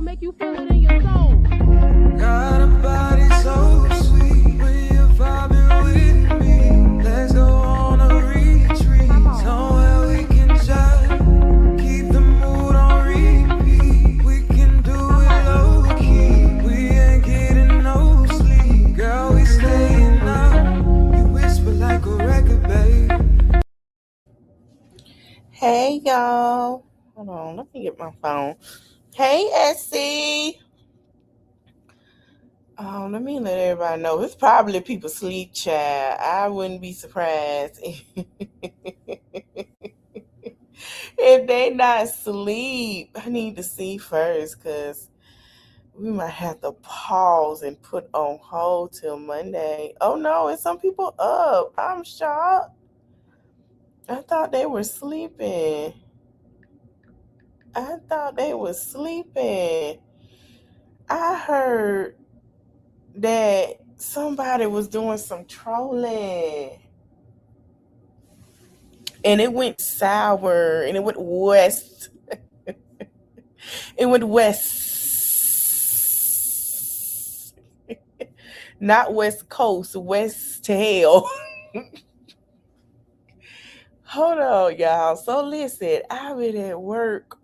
make you feel it in your soul. Got a body so sweet. When you're vibing with me, let's go on a retreat. Somewhere we can just keep the mood on repeat. We can do it low key. We ain't getting no sleep. Girl, we staying up. You whisper like a record, babe. Hey y'all. Hold on, let me get my phone. Hey Essie. Let me let everybody know. It's probably people sleep, chat. I wouldn't be surprised if they not sleep. I need to see first because we might have to pause and put on hold till Monday. Oh no, it's some people up. I'm shocked. I thought they were sleeping. I heard that somebody was doing some trolling and it went sour and it went west. It went west. Not West Coast, west to hell. Hold on, y'all. So listen, I've been at work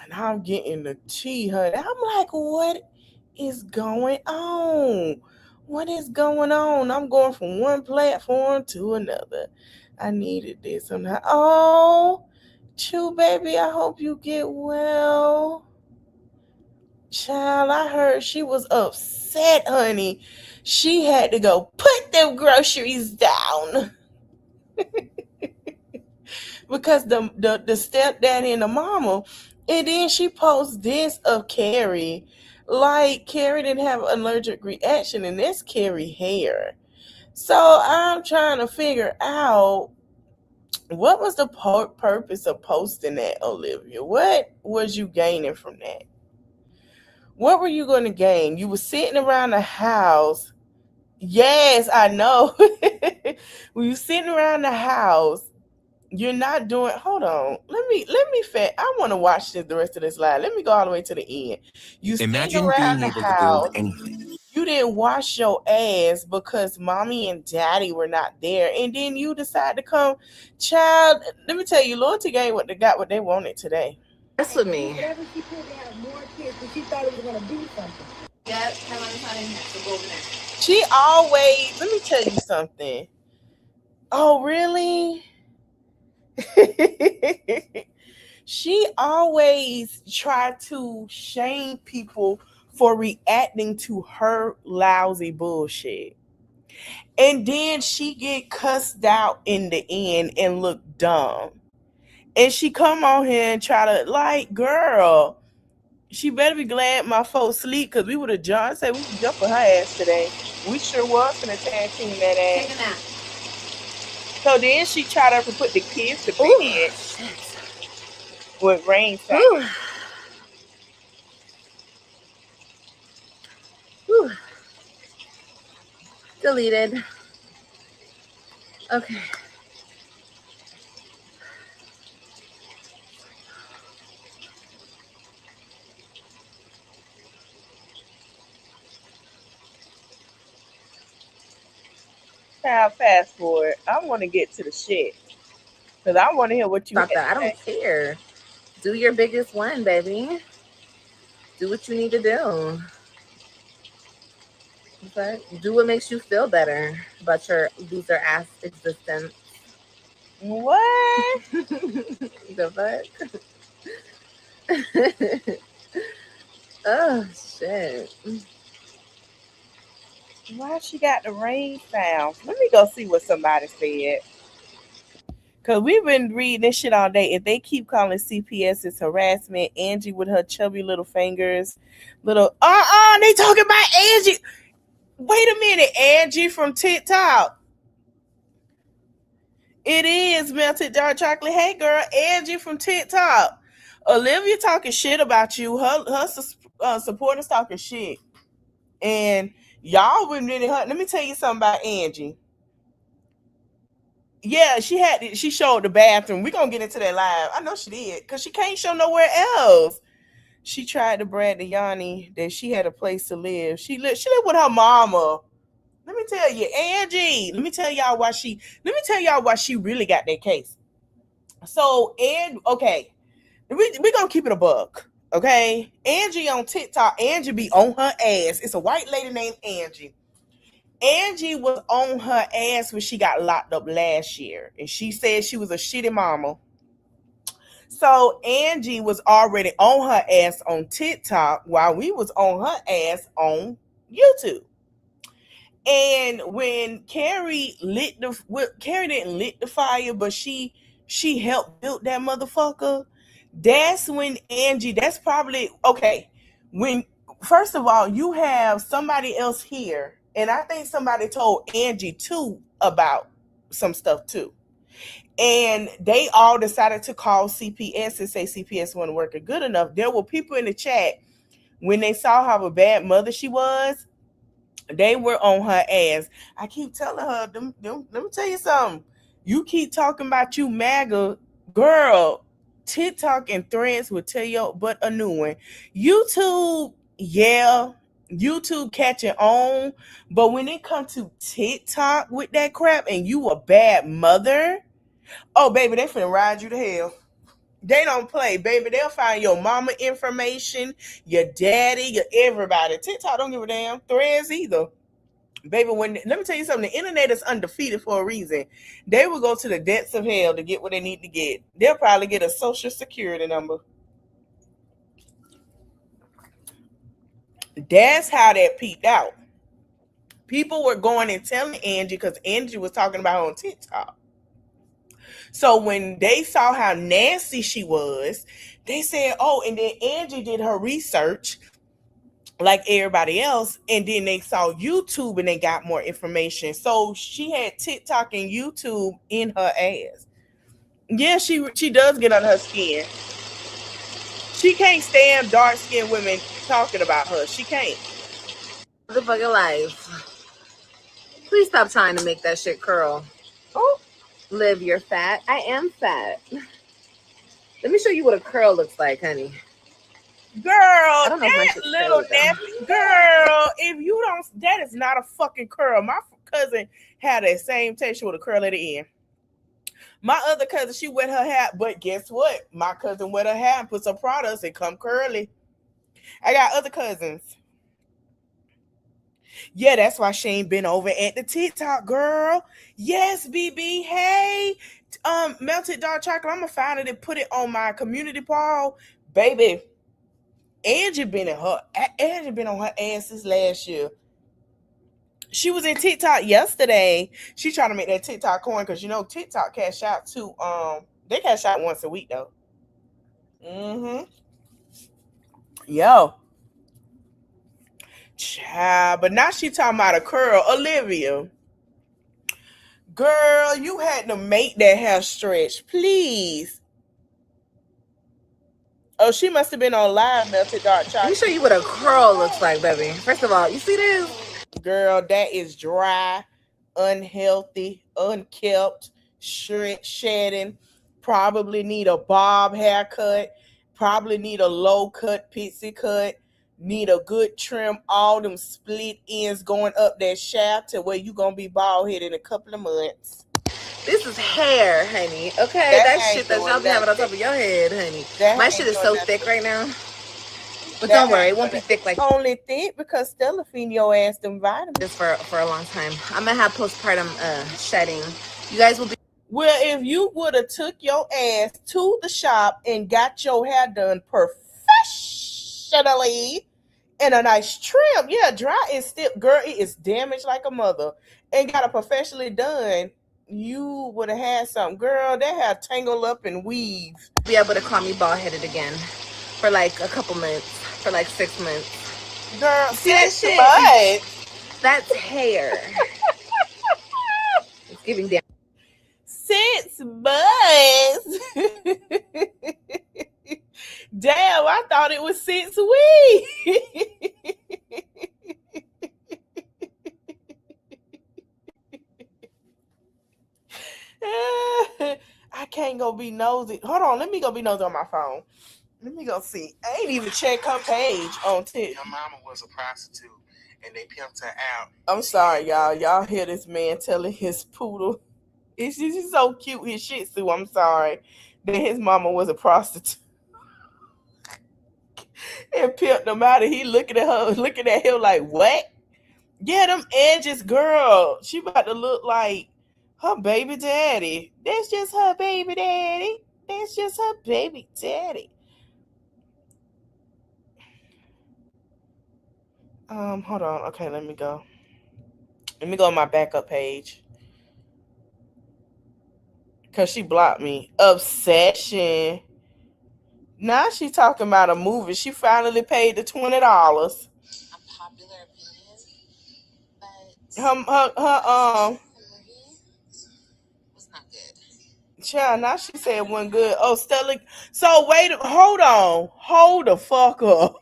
and I'm getting the tea, honey. I'm like, what is going on? What is going on? I'm going from one platform to another. I needed this. I'm like, oh, Chew baby, I hope you get well. Child, I heard she was upset, honey. She had to go put them groceries down because the stepdaddy and the mama. And then she posts this of Carrie. Like Carrie didn't have an allergic reaction, and that's Carrie hair. So I'm trying to figure out what was the purpose of posting that, Olivia? What was you gaining from that? What were you going to gain? You were sitting around the house. Yes, I know. When you sitting around the house, you're not doing. Hold on. Let me. I want to watch the rest of this live. Let me go all the way to the end. You sitting around the house. You didn't wash your ass because mommy and daddy were not there, and then you decide to come. Child, let me tell you, Loyalty Gang got what they wanted today. That's with me. Whatever she could to have more kids, but she thought it was gonna be something. Yep, Carolina's not in here, so go over there. She always. Let me tell you something. Oh, really? She always tried to shame people for reacting to her lousy bullshit. And then she get cussed out in the end and look dumb. And she come on here and try to like, girl, she better be glad my folks sleep because we would have jumped. Say we would jump on her ass today. We sure was gonna tag team that ass. Take a nap. So then she tried to put the kids to bed with rain sound. Deleted. Okay. Now fast forward. I want to get to the shit because I want to hear what you Stop that. I don't care. Do your biggest one, baby. Do what you need to do. Okay? Do what makes you feel better about your loser ass existence. What? The fuck? Oh shit. Why she got the rain sounds? Let me go see what somebody said. Cause we've been reading this shit all day. If they keep calling CPS is harassment, Angie with her chubby little fingers, they talking about Angie. Wait a minute, Angie from TikTok. It is Melted Dark Chocolate. Hey girl, Angie from TikTok. Olivia talking shit about you. Her supporters talking shit. And y'all been really hurt. Let me tell you something about Angie. Yeah, she showed the bathroom. We're gonna get into that live. I know she did, because she can't show nowhere else. She tried to brag to Yanni that she had a place to live. She lived with her mama. Let me tell you, Angie. Let me tell y'all why she really got that case. So, and okay, we gonna keep it a buck. Okay, Angie on TikTok. Angie be on her ass. It's a white lady named Angie. Angie was on her ass when she got locked up last year, and she said she was a shitty mama. So Angie was already on her ass on TikTok while we was on her ass on YouTube. And when Carrie Carrie didn't lit the fire, but she helped build that motherfucker. That's when Angie. That's probably okay. When first of all, you have somebody else here, and I think somebody told Angie too about some stuff too. And they all decided to call CPS and say CPS wasn't working good enough. There were people in the chat when they saw how a bad mother she was. They were on her ass. I keep telling her, let me tell you something. You keep talking about you MAGA, girl. TikTok and Threads will tell you but a new one. YouTube, yeah, YouTube catching on. But when it comes to TikTok with that crap and you a bad mother, oh, baby, they finna ride you to hell. They don't play, baby. They'll find your mama information, your daddy, your everybody. TikTok don't give a damn. Threads either. Baby, let me tell you something. The internet is undefeated for a reason. They will go to the depths of hell to get what they need to get. They'll probably get a social security number. That's how that peaked out. People were going and telling Angie because Angie was talking about her on TikTok. So when they saw how nasty she was, they said, oh, and then Angie did her research like everybody else, and then they saw YouTube and they got more information. So she had TikTok and YouTube in her ass. Yeah, she does get under her skin. She can't stand dark-skinned women talking about her. She can't. The fucking life. Please stop trying to make that shit curl. Oh. Liv, you're fat. I am fat. Let me show you what a curl looks like, honey. Girl, that little nappy girl, if you don't, that is not a fucking curl. My cousin had that same texture with a curl at the end. My other cousin, she wet her hair, but guess what? My cousin wet her hair and put some products and come curly. I got other cousins. Yeah, that's why she ain't been over at the TikTok, girl. Yes, BB. Hey, melted dark chocolate. I'm gonna find it and put it on my community poll, baby. Angie been on her ass since last year. She was in TikTok yesterday. She trying to make that TikTok coin because you know TikTok cash out too. They cash out once a week though. Yo. Child, but now she talking about a curl. Olivia. Girl, you had to make that hair stretch, please. Oh, she must have been on live, melted dark chocolate. Let me show you what a curl looks like, baby. First of all, you see this? Girl, that is dry, unhealthy, unkept, shedding. Probably need a bob haircut. Probably need a low cut, pixie cut. Need a good trim. All them split ends going up that shaft to where you gonna be bald headed in a couple of months. This is hair, honey. Okay, that shit that y'all be having on top of your head, honey. My shit is so thick right now. But don't worry, it won't be thick like only thick because Stella feeding your ass them vitamins. This for a long time. I'm gonna have postpartum shedding. You guys will be. Well, if you would have took your ass to the shop and got your hair done professionally and a nice trim, yeah, dry is still, girl, it is damaged like a mother, and got it professionally done, you would have had something. Girl, that hair tangled up and weave. Be able to call me bald headed again for like a couple months, for like 6 months. Girl, see that shit? That's hair. It's giving down. 6 months. Damn, I thought it was 6 weeks. I can't go be nosy. Hold on, let me go be nosy on my phone. Let me go see. I ain't even check her page on TikTok. Her mama was a prostitute, and they pimped her out. I'm sorry, y'all. Y'all hear this man telling his poodle. It's just so cute, his Shih Tzu. I'm sorry that his mama was a prostitute and pimped him out, and he looking at him like, what? Yeah, them edges, girl. She about to look like her baby daddy. That's just her baby daddy. That's just her baby daddy. Hold on. Okay, let me go. Let me go on my backup page. Cause she blocked me. Obsession. Now she talking about a movie. She finally paid the $20. Unpopular opinion, but Her movie was not good. child, now she said it wasn't good. Oh, Stella. So wait, hold on. Hold the fuck up.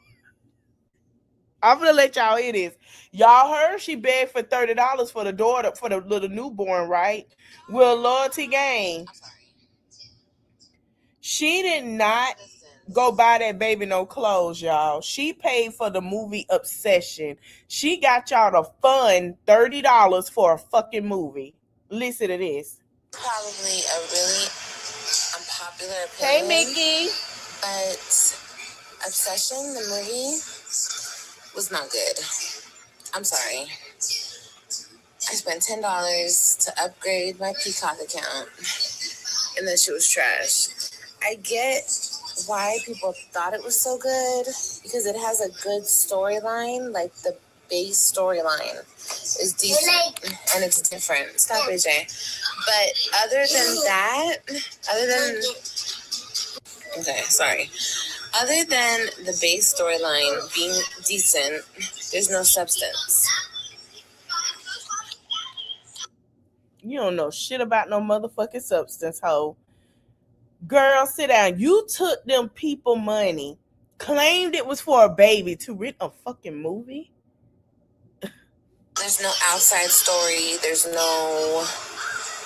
I'm gonna let y'all hear this. Y'all heard she begged for $30 for the daughter, for the little newborn, right? Will Loyalty Gang. She did not go buy that baby no clothes, y'all. She paid for the movie Obsession. She got y'all to fund $30 for a fucking movie. Listen to this. Probably a really unpopular opinion. Hey, Mickey. But Obsession, the movie, was not good. I'm sorry. I spent $10 to upgrade my Peacock account, and then she was trash. I get why people thought it was so good, because it has a good storyline. Like, the base storyline is decent, and it's different. Stop, AJ. But other than that, other than the base storyline being decent, there's no substance. You don't know shit about no motherfucking substance, hoe. Girl, sit down. You took them people money, claimed it was for a baby, to rent a fucking movie? There's no outside story. There's no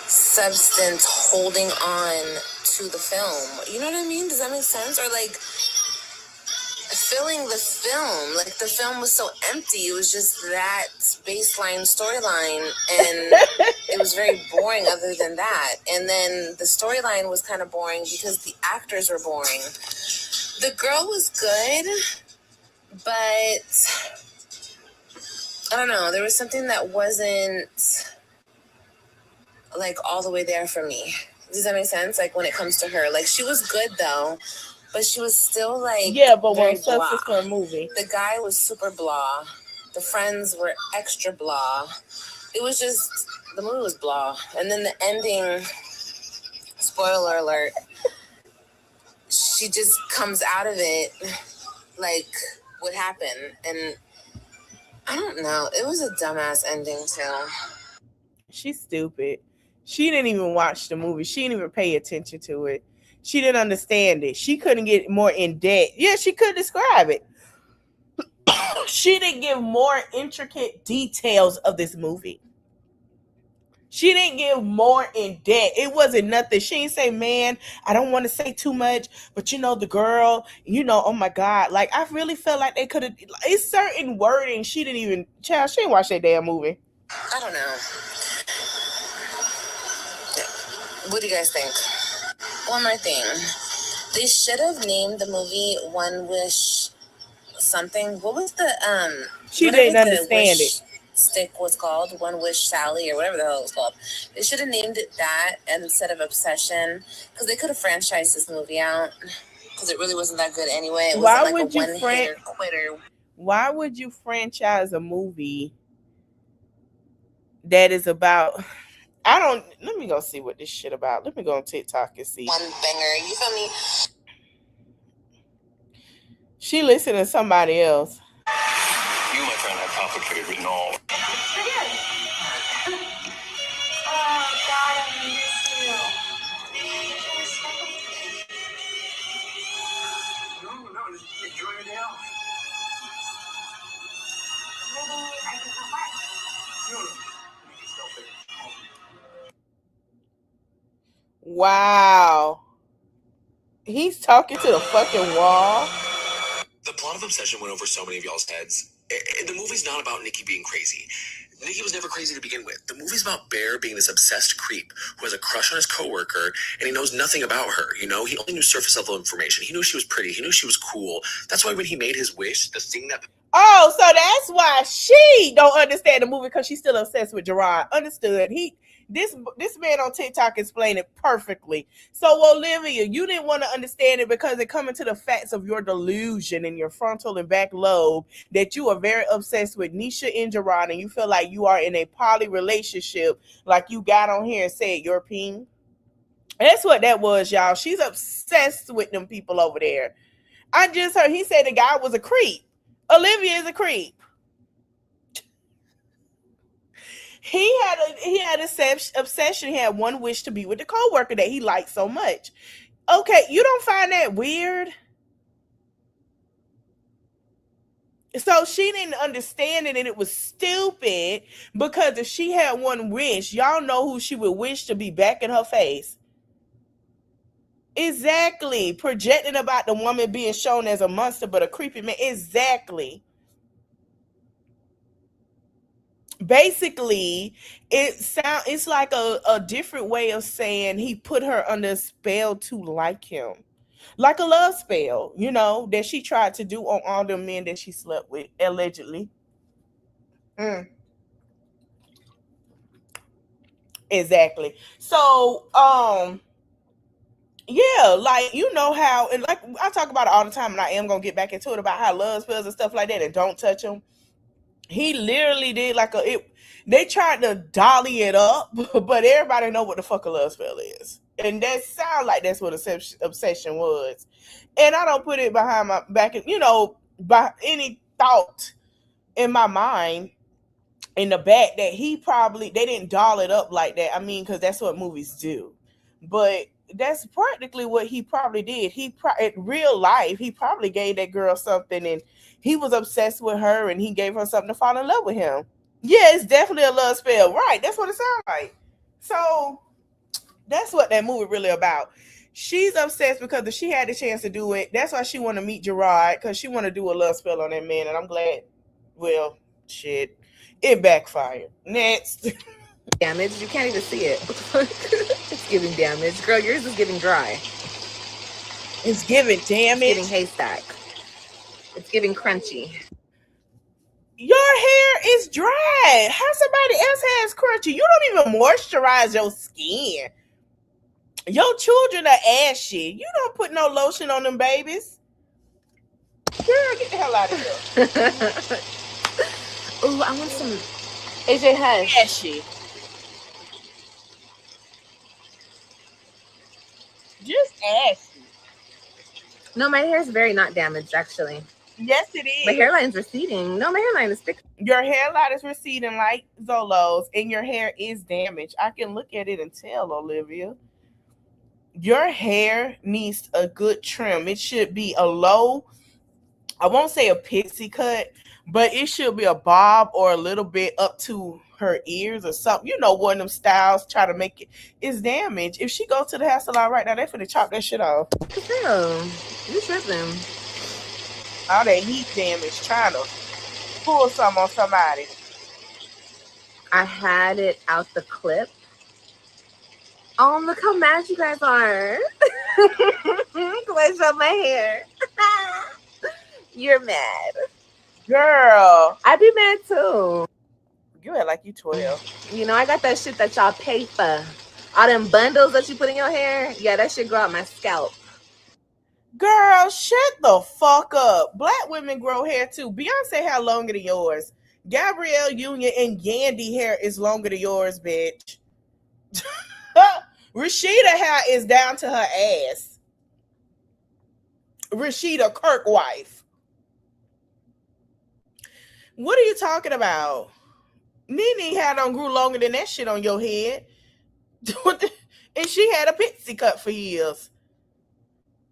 substance holding on to the film. You know what I mean? Does that make sense? Or like filling the film. Like, the film was so empty. It was just that baseline storyline, and it was very boring other than that. And then the storyline was kind of boring because the actors were boring. The girl was good, but I don't know. There was something that wasn't like all the way there for me. Does that make sense? Like, when it comes to her, like, she was good though, but she was still like, yeah, but very when substance for a movie. The guy was super blah. The friends were extra blah. It was just, the movie was blah. And then the ending, spoiler alert, she just comes out of it like, what happened? And I don't know. It was a dumbass ending too. She's stupid. She didn't even watch the movie. She didn't even pay attention to it. She didn't understand it. She couldn't get more in depth. Yeah, she could describe it. She didn't give more intricate details of this movie. She didn't give more in depth. It wasn't nothing. She didn't say, man, I don't want to say too much, but you know, the girl, you know, oh my God. Like, I really felt like they could have, it's certain wording. She didn't even, child, she didn't watch that damn movie. I don't know. What do you guys think? One more thing. They should have named the movie One Wish something. What was the she didn't understand it. Stick was called One Wish Sally or whatever the hell it was called. They should have named it that instead of Obsession, because they could have franchised this movie out, because it really wasn't that good anyway. It wasn't like a one-hitter quitter. Why would you franchise a movie that is about? Let me go see what this shit about. Let me go on TikTok and see. One banger, you feel me? She listened to somebody else. You, my friend, have complicated written all. Oh, God, I miss you. No, just enjoy your day off. Maybe I can come back. No, you can still take it. Wow. He's talking to the fucking wall. The plot of Obsession went over so many of y'all's heads. The movie's not about Nikki being crazy. Nikki was never crazy to begin with. The movie's about Bear being this obsessed creep who has a crush on his coworker, and he knows nothing about her. You know, he only knew surface level information. He knew she was pretty. He knew she was cool. That's why when he made his wish, the thing that Oh, so that's why she don't understand the movie, because she's still obsessed with Gerard. Understood. This man on TikTok explained it perfectly. So Olivia, you didn't want to understand it because it coming to the facts of your delusion in your frontal and back lobe that you are very obsessed with Nisha and Gerard, and you feel like you are in a poly relationship, like you got on here and said you're ping. That's what that was, y'all. She's obsessed with them people over there. I just heard he said the guy was a creep. Olivia is a creep. He had a obsession. He had one wish to be with the coworker that he liked so much. Okay, you don't find that weird? So she didn't understand it, and it was stupid, because if she had one wish, y'all know who she would wish to be back in her face. Exactly. Projecting about the woman being shown as a monster, but a creepy man. Exactly. Basically, it's like a different way of saying he put her under a spell to like him. Like a love spell, you know, that she tried to do on all the men that she slept with, allegedly. Exactly. So, yeah, like, you know how, and like I talk about it all the time, and I am gonna get back into it about how love spells and stuff like that, and don't touch him. He literally did like they tried to dolly it up, but everybody know what the fuck a love spell is. And that sounds like that's what obsession was. And I don't put it behind my back, you know, by any thought in my mind in the back that they didn't doll it up like that. I mean, because that's what movies do. But that's practically what he probably did. In real life, he probably gave that girl something, and he was obsessed with her, and he gave her something to fall in love with him. Yeah, it's definitely a love spell. Right, that's what it sounds like. So that's what that movie really about. She's obsessed because if she had the chance to do it, that's why she want to meet Gerard, because she want to do a love spell on that man, and I'm glad, well, shit, it backfired. Next. Damage. You can't even see it. It's giving damage. Girl, yours is giving dry. It's giving damage. It's giving haystack. It's giving crunchy. Your hair is dry. How somebody else has crunchy? You don't even moisturize your skin. Your children are ashy. You don't put no lotion on them babies. Girl, get the hell out of here. Ooh, I want some AJ Hush. Ashy. Just ashy. No, my hair is very not damaged, actually. Yes, it is. My hairline's receding. No, my hairline is thick. Your hairline is receding like Zolo's, and your hair is damaged. I can look at it and tell, Olivia. Your hair needs a good trim. It should be a low, I won't say a pixie cut, but it should be a bob or a little bit up to her ears or something. You know, one of them styles try to make it's damaged. If she goes to the hair salon right now, they finna chop that shit off. Girl, you tripping. All that heat damage, trying to pull something on somebody. I had it out the clip. Oh, look how mad you guys are. I showed my hair. You're mad. Girl. I'd be mad too. You act like you 12. You know, I got that shit that y'all pay for. All them bundles that you put in your hair. Yeah, that shit grow out my scalp. Girl, shut the fuck up. Black women grow hair too. Beyonce hair longer than yours. Gabrielle Union and Yandy hair is longer than yours, bitch. Rashida hair is down to her ass. Rashida Kirk wife. What are you talking about? Nene hair done grew longer than that shit on your head. And she had a pixie cut for years.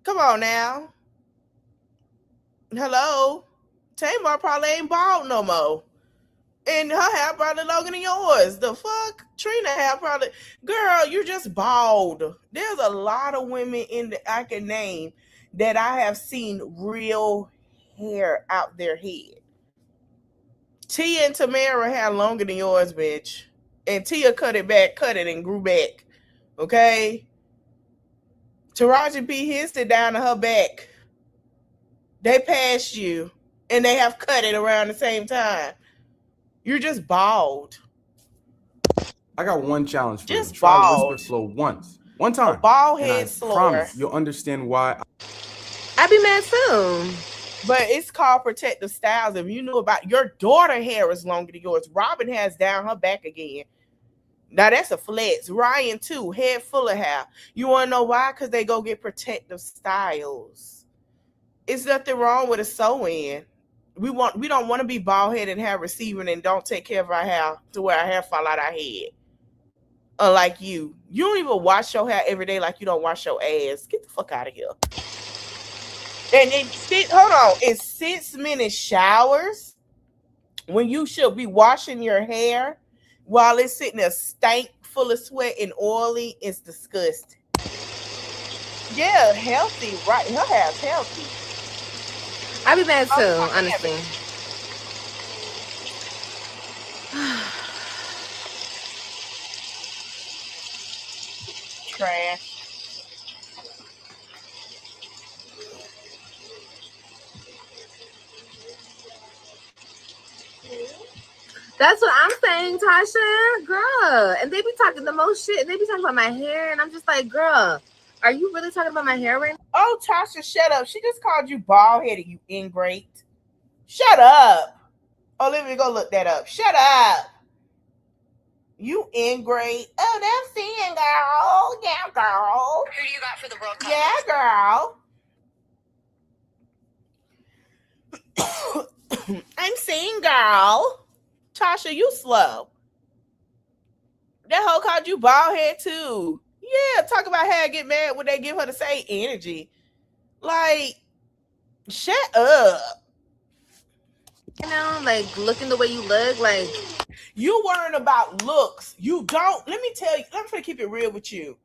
Come on now. Hello? Tamar probably ain't bald no more. And her hair probably longer than yours. The fuck? Trina hair probably. Girl, you're just bald. There's a lot of women I can name that I have seen real hair out their head. Tia and Tamara had longer than yours, bitch. And Tia cut it and grew back. Okay? Taraji P. hissed it down to her back. They passed you. And they have cut it around the same time. You're just bald. I got one challenge for Just you. Try bald. Whisper Flow once. One time. Bald And I head slower. promise you'll understand why. I'd be mad too. But it's called protective styles. If you knew about your daughter hair is longer than yours. Robin has down her back again. Now that's a flex. Ryan too, head full of hair. You want to know why? Because they go get protective styles. It's nothing wrong with a sew-in. We don't want to be bald headed and have receiving and don't take care of our hair to where our hair fall out our head. Unlike you don't even wash your hair every day like you don't wash your ass. Get the fuck out of here. And it's 6 minute showers when you should be washing your hair while it's sitting there stank, full of sweat and oily. It's disgusting. Yeah, healthy, right? Her hair's healthy. I'd be mad too, honestly. Trash. That's what I'm saying, Tasha. Girl. And they be talking the most shit. And they be talking about my hair. And I'm just like, girl, are you really talking about my hair right now? Oh, Tasha, shut up. She just called you bald-headed, you ingrate. Shut up. Oh, let me go look that up. Shut up. You ingrate. Oh, that's seeing, girl. Yeah, girl. Who do you got for the World Cup? Yeah, girl. I'm seeing, girl. Tasha, you slow. That hoe called you bald head too. Yeah, talk about how I get mad when they give her the same energy. Like, shut up. You know, like looking the way you look, like you worrying about looks. You don't. Let me tell you. I'm gonna keep it real with you.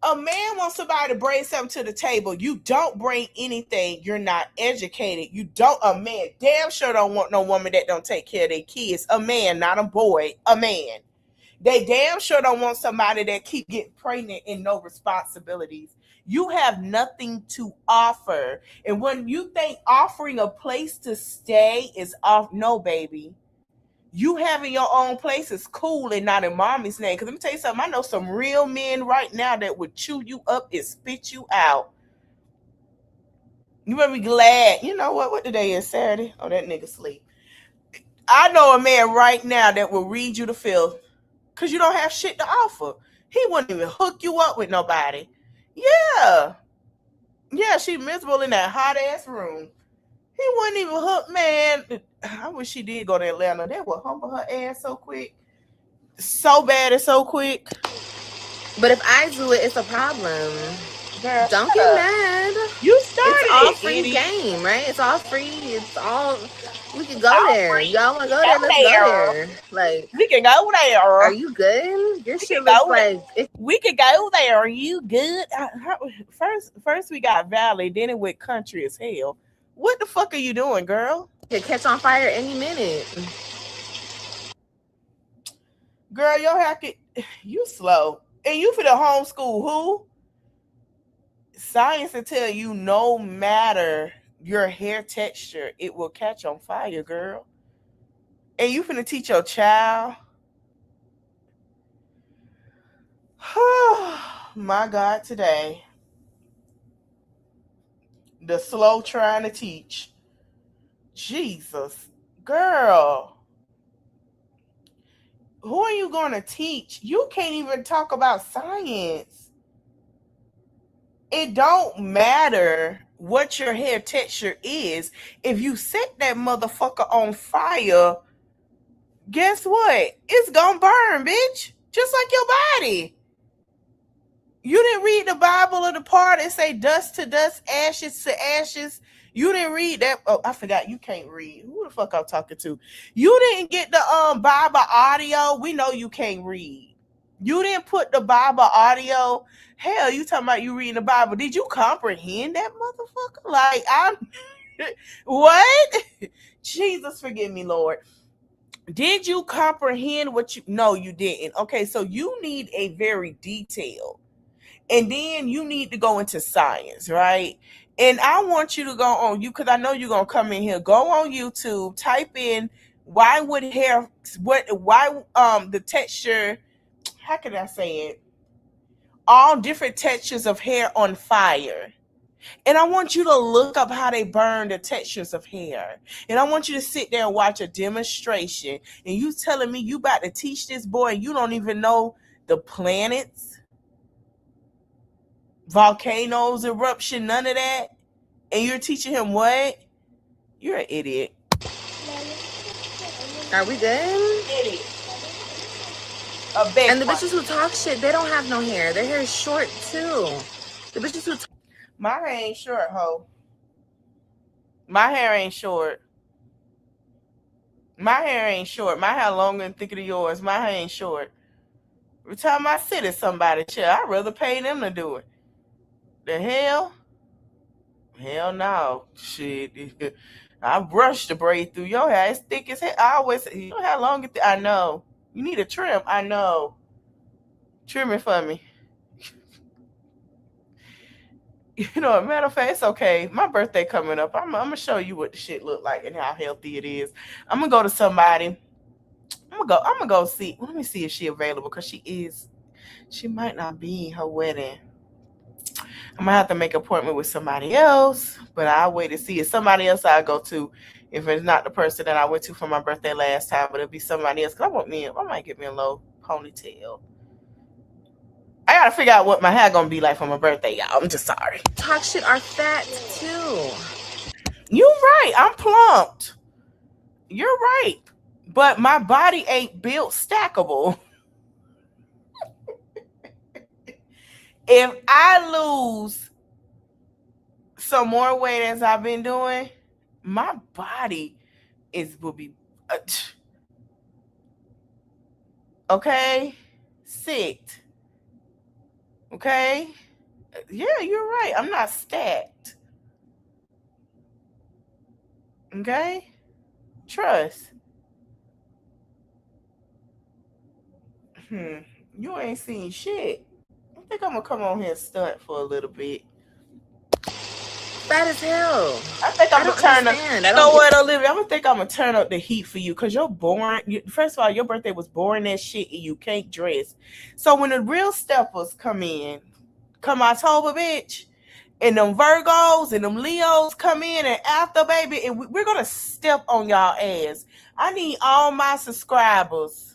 A man wants somebody to bring something to the table. You don't bring anything. You're not educated. You don't. A man damn sure don't want no woman that don't take care of their kids. A man, not a boy. A man. They damn sure don't want somebody that keep getting pregnant and no responsibilities. You have nothing to offer. And when you think offering a place to stay is off, no, baby. You having your own place is cool and not in mommy's name. Because let me tell you something. I know some real men right now that would chew you up and spit you out. You better be glad. You know what? What today is? Saturday? Oh, that nigga sleep. I know a man right now that will read you to filth because you don't have shit to offer. He wouldn't even hook you up with nobody. Yeah. Yeah, she miserable in that hot ass room. He wouldn't even hook, man. I wish she did go to Atlanta. They would humble her ass so quick. So bad and so quick. But if I do it, it's a problem. Girl, don't get mad. You started it's all free game, right? It's all free. It's all we can go there. Y'all want to go there? Let's go there. Like we can go there. Are you good? Your shit looks like we could go there. Are you good? First we got Valley, then it went country as hell. What the fuck are you doing, girl? Could catch on fire any minute. Girl, your hair you slow. And you for the homeschool who? Science will tell you no matter your hair texture, it will catch on fire, girl. And you finna teach your child. My God, today. The slow trying to teach. Jesus. Girl. Who are you going to teach? You can't even talk about science. It don't matter what your hair texture is. If you set that motherfucker on fire, guess what? It's gonna burn, bitch. Just like your body. You didn't read the Bible or the part that say dust to dust, ashes to ashes. You didn't read that. Oh, I forgot you can't read. Who the fuck I'm talking to? You didn't get the Bible audio. We know you can't read. You didn't put the Bible audio. Hell, you talking about you reading the Bible. Did you comprehend that motherfucker? Like, I'm what? Jesus forgive me, Lord. Did you comprehend what you no, you didn't. Okay, so you need a very detailed. And then you need to go into science, right? And I want you to go on you because I know you're gonna come in here. Go on YouTube, type in why the texture, how can I say it? All different textures of hair on fire. And I want you to look up how they burn the textures of hair. And I want you to sit there and watch a demonstration. And you telling me you about to teach this boy and you don't even know the planets, volcanoes, eruption, none of that, and you're teaching him what? You're an idiot. Are we good? Idiot. A big And the one. bitches who talk shit, they don't have no hair. Their hair is short too. The bitches who My hair ain't short, ho. My hair ain't short. My hair ain't short. My hair longer and thicker than yours. My hair ain't short. Every time I sit at somebody's chair, I'd rather pay them to do it. The hell? Hell no. Shit. I brush the braid through your hair. It's thick as hell. I always say, you know how long it I know. You need a trim. I know. Trim it for me. You know, matter of fact, it's okay. My birthday coming up. I'm gonna show you what the shit look like and how healthy it is. I'm gonna go to somebody. I'm gonna go see. Let me see if she available because she might not be her wedding. I'm gonna have to make an appointment with somebody else, but I'll wait to see. It's somebody else I'll go to if it's not the person that I went to for my birthday last time, but it'll be somebody else. Cause I might get me a little ponytail. I gotta figure out what my hair gonna be like for my birthday, y'all. I'm just sorry. talk shit are fat too. You're right. I'm plumped. You're right. But my body ain't built stackable. If I lose some more weight as I've been doing, my body will be okay, sick. Okay? Yeah, you're right. I'm not stacked. Okay? Trust. You ain't seen shit. I think I'm gonna come on here and stunt for a little bit. Fat as hell. I think I'm I gonna don't turn up. understand. You know what, Olivia? I'm gonna think I'm gonna turn up the heat for you because you're boring. First of all, your birthday was boring as shit and you can't dress. So when the real steppers come October, bitch, and them Virgos and them Leos come in and after, baby, and we're gonna step on y'all ass. I need all my subscribers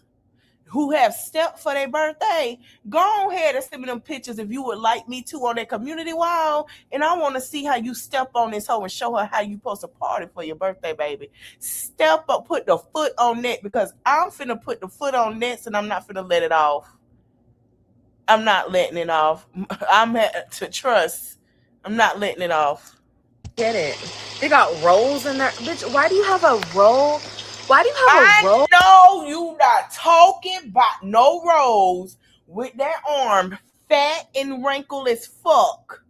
who have stepped for their birthday, go ahead and send me them pictures if you would like me to on their community wall. And I want to see how you step on this hoe and show her how you supposed to party for your birthday, baby. Step up, put the foot on that because I'm finna put the foot on that and I'm not finna let it off. I'm not letting it off. I'm to trust. I'm not letting it off. Get it. They got rolls in there. Bitch, why do you have a roll? Why do you have a roll? I know you not talking about no rolls with that arm fat and wrinkled as fuck.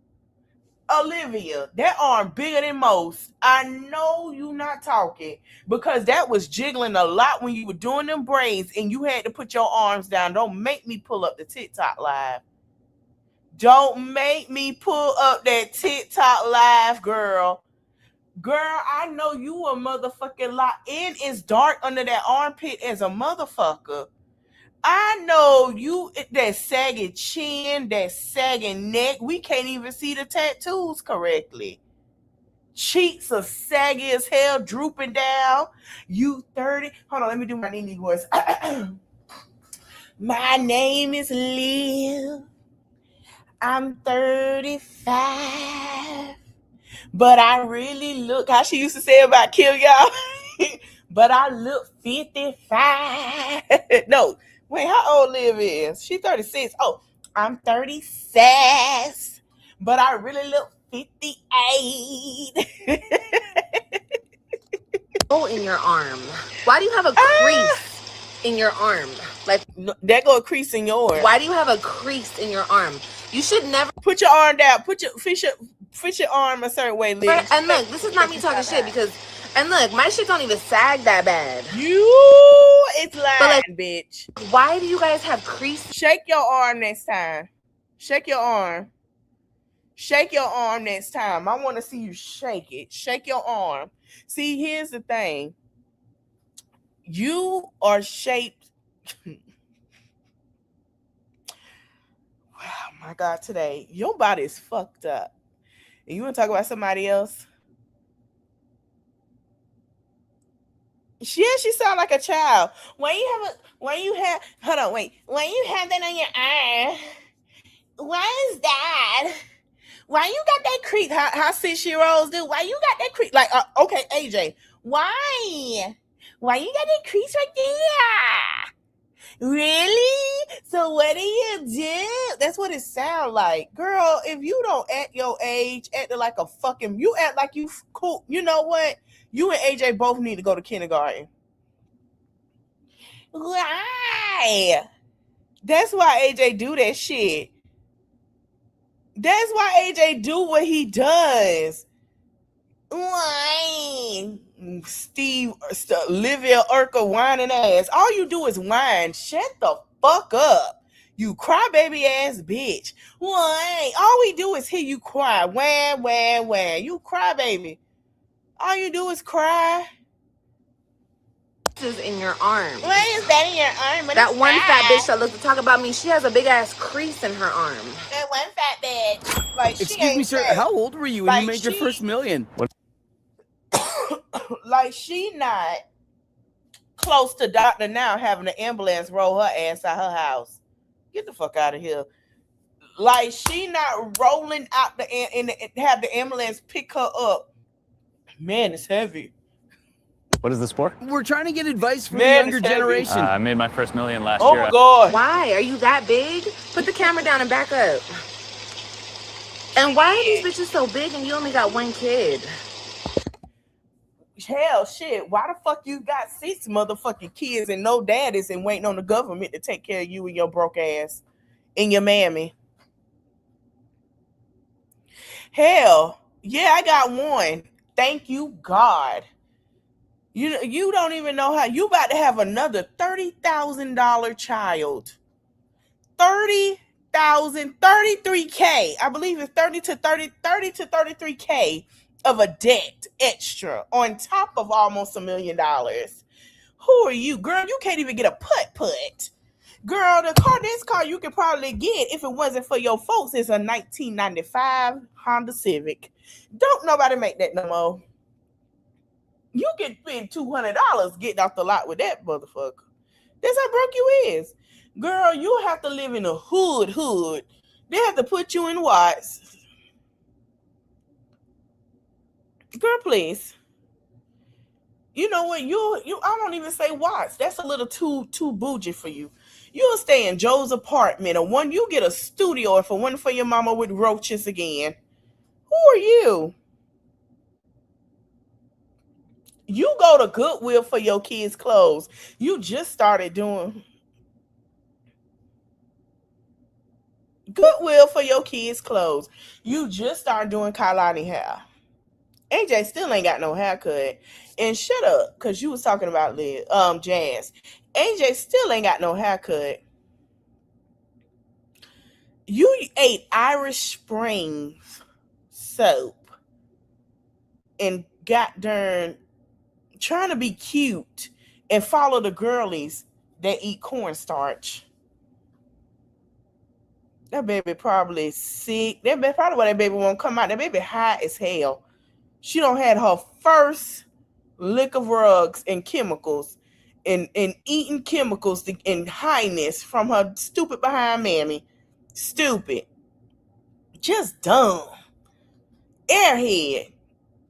Olivia, that arm bigger than most. I know you not talking because that was jiggling a lot when you were doing them braids and you had to put your arms down. Don't make me pull up the TikTok live. Don't make me pull up that TikTok live, girl. Girl, I know you a motherfucking lot. And it's dark under that armpit as a motherfucker. I know you, that sagging chin, that sagging neck. We can't even see the tattoos correctly. Cheeks are saggy as hell, drooping down. You 30. Hold on, let me do my Nene voice. My name is Liv. I'm 35. But I really look, how she used to say about kill y'all, but I look 55. No, wait, how old Liv is? She 36. Oh, I'm 36, but I really look 58. In your arm. Why do you have a crease in your arm? Like, There go a crease in yours. why do you have a crease in your arm? You should never Put your arm down. Fish your arm a certain way, Liz. And look, this is not me talking shit because, and look, my shit don't even sag that bad. It's lying, bitch. Why do you guys have crease? Shake your arm next time. Shake your arm. Shake your arm next time. I want to see you shake it. Shake your arm. See, here's the thing. You are shaped. Wow, my God, today. Your body is fucked up. And you want to talk about somebody else? She sound like a child. When you have that on your arm, why is that? Why you got that crease? How 6-year-olds do? Why you got that crease? Like, okay, AJ, why you got that crease right there? Really? So what do you do? That's what it sounds like. Girl, if you don't act your age, act like a fucking, you act like you cool. You know what? You and AJ both need to go to kindergarten. Why? That's why AJ do that shit. That's why AJ do what he does. Why? Steve, Livia Urkel whining ass. All you do is whine. Shut the fuck up. You crybaby ass bitch. Why? All we do is hear you cry. Wham. You crybaby. All you do is cry. Is in your arm. Why is that in your arm? That one fat bitch that looked to talk about me, she has a big ass crease in her arm. That one fat bitch. Like, excuse me, sir. Fat. How old were you when you made your first million? Like, she not close to Dr. Now having an ambulance roll her ass out her house. Get the fuck out of here. Like, she not rolling out and have the ambulance pick her up. Man, it's heavy. What is this for? We're trying to get advice from the younger generation. I made my first million last Oh year. my God. Why? Are you that big? Put the camera down and back up. And why are these bitches so big and you only got one kid? Hell, shit. Why the fuck you got 6 motherfucking kids and no daddies and waiting on the government to take care of you and your broke ass and your mammy? Hell, yeah, I got one. Thank you, God. You don't even know how you about to have another $30,000 child. 33K. I believe it's 30 to 33K of a debt extra on top of almost $1 million. Who are you, girl? You can't even get a put. Girl, this car you could probably get if it wasn't for your folks is a 1995 Honda Civic. Don't nobody make that no more. You can spend $200 getting off the lot with that motherfucker. That's how broke you is. Girl, you have to live in a hood. They have to put you in Watts. Girl, please. You know what? You I don't even say Watts. That's a little too bougie for you. You'll stay in Joe's apartment, or one you get a studio if it wasn't for your mama with roaches again. Who are you? You go to Goodwill for your kids' clothes. You just started doing Goodwill for your kids' clothes. You just started doing Kailani hair. AJ still ain't got no haircut. And shut up, because you was talking about Jazz. AJ still ain't got no haircut. You ate Irish Springs soap and got darn trying to be cute and follow the girlies that eat cornstarch. That baby probably sick. Probably why that baby won't come out. That baby high as hell. She don't had her first lick of rugs and chemicals and eating chemicals and highness from her stupid behind mammy. Stupid. Just dumb. Airhead.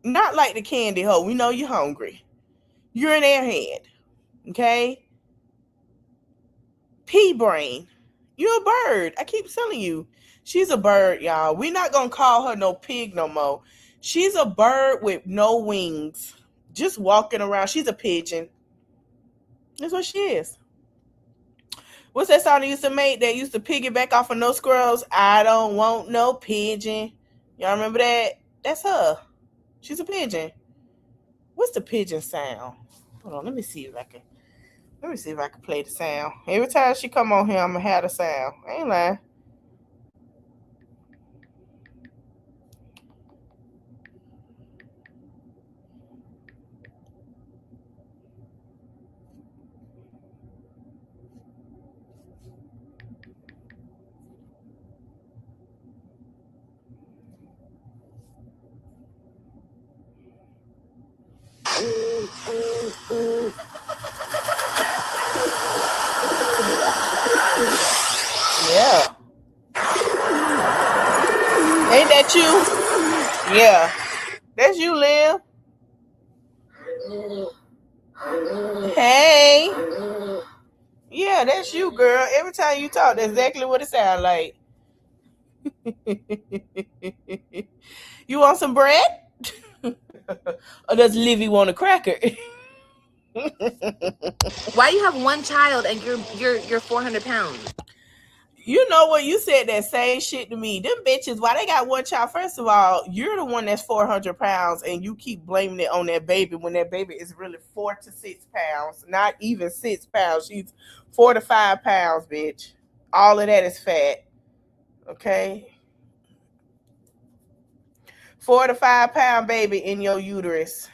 Not like the candy hoe. We know you're hungry. You're an airhead. Okay? Pea brain. You're a bird. I keep telling you. She's a bird, y'all. We're not going to call her no pig no more. She's a bird with no wings. Just walking around. She's a pigeon. That's what she is. What's that song they used to make that used to piggyback off of No Squirrels? I don't want no pigeon. Y'all remember that? That's her. She's a pigeon. What's the pigeon sound? Hold on, let me see if I can play the sound. Every time she come on here, I'm gonna have the sound. I ain't lying. Yeah. Ain't that you? Yeah. That's you, Liv. Hey. Yeah, that's you, girl. Every time you talk, that's exactly what it sounds like. You want some bread? Or does Livy want a cracker? Why you have one child and you're 400 pounds? You know what? You said that same shit to me. Them bitches, why they got one child? First of all, you're the one that's 400 pounds and you keep blaming it on that baby when that baby is really 4 to 6 pounds. Not even 6 pounds. She's 4 to 5 pounds, bitch. All of that is fat. Okay? 4 to 5 pound baby in your uterus.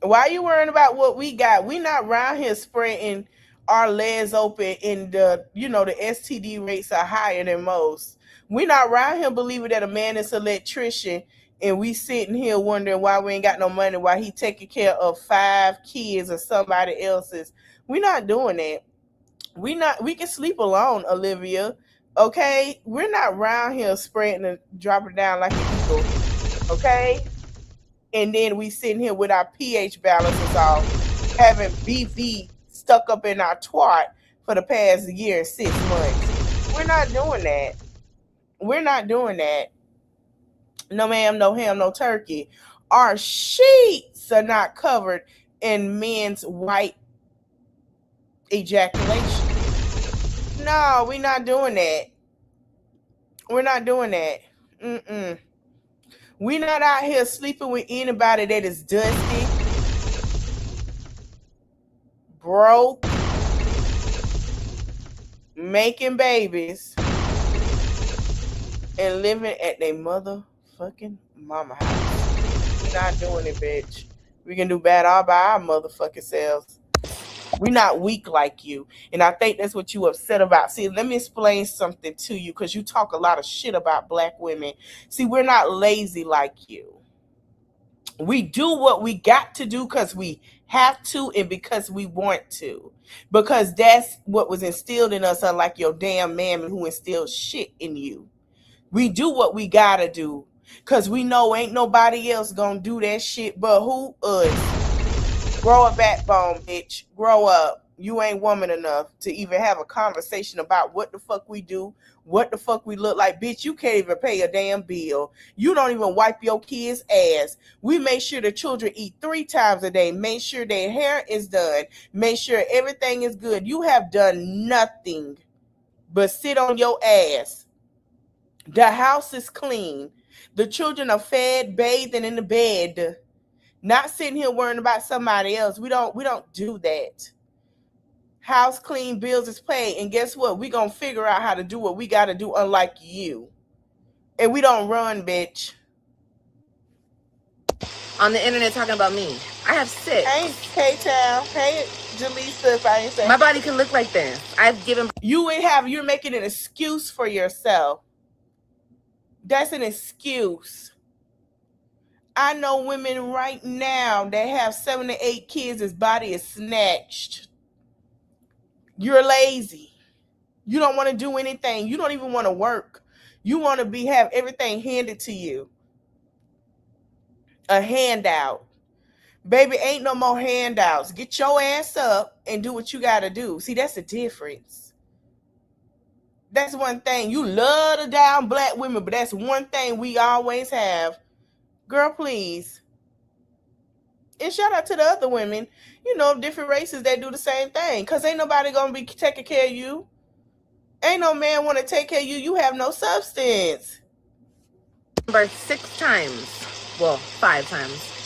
Why are you worrying about what we got? We not around here spreading our legs open, and the STD rates are higher than most. We not around here believing that a man is an electrician, and we sitting here wondering why we ain't got no money, why he taking care of 5 kids or somebody else's. We not doing that. We can sleep alone, Olivia. Okay? We're not around here spreading and dropping down like an eagle. Okay? And then we sitting here with our pH balances off, having BV stuck up in our twat for the past year and 6 months. We're not doing that. We're not doing that. No ma'am, no ham, no turkey. Our sheets are not covered in men's white ejaculation. No, we're not doing that. We're not doing that. We're not out here sleeping with anybody that is dusty, broke, making babies, and living at their motherfucking mama house. We're not doing it, bitch. We can do bad all by our motherfucking selves. We're not weak like you. And I think that's what you upset about. See, let me explain something to you, because you talk a lot of shit about black women. See, we're not lazy like you. We do what we got to do because we have to and because we want to. Because that's what was instilled in us, unlike your damn mammy who instilled shit in you. We do what we gotta do because we know ain't nobody else gonna do that shit but who? Us. Grow a backbone, bitch. Grow up. You ain't woman enough to even have a conversation about what the fuck we do, what the fuck we look like. Bitch, you can't even pay a damn bill. You don't even wipe your kids' ass. We make sure the children eat 3 times a day. Make sure their hair is done. Make sure everything is good. You have done nothing but sit on your ass. The house is clean. The children are fed, bathed, and in the bed. Not sitting here worrying about somebody else. We don't do that. House clean, bills is paid. And guess what? We gonna figure out how to do what we gotta do, unlike you. And we don't run, bitch. On the internet talking about me. I have 6. Hey, K-Town. Hey, Jaleesa, if I ain't saying. My body can look like this. I've given. You're making an excuse for yourself. That's an excuse. I know women right now that have 7 to 8 kids, his body is snatched. You're lazy. You don't want to do anything. You don't even want to work. You want to have everything handed to you. A handout. Baby, ain't no more handouts. Get your ass up and do what you got to do. See, that's the difference. That's one thing. You love to down black women, but that's one thing we always have. Girl, please. And shout out to the other women, different races that do the same thing. Because ain't nobody going to be taking care of you. Ain't no man want to take care of you. You have no substance. Number 6 times. Well, 5 times.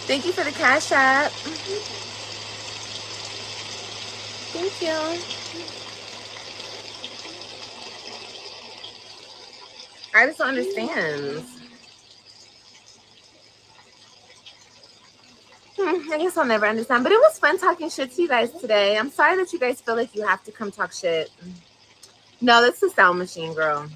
Thank you for the Cash App. Thank you. I just don't understand. I guess I'll never understand. But it was fun talking shit to you guys today. I'm sorry that you guys feel like you have to come talk shit. No, that's the sound machine, girl.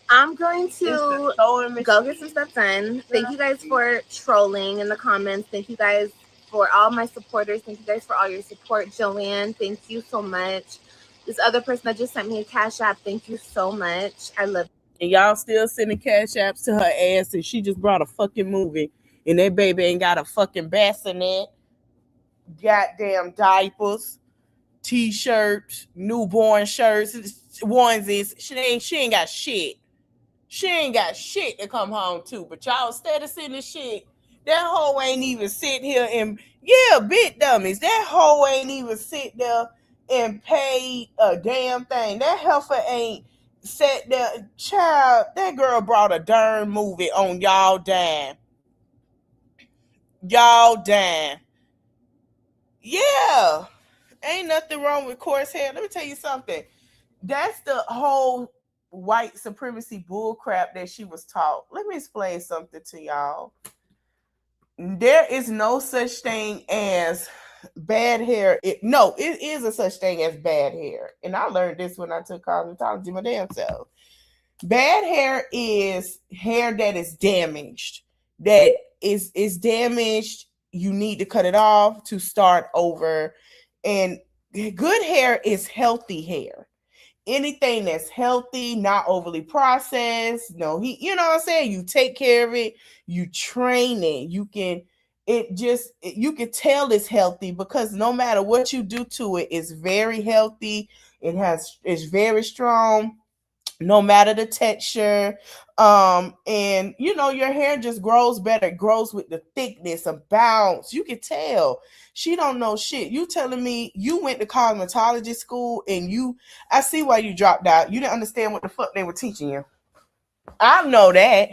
I'm going to go get some stuff done. Thank you guys for trolling in the comments. Thank you guys for all my supporters. Thank you guys for all your support. Joanne, thank you so much. This other person that just sent me a Cash App, thank you so much. I love you. And y'all still sending Cash Apps to her ass, and she just brought a fucking movie. And that baby ain't got a fucking bassinet, goddamn diapers, t-shirts, newborn shirts, onesies. She ain't got shit. She ain't got shit to come home to. But y'all steady sending shit. That hoe ain't even sit here and bit dummies. That hoe ain't even sit there and pay a damn thing. That heifer ain't sat there. Child, that girl brought a darn movie on y'all dime. Y'all damn. Yeah. Ain't nothing wrong with coarse hair. Let me tell you something. That's the whole white supremacy bullcrap that she was taught. Let me explain something to y'all. There is no such thing as bad hair. It is a such thing as bad hair. And I learned this when I took cosmetology my damn self. Bad hair is hair that is damaged. That is damaged. You need to cut it off to start over. And good hair is healthy hair. Anything that's healthy, not overly processed, you know what I'm saying? You take care of it, you train it. You can tell it's healthy because no matter what you do to it, it's very healthy. It's very strong. No matter the texture, and your hair just grows better. It grows with the thickness, a bounce. You can tell she don't know shit. You telling me you went to cosmetology school and I see why you dropped out. You didn't understand what the fuck they were teaching you. I know that.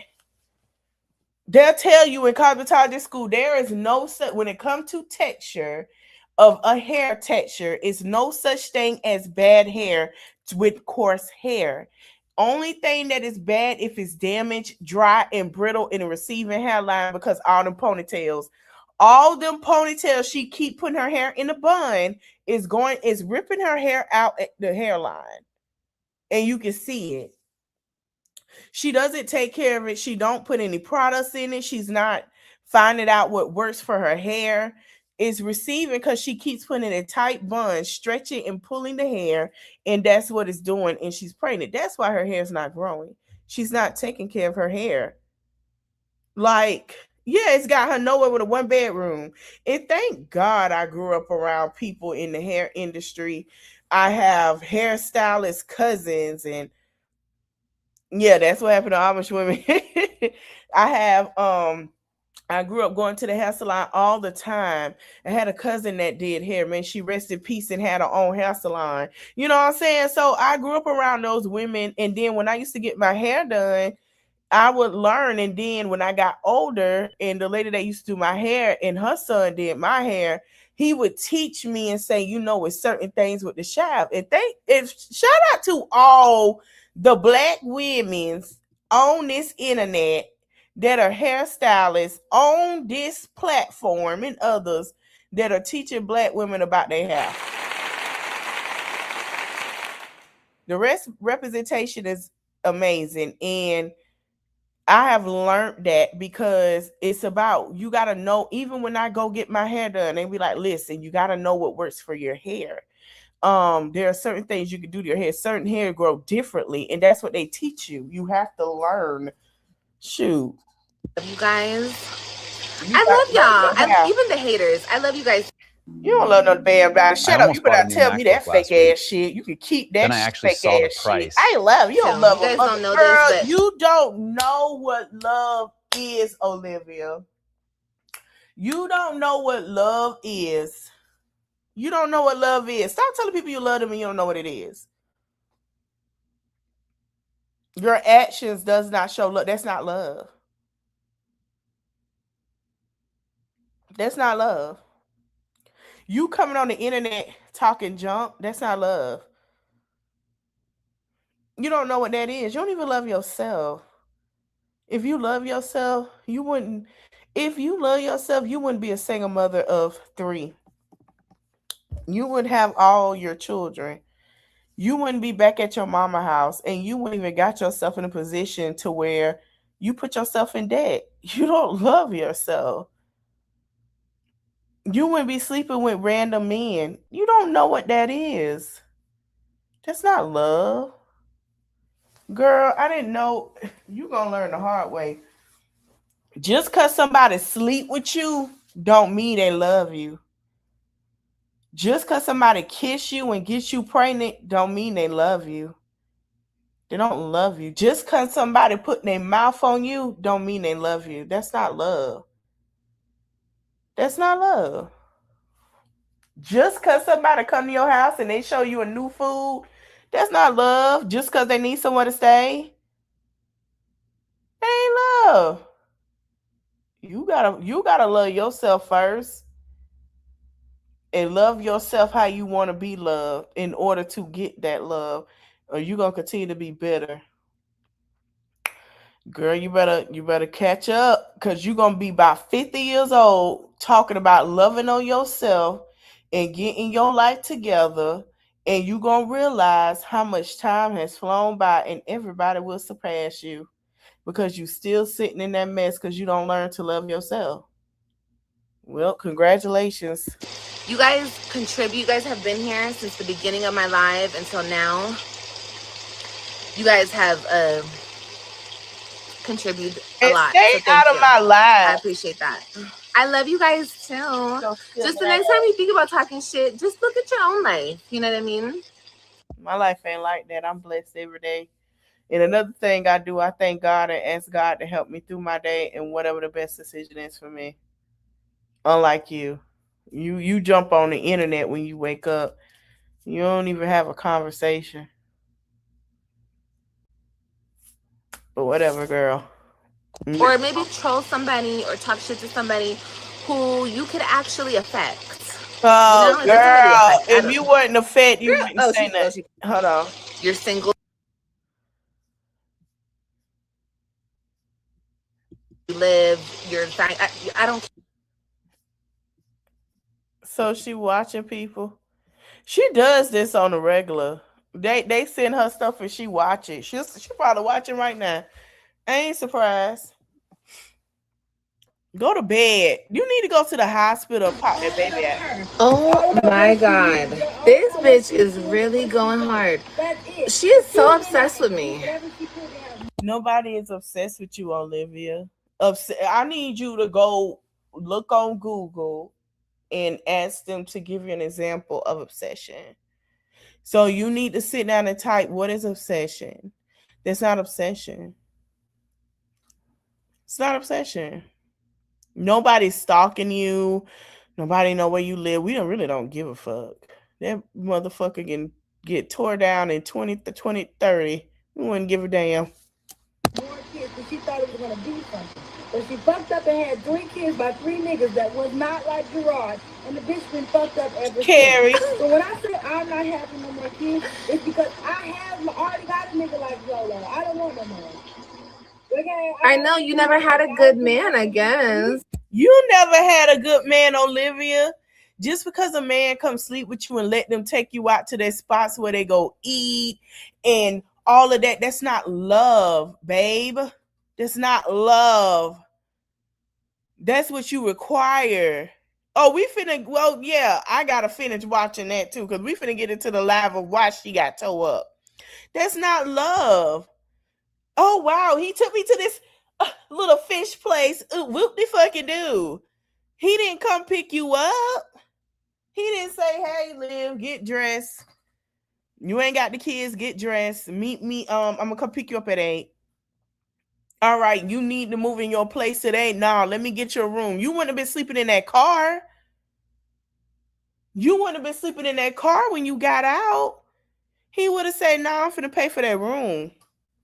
They'll tell you in cosmetology school there is no such, when it comes to texture of a hair texture, is no such thing as bad hair with coarse hair. Only thing that is bad if it's damaged, dry, and brittle in the receiving hairline, because all them ponytails she keep putting her hair in a bun is ripping her hair out at the hairline. And you can see it. She doesn't take care of it. She don't put any products in it. She's not finding out what works for her hair. Is receiving because she keeps putting it in tight buns, stretching and pulling the hair, and that's what it's doing. And she's pregnant. That's why her hair is not growing. She's not taking care of her hair. It's got her nowhere with a 1-bedroom. And thank God I grew up around people in the hair industry. I have hairstylist cousins, and that's what happened to Amish women. I grew up going to the hair salon all the time. I had a cousin that did hair, man. She rested in peace and had her own hair salon. You know what I'm saying? So I grew up around those women. And then when I used to get my hair done, I would learn. And then when I got older, and the lady that used to do my hair and her son did my hair, he would teach me and say, with certain things with the shaft. Shout out to all the black women on this internet that are hairstylists on this platform and others that are teaching black women about their hair. The representation is amazing. And I have learned that because it's about, you got to know, even when I go get my hair done, they be like, listen, you got to know what works for your hair. There are certain things you can do to your hair. Certain hair grow differently. And that's what they teach you. You have to learn Shoot. You guys. I love y'all. Even the haters. I love you guys. You don't love no damn body. Shut up. You better not tell me that fake ass shit. You can keep that Then I actually fake saw the ass price. shit. I love you. Don't love You guys a don't know girl. this, but You don't know what love is, Olivia. You don't know what love is. You don't know what love is. Stop telling people you love them and you don't know what it is. Your actions does not show love. That's not love. That's not love. You coming on the internet talking junk, that's not love. You don't know what that is. You don't even love yourself. If you love yourself, you wouldn't. If you love yourself, you wouldn't be a single mother of 3. You would have all your children. You wouldn't be back at your mama house, and you wouldn't even got yourself in a position to where you put yourself in debt. You don't love yourself. You wouldn't be sleeping with random men. You don't know what that is. That's not love. Girl, I didn't know. You gonna learn the hard way. Just because somebody sleep with you don't mean they love you. Just because somebody kiss you and gets you pregnant don't mean they love you. They don't love you. Just because somebody put their mouth on you don't mean they love you. That's not love. That's not love. Just because somebody come to your house and they show you a new food, that's not love. Just because they need somewhere to stay, that ain't love. You gotta love yourself first and love yourself how you want to be loved in order to get that love, or you're gonna continue to be bitter. Girl, you better catch up, because you're gonna be about 50 years old talking about loving on yourself and getting your life together, and you're gonna realize how much time has flown by and everybody will surpass you because you're still sitting in that mess because you don't learn to love yourself. Well, congratulations. you guys contribute. You guys have been here since the beginning of my live until now. You guys have contributed a lot. Stay out of my life. I appreciate that. I love you guys too. Just the next time you think about talking shit, just look at your own life. You know what I mean? My life ain't like that. I'm blessed every day. And another thing I do, I thank God and ask God to help me through my day and whatever the best decision is for me. Unlike you. You jump on the internet when you wake up. You don't even have a conversation. But whatever, girl. Or maybe troll somebody or talk shit to somebody who you could actually affect. Oh, you know, girl, if you weren't affect, you wouldn't say that. Hold on. You're single. You live. You're fine. I don't. So she watching people. She does this on a regular. They send her stuff and she watch it. She probably watching right now. I ain't surprised. Go to bed. You need to go to the hospital and pop that baby out. Oh my God. This bitch is really going hard. She is so obsessed with me. Nobody is obsessed with you, Olivia. I need you to go look on Google and ask them to give you an example of obsession. So you need to sit down and type, what is obsession? That's not obsession. It's not obsession. Nobody's stalking you. Nobody know where you live. We really don't give a fuck. That motherfucker can get tore down in 2030. We wouldn't give a damn. More kids because she thought it was going to be something. But she fucked up and had 3 kids by 3 niggas that was not like Gerard. And the bitch been fucked up ever Carrie. since. So when I say I'm not having no more kids, it's because I already got a nigga like Rolo. I don't want no more. Okay, I know you never had a good man, I guess. You never had a good man, Olivia. Just because a man comes sleep with you and let them take you out to their spots where they go eat and all of that, that's not love, babe. That's not love. That's what you require. Oh, I gotta finish watching that too, because we finna get into the live of why she got towed up. That's not love. Oh, wow, he took me to this. little fish place. Whoop de fucking do. He didn't come pick you up. He didn't say, hey, Liv, get dressed. You ain't got the kids, get dressed. Meet me. I'm gonna come pick you up at 8. All right, you need to move in your place today. Nah, let me get your room. You wouldn't have been sleeping in that car. You wouldn't have been sleeping in that car when you got out. He would have said, nah, I'm finna pay for that room.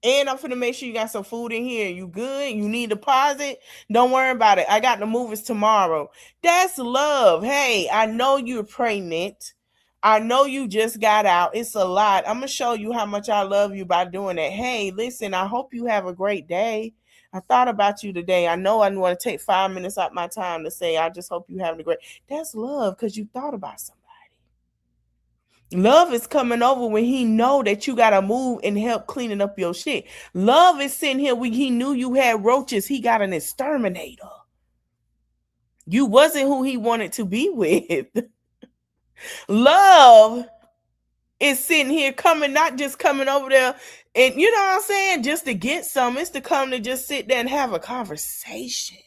And I'm finna make sure you got some food in here. You good? You need a deposit? Don't worry about it. I got the movies tomorrow. That's love. Hey, I know you're pregnant. I know you just got out. It's a lot. I'm going to show you how much I love you by doing that. Hey, listen, I hope you have a great day. I thought about you today. I know I want to take 5 minutes out my time to say, I just hope you having a great. That's love because you thought about somebody. Love is coming over when he know that you got to move and help cleaning up your shit. Love is sitting here when he knew you had roaches. He got an exterminator. You wasn't who he wanted to be with. Love is sitting here coming, not just coming over there and, you know what I'm saying, just to get some. It's to come to just sit there and have a conversation.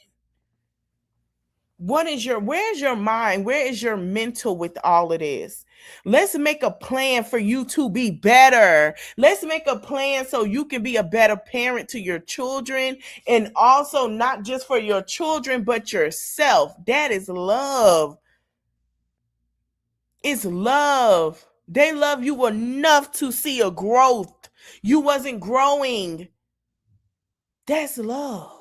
Where's your mind? Where is your mental with all of this? Let's make a plan for you to be better. Let's make a plan so you can be a better parent to your children, and also not just for your children, but yourself. That is love. It's love. They love you enough to see a growth. You wasn't growing. That's love.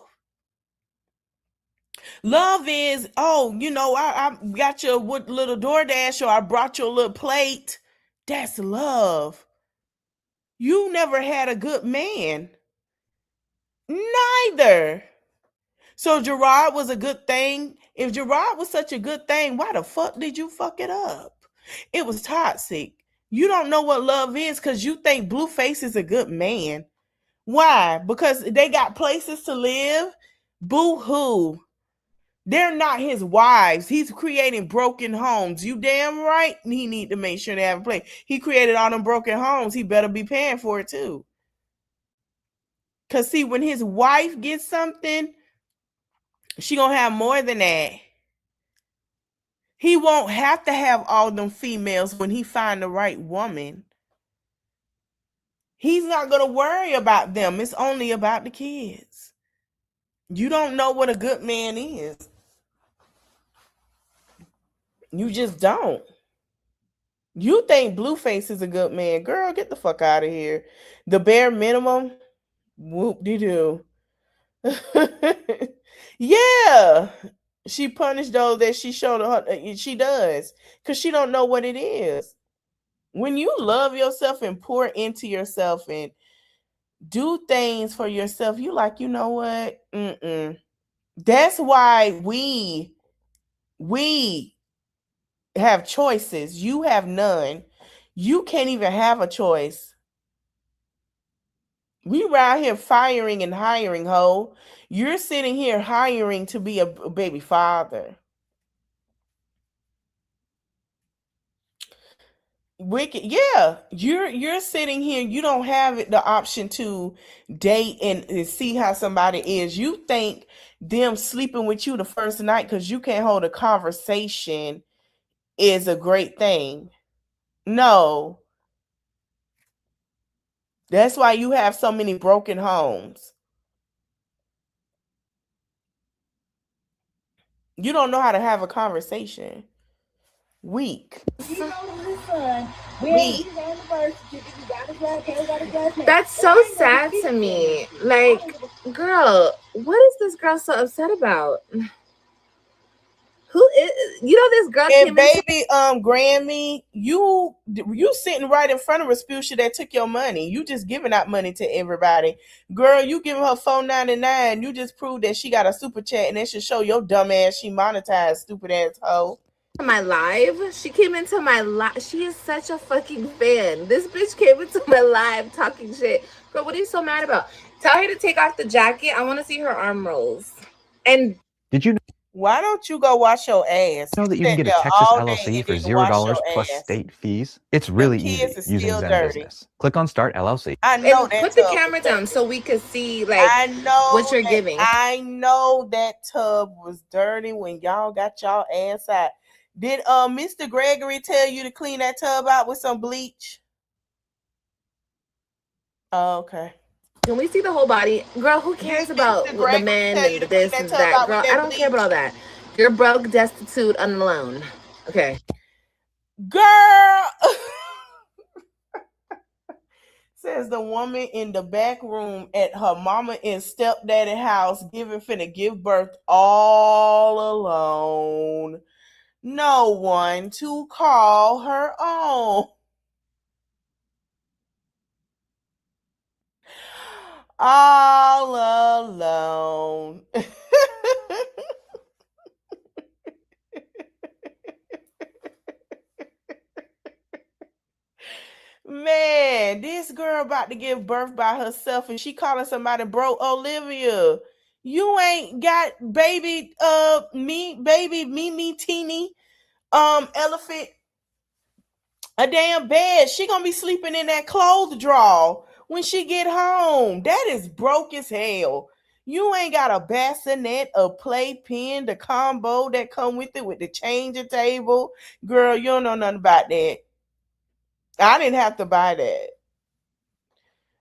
Love is, oh, you know, I got your little DoorDash, or I brought you a little plate. That's love. You never had a good man. Neither. So Gerard was a good thing. If Gerard was such a good thing, why the fuck did you fuck it up? It was toxic. You don't know what love is because you think Blueface is a good man. Why? Because they got places to live? Boo-hoo. They're not his wives. He's creating broken homes. You damn right he need to make sure they have a place. He created all them broken homes. He better be paying for it too. Because see, when his wife gets something, she gonna have more than that. He won't have to have all them females when he find the right woman. He's not going to worry about them. It's only about the kids. You don't know what a good man is. You just don't. You think Blueface is a good man. Girl, get the fuck out of here. The bare minimum, whoop-de-doo. Yeah. She punished those that she showed her. She does. Because she don't know what it is. When you love yourself and pour into yourself and do things for yourself, you like, you know what? That's why we have choices. You have none. You can't even have a choice. We around here firing and hiring, ho. You're sitting here hiring to be a baby father. Wicked, yeah. You're sitting here. You don't have the option to date and see how somebody is. You think them sleeping with you the first night because you can't hold a conversation is a great thing. No. That's why you have so many broken homes. You don't know how to have a conversation. Weak. That's so sad to me. Like, girl, what is this girl so upset about? Who is, you know, this girl and baby Grammy, you sitting right in front of Rasputia that took your money. You just giving out money to everybody. Girl, you giving her $4.99. You just proved that she got a super chat, and that should show your dumb ass she monetized, stupid ass hoe. My live, she came into my live. She is such a fucking fan. This bitch came into my live talking shit. Girl, what are you so mad about? Tell her to take off the jacket. I want to see her arm rolls. And did you Why don't you go wash your ass? Know that you You can sat get a there Texas all day LLC and for didn't wash $0 your plus ass. state fees. It's Them really kids easy is using still Zen dirty. Business. Click on Start LLC. I know And that put the tub was camera down dirty. so we could see like I know what you're that. giving. I know that tub was dirty when y'all got y'all ass out. Did Mr. Gregory tell you to clean that tub out with some bleach? Oh, okay. Can we see the whole body? Girl, who cares Did about Mr. the Gregory men tell you and to the clean this that and tub that? out Girl, with I that don't care about all bleach? that. You're broke, destitute, and alone. Okay. Girl. Says the woman in the back room at her mama and stepdaddy house finna give birth all alone. No one to call her own. All alone. Man, this girl about to give birth by herself and she calling somebody broke. Olivia, you ain't got baby Mimi teeny elephant a damn bed. She gonna be sleeping in that clothes drawer when she get home. That is broke as hell. You ain't got a bassinet, a playpen, the combo that come with it with the changing table. Girl, you don't know nothing about that. I didn't have to buy that.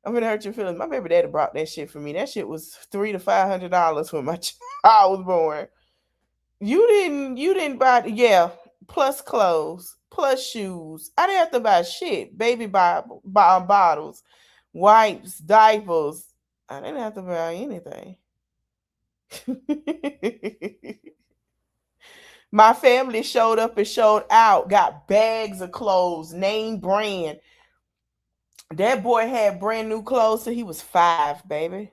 I'm gonna hurt your feelings. My baby daddy brought that shit for me. That shit was $300 to $500 when my child was born. You didn't buy plus clothes, plus shoes. I didn't have to buy shit. Baby bottles, wipes, diapers. I didn't have to buy anything. My family showed up and showed out, got bags of clothes, name brand. That boy had brand new clothes till he was 5, baby.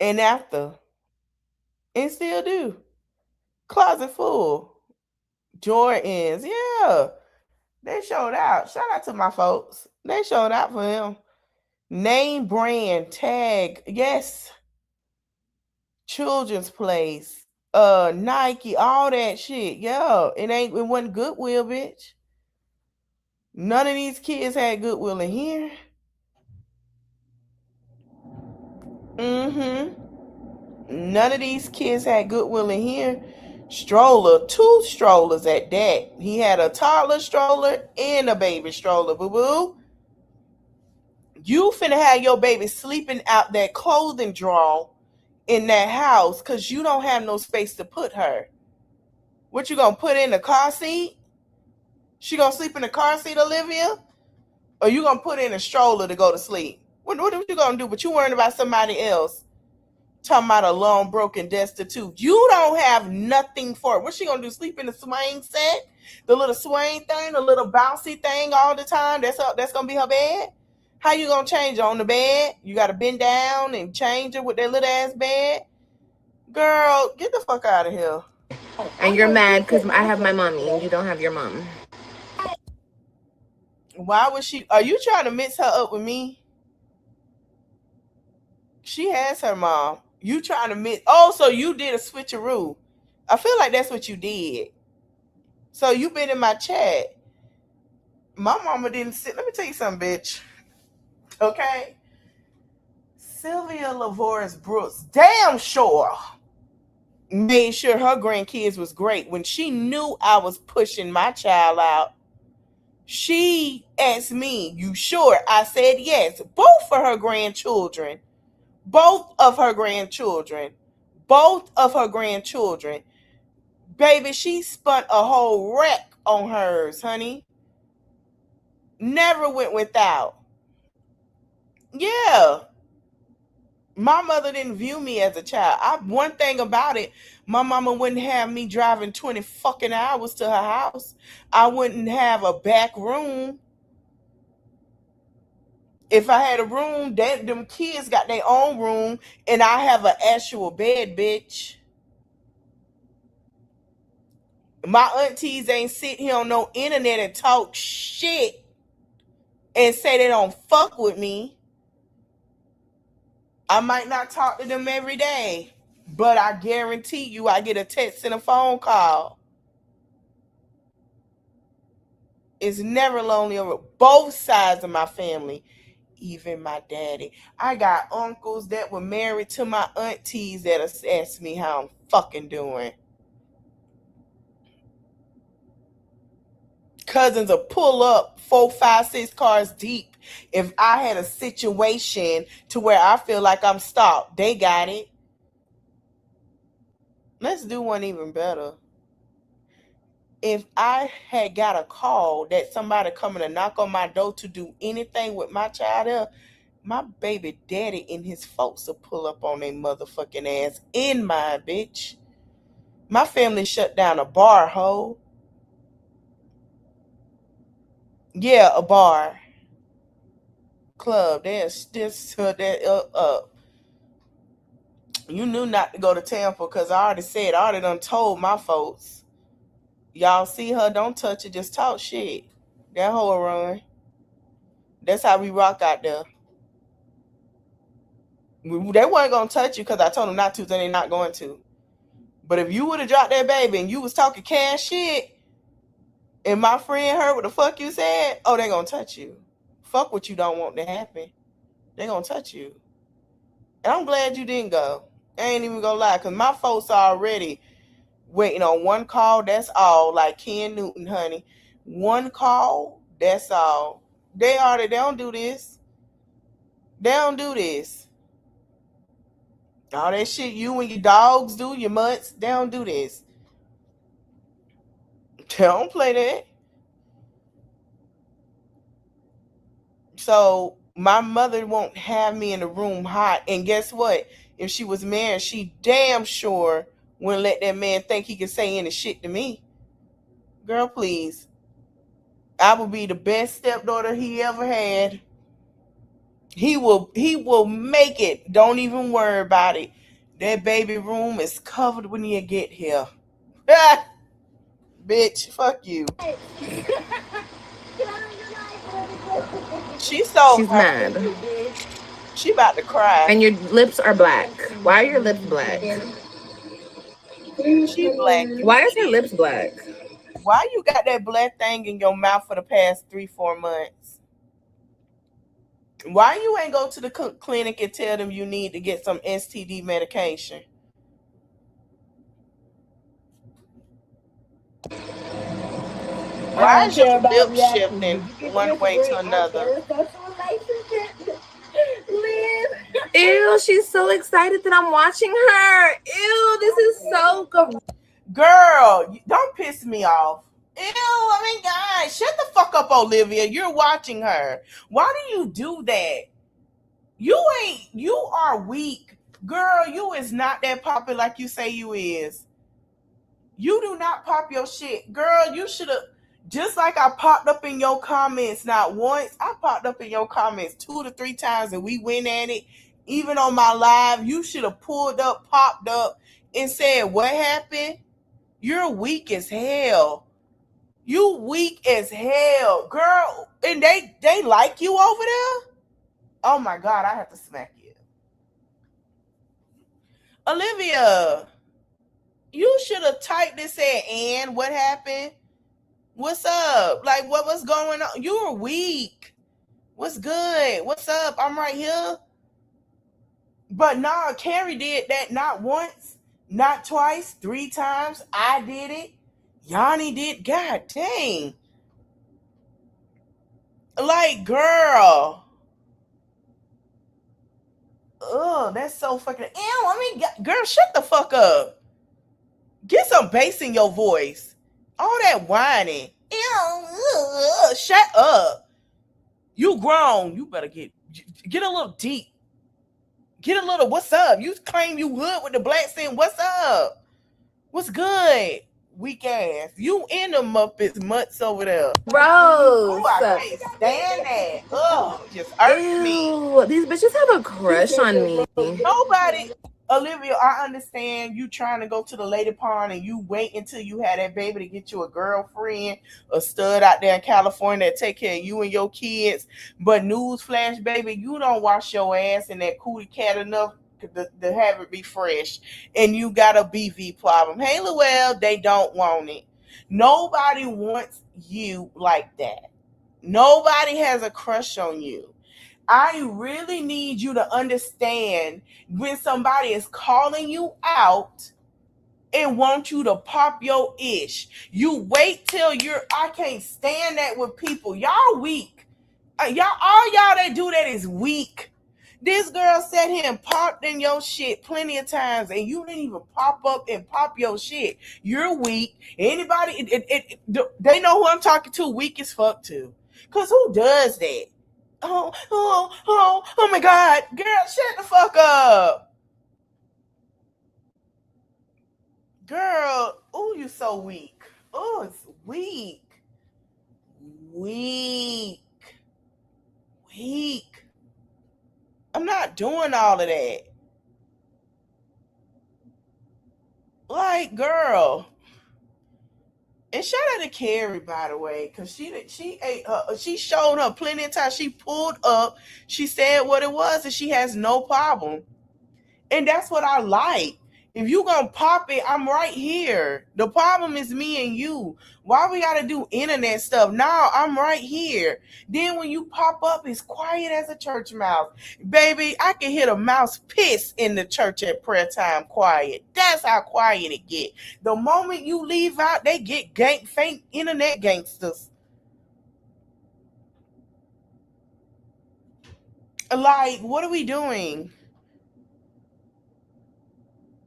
And after. And still do. Closet full. Jordans. Yeah. They showed out. Shout out to my folks. They showed out for him. Name brand, tag. Yes. Children's Place. Nike, all that shit. Yeah. It wasn't Goodwill, bitch. None of these kids had Goodwill in here. None of these kids had Goodwill in here. Stroller, 2 strollers at that. He had a toddler stroller and a baby stroller, boo-boo. You finna have your baby sleeping out that clothing drawer in that house because you don't have no space to put her. What you gonna put in the car seat? She gonna sleep in the car seat, Olivia? Or you gonna put in a stroller to go to sleep? What you gonna do? But you worrying about somebody else. Talking about alone, broken, destitute. You don't have nothing for it. What's she gonna do? Sleep in the swing set? The little swing thing, the little bouncy thing all the time? That's gonna be her bed? How you gonna change her on the bed? You gotta bend down and change her with that little ass bed? Girl, get the fuck out of here. And you're mad because I have my mommy and you don't have your mom. Why was she? Are you trying to mix her up with me? She has her mom. You trying to mix? Oh, so you did a switcheroo. I feel like that's what you did. So you been in my chat. My mama didn't sit. Let me tell you something, bitch. Okay. Sylvia LaVoris Brooks, damn sure, made sure her grandkids was great. When she knew I was pushing my child out, she asked me, "You sure?" I said yes. Both for her grandchildren. Both of her grandchildren. Both of her grandchildren. Baby, she spun a whole wreck on hers, honey. Never went without. Yeah. My mother didn't view me as a child. One thing about it, my mama wouldn't have me driving 20 fucking hours to her house. I wouldn't have a back room. If I had a room, them kids got their own room, and I have an actual bed, bitch. My aunties ain't sit here on no internet and talk shit and say they don't fuck with me. I might not talk to them every day, But I guarantee you I get a text and a phone call. It's never lonely over both sides of my family, even my daddy. I got uncles that were married to my aunties that ask me how I'm fucking doing. Cousins will pull up 4, 5, 6 cars deep. If I had a situation to where I feel like I'm stopped, they got it. Let's do one even better. If I had got a call that somebody coming to knock on my door to do anything with my child, my baby daddy and his folks will pull up on their motherfucking ass in my bitch. My family shut down a bar, ho. Yeah, a bar. Club. You knew not to go to Tampa because I already done told my folks. Y'all see her, don't touch it, just talk shit. That hoe run. That's how we rock out there. They weren't going to touch you because I told them not to, so they're not going to. But if you would have dropped that baby and you was talking cash shit, and my friend heard what the fuck you said, oh, they going to touch you. Fuck what you don't want to happen. They going to touch you. And I'm glad you didn't go. I ain't even going to lie, because my folks already waiting on one call, that's all. Like Ken Newton, honey. One call, that's all. They don't do this. They don't do this. All that shit you and your dogs do, your mutts, they don't do this. They don't play that. So my mother won't have me in the room hot. And guess what? If she was married, she damn sure wouldn't let that man think he could say any shit to me. Girl, please. I will be the best stepdaughter he ever had. He will make it. Don't even worry about it. That baby room is covered when you get here. Bitch, fuck you. She's mad. She about to cry. And your lips are black. Why are your lips black? She black. Why is her lips black? Why you got that black thing in your mouth for the past 3-4 months? Why you ain't go to the clinic and tell them you need to get some STD medication? Why is your lip shifting one way to another? Ew, she's so excited that I'm watching her. Ew, this is so good. Girl, don't piss me off. Ew, I mean, guys, shut the fuck up, Olivia. You're watching her. Why do you do that? You are weak. Girl, you is not that popular like you say you is. You do not pop your shit. Girl, you should have, just like I popped up in your comments not once, I popped up in your comments 2 to 3 times and we went at it. Even on my live, you should have pulled up, popped up, and said, what happened? You're weak as hell. You weak as hell. Girl, and they like you over there? Oh my God, I have to smack you. Olivia, you should have typed and said, and what happened? What's up? Like, what was going on? You were weak. What's good? What's up? I'm right here. But nah, Carrie did that not once, not twice, 3 times. I did it. Yanni did. God dang. Like, girl. Ugh, that's so fucking. Ew, I mean, girl, shut the fuck up. Get some bass in your voice. All that whining. Ew, shut up. You grown. You better get a little deep. Get a little, what's up? You claim you hood with the black saying, what's up? What's good? Weak ass. You in the Muppets mutts over there. Gross. Oh, I can't stand that. Ugh, just irks me. These bitches have a crush on me. Nobody. Olivia, I understand you trying to go to the lady pond and you wait until you had that baby to get you a girlfriend, a stud out there in California that take care of you and your kids. But newsflash, baby, you don't wash your ass in that cootie cat enough to have it be fresh, and you got a BV problem. Hey, Luell, they don't want it. Nobody wants you like that. Nobody has a crush on you. I really need you to understand when somebody is calling you out and want you to pop your ish. You wait till I can't stand that with people. Y'all weak. All y'all that do that is weak. This girl sat here and popped in your shit plenty of times, and you didn't even pop up and pop your shit. You're weak. Anybody, they know who I'm talking to, weak as fuck too. Because who does that? Oh my God. Girl, shut the fuck up. Girl, oh, you so weak. Oh, it's weak. Weak. I'm not doing all of that. Like, girl. And shout out to Carrie, by the way, because she showed her plenty of times. She pulled up, she said what it was, and she has no problem. And that's what I like. If you gonna pop it, I'm right here. The problem is me and you. Why we gotta do internet stuff? No, I'm right here. Then when you pop up, it's quiet as a church mouse. Baby, I can hear the mouse piss in the church at prayer time quiet. That's how quiet it get. The moment you leave out, they get fake internet gangsters. Like, what are we doing?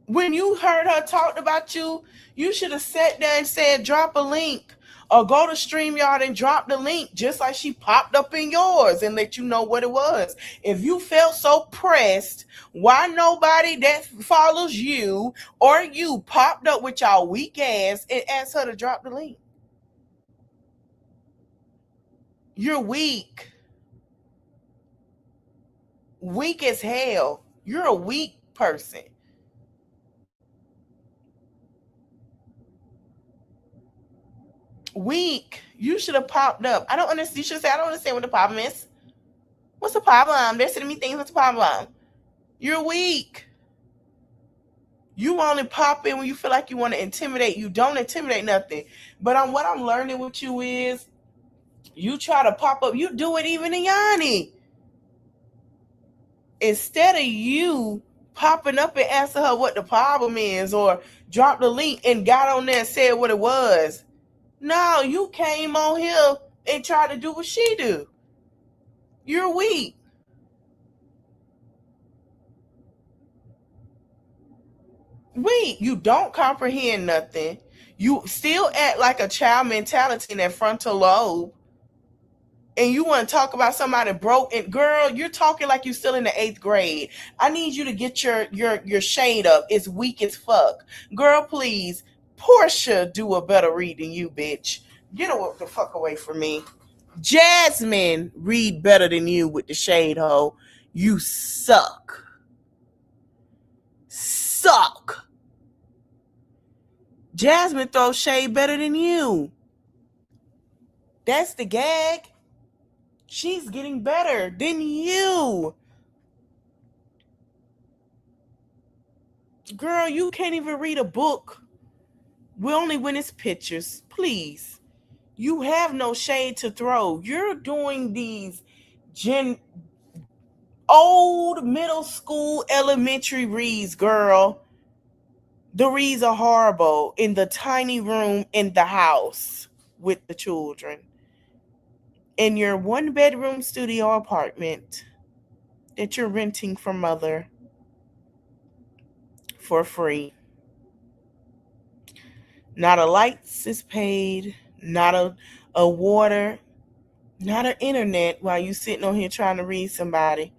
When you heard her talk about you, you should have sat there and said, drop a link, or go to StreamYard and drop the link, just like she popped up in yours and let you know what it was. If you felt so pressed, why nobody that follows you or you popped up with y'all weak ass and asked her to drop the link? You're weak. Weak as hell. You're a weak person. Weak. You should have popped up. I don't understand. You should say, I don't understand what the problem is. What's the problem? They're sending me things. What's the problem? You're weak. You only pop in when you feel like you want to intimidate. You don't intimidate nothing. But what I'm learning with you is you try to pop up. You do it even in Yanni. Instead of you popping up and asking her what the problem is, or drop the link and got on there and said what it was. No, you came on here and tried to do what she do. You're weak. Weak. You don't comprehend nothing. You still act like a child mentality in that frontal lobe. And you want to talk about somebody broke. And girl, you're talking like you're still in the 8th grade. I need you to get your shade up. It's weak as fuck. Girl, please. Portia do a better read than you, bitch. Get the fuck away from me. Jasmine read better than you with the shade, hoe. You suck. Suck. Jasmine throws shade better than you. That's the gag. She's getting better than you. Girl, you can't even read a book. We only when it's pictures. Please. You have no shade to throw. You're doing these old middle school elementary reads, girl. The reads are horrible in the tiny room in the house with the children. In your 1-bedroom studio apartment that you're renting from mother for free. Not a lights is paid, not a water, not an internet while you sitting on here trying to read somebody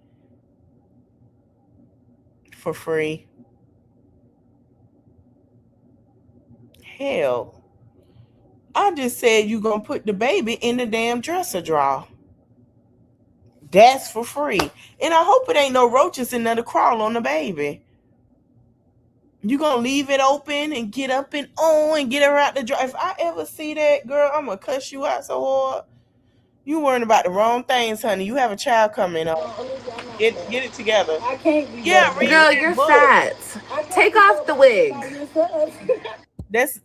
for free. Hell, I just said you gonna put the baby in the damn dresser drawer. That's for free. And I hope it ain't no roaches in there to crawl on the baby. You gonna leave it open and get up and on and get her out the drawer. If I ever see that, girl, I'm gonna cuss you out so hard. You worrying about the wrong things, honey. You have a child coming up. Get it together. I can't be Yeah, that read bad. Girl, that you're book. fat. I can't Take be off so the bad wig. by yourself.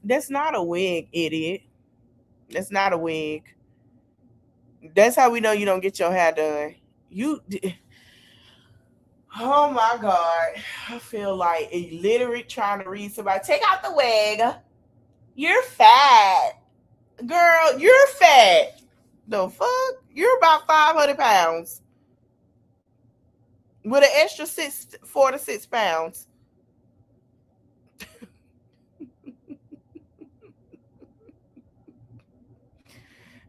That's not a wig, idiot. That's not a wig. That's how we know you don't get your hair done. Oh my God. I feel like illiterate trying to read somebody. Take out the wig. You're fat. Girl, you're fat. The fuck? You're about 500 pounds. With an extra 4 to 6 pounds.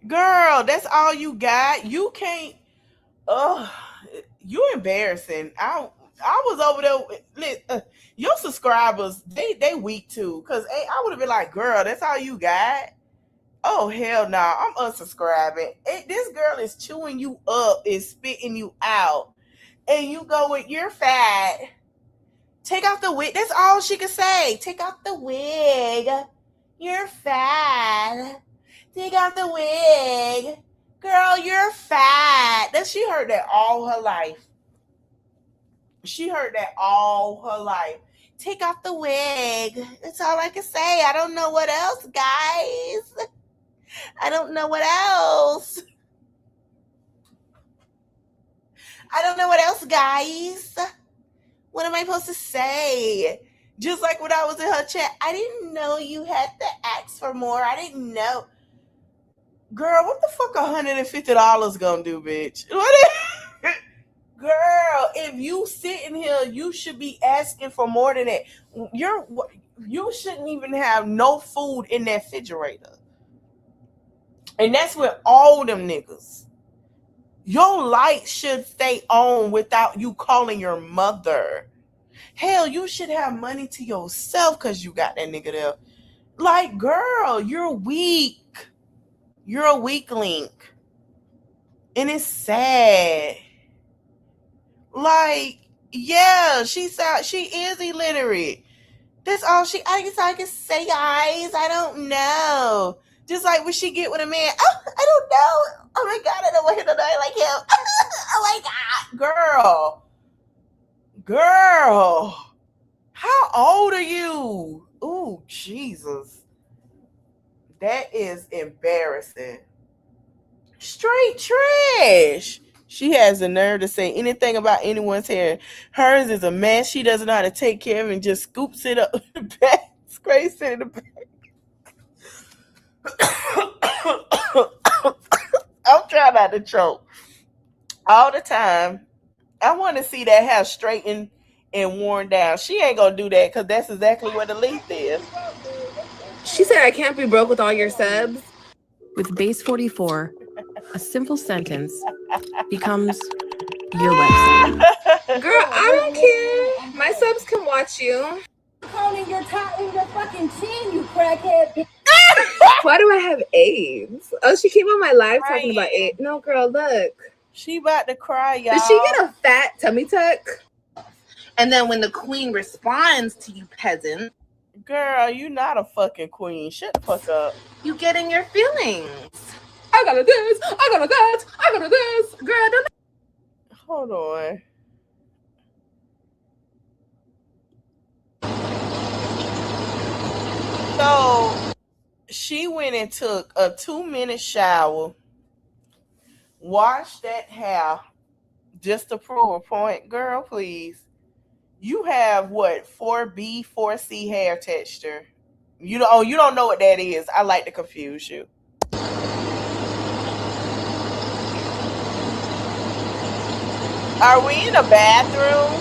Girl, that's all you got. You can't. You embarrassing. I was over there. Your subscribers, they weak too. Cause I would have been like, girl, that's all you got. Oh hell no, I'm unsubscribing. This girl is chewing you up, is spitting you out, and you go with you're fat. Take out the wig. That's all she could say. Take out the wig. You're fat. Take out the wig. Girl, you're fat. She heard that all her life. She heard that all her life. Take off the wig. That's all I can say. I don't know what else, guys. I don't know what else. I don't know what else, guys. What am I supposed to say? Just like when I was in her chat, I didn't know you had to ask for more. I didn't know. Girl, what the fuck $150 gonna do, bitch? Girl, if you sitting here, you should be asking for more than that. You shouldn't even have no food in that refrigerator. And that's with all them niggas. Your light should stay on without you calling your mother. Hell, you should have money to yourself because you got that nigga there. Like, girl, you're weak. You're a weak link. And it's sad. Like, yeah, she is illiterate. That's all I guess I can say, guys. I don't know. Just like when she get with a man. Oh, I don't know. Oh my God, I don't want him to die like him. Oh my God. Girl. How old are you? Ooh, Jesus. That is embarrassing. Straight trash. She has the nerve to say anything about anyone's hair. Hers is a mess. She doesn't know how to take care of it and just scoops it up in the back. Scrapes it in the back. I'm trying not to choke. All the time. I want to see that hair straightened and worn down. She ain't going to do that because that's exactly what the leaf is. She said I can't be broke with all your subs. With Base 44, a simple sentence becomes your website. Girl, I don't care. My subs can watch you. Calling your top in your fucking chin, you crackhead bitch. Why do I have AIDS? Oh, she came on my live talking about AIDS. No, girl, look. She about to cry, y'all. Did she get a fat tummy tuck? And then when the queen responds to you peasant, girl, you not a fucking queen. Shut the fuck up. You get in your feelings. I gotta this, I gotta that, I gotta this. Girl, don't. Hold on. So she went and took a 2-minute shower, washed that hair just to prove a point. Girl, please. You have what? 4B, 4C hair texture. You don't know what that is. I like to confuse you. Are we in a bathroom?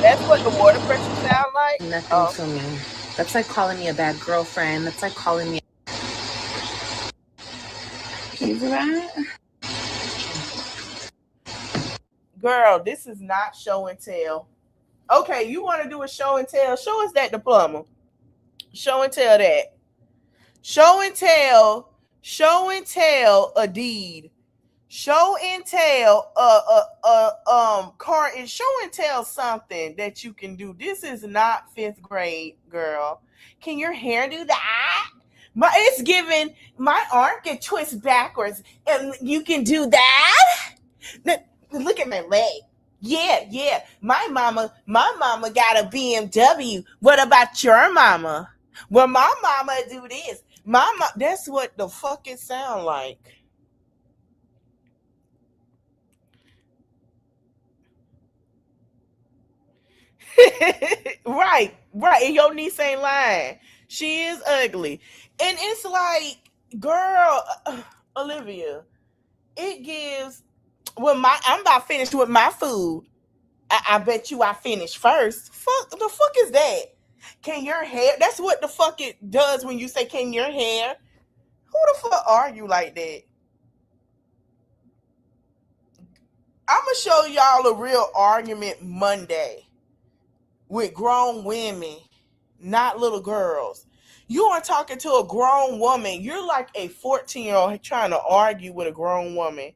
That's what the water pressure sound like? Nothing to me. That's like calling me a bad girlfriend. That's like calling me. Can you do that? Girl, this is not show and tell. Okay, you want to do a show and tell? Show us that diploma. Show and tell that. Show and tell a deed. Show and tell card. Show and tell something that you can do. This is not 5th grade, girl. Can your hair do that? It's given. My arm can twist backwards, and you can do that. Look at my leg. Yeah. My mama got a BMW. What about your mama? Well, my mama do this. Mama, that's what the fuck it sound like. Right. And your niece ain't lying. She is ugly. And it's like, girl, Olivia, it gives, well, I'm about finished with my food. I bet you I finished first. The fuck is that? Can your hair, that's what the fuck it does when you say, can your hair? Who the fuck are you like that? I'm going to show y'all a real argument Monday with grown women, not little girls. You are talking to a grown woman. You're like a 14-year-old trying to argue with a grown woman.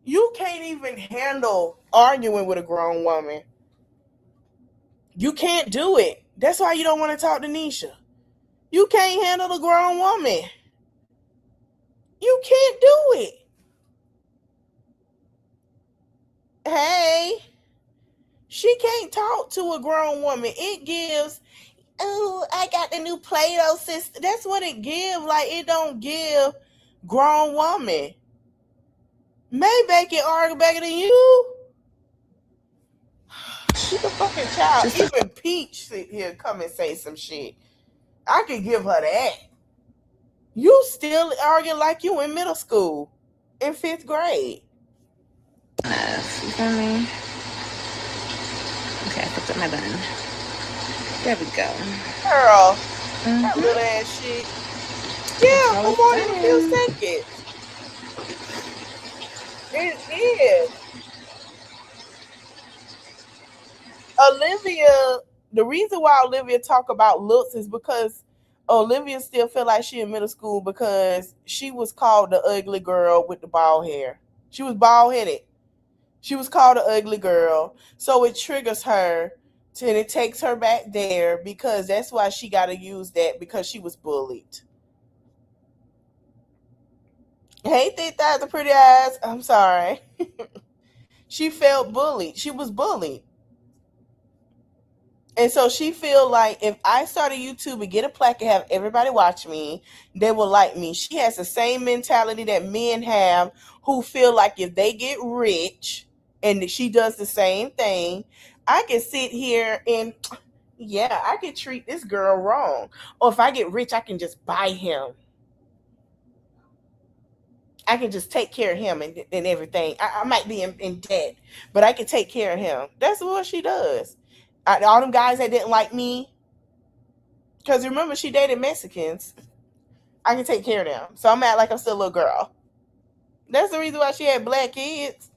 You can't even handle arguing with a grown woman. You can't do it. That's why you don't want to talk to Nisha. You can't handle a grown woman. You can't do it. Hey, she can't talk to a grown woman. It gives, oh, I got the new Play-Doh system. That's what it gives. Like, it don't give grown woman. Maybe can argue better than you. She's a fucking child. Even Peach sit here come and say some shit. I could give her that. You still argue like you in middle school, in 5th grade. You feel me? Okay, I picked up my bun. There we go. Girl, that little ass shit. Yeah, for more than a few seconds. It is. Olivia, the reason why Olivia talk about looks is because Olivia still feel like she in middle school because she was called the ugly girl with the bald hair. She was bald-headed. She was called the ugly girl. So it triggers her and it takes her back there because that's why she got to use that because she was bullied. Hey, thick thighs and pretty eyes. I'm sorry. She felt bullied. She was bullied. And so she feel like if I start a YouTube and get a plaque and have everybody watch me, they will like me. She has the same mentality that men have who feel like if they get rich and she does the same thing, I can sit here and, yeah, I can treat this girl wrong. Or if I get rich, I can just buy him. I can just take care of him and everything. I might be in debt, but I can take care of him. That's what she does. All them guys that didn't like me, because remember, she dated Mexicans. I can take care of them. So I'm act like I'm still a little girl. That's the reason why she had black kids.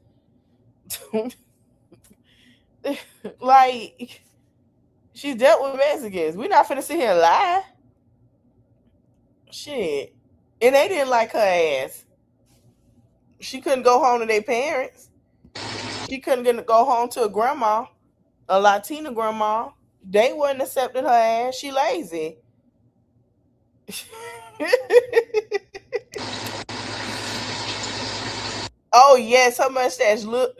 Like, she dealt with Mexicans. We're not finna sit here and lie. Shit. And they didn't like her ass. She couldn't go home to their parents. She couldn't go home to a grandma, a Latina grandma. They wouldn't accepting her ass. She lazy. Oh, yes, her mustache look.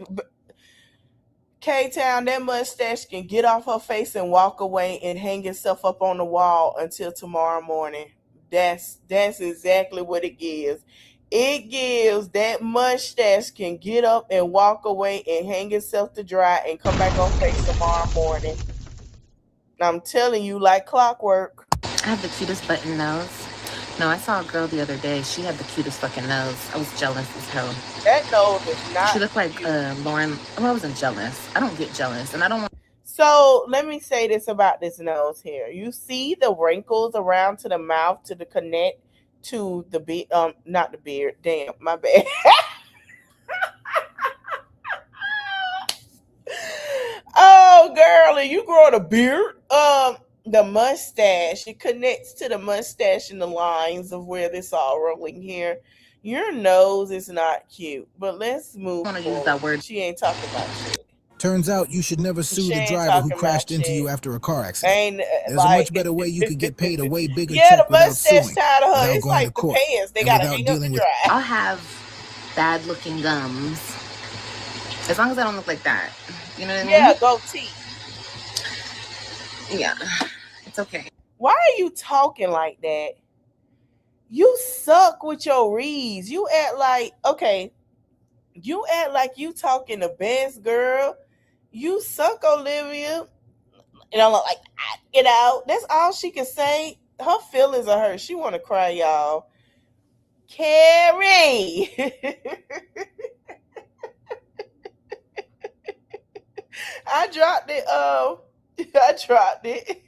K-Town, that mustache can get off her face and walk away and hang itself up on the wall until tomorrow morning. That's exactly what it gives. It gives that mustache can get up and walk away and hang itself to dry and come back on face tomorrow morning. I'm telling you, like clockwork. I have the cutest button nose. No, I saw a girl the other day. She had the cutest fucking nose. I was jealous as hell. That nose is not. She looked like Lauren. Well, I wasn't jealous. I don't get jealous, and I don't want. So let me say this about this nose here. You see the wrinkles around to the mouth to the connect to the beard, not the beard. Damn, my bad. Oh, girl, and you growing a beard? The mustache, it connects to the mustache and the lines of where this all rolling here. Your nose is not cute, but let's move. I want to use that word. She ain't talking about shit. Turns out you should never sue the driver who crashed into you after a car accident. There's a much better way you could get paid a way bigger check without suing, without going to court, They and gotta without hang up dealing the with. drive. I'll have bad-looking gums As long as I don't look like that. You know what I mean? Yeah, goatee. Yeah. It's okay. Why are you talking like that? You suck with your reads. You act like, okay, you act like you talking the best, girl. You suck, Olivia. And I'm like, get out. That's all she can say. Her feelings are hurt. She want to cry, y'all. Carrie. I dropped it. I dropped it.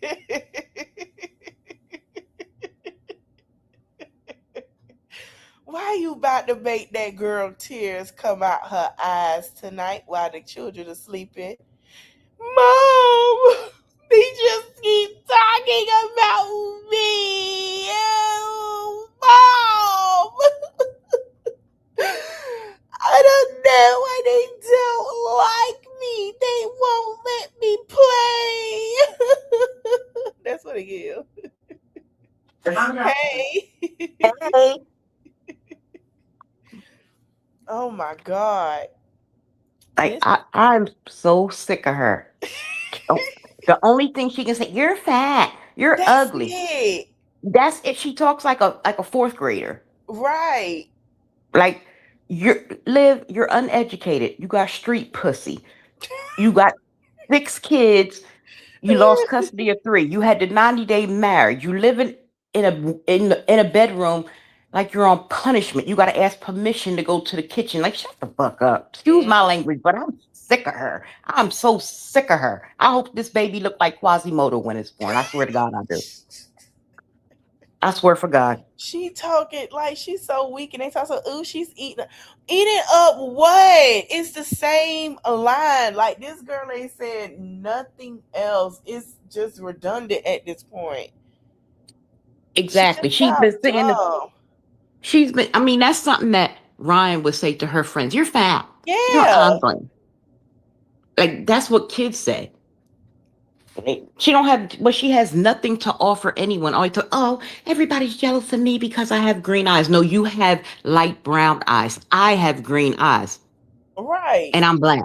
Why you about to make that girl tears come out her eyes tonight while the children are sleeping? Mom, they just keep talking about me. Oh, Mom. I don't know why they don't like me. They won't let me play. That's what it is. Hey. Hey. Oh my God. Like I'm so sick of her. The only thing she can say, you're fat, you're ugly. It. That's it. She talks like a fourth grader. Right. Like you're uneducated. You got street pussy. You got 6 kids. You lost custody of 3. You had the 90-day marriage. You live in a bedroom like you're on punishment. You got to ask permission to go to the kitchen. Like, shut the fuck up. Excuse my language, but I'm sick of her. I'm so sick of her. I hope this baby look like Quasimodo when it's born. I swear to God, I do. I swear for God. She talking like she's so weak, and they talk so, ooh, she's eating up what? It's the same line. Like, this girl ain't said nothing else. It's just redundant at this point. Exactly. She's been saying I mean, that's something that Ryan would say to her friends. You're fat. Yeah. You're ugly. Like, that's what kids say. She has nothing to offer anyone. Everybody's jealous of me because I have green eyes. No, you have light brown eyes. I have green eyes. Right. And I'm black.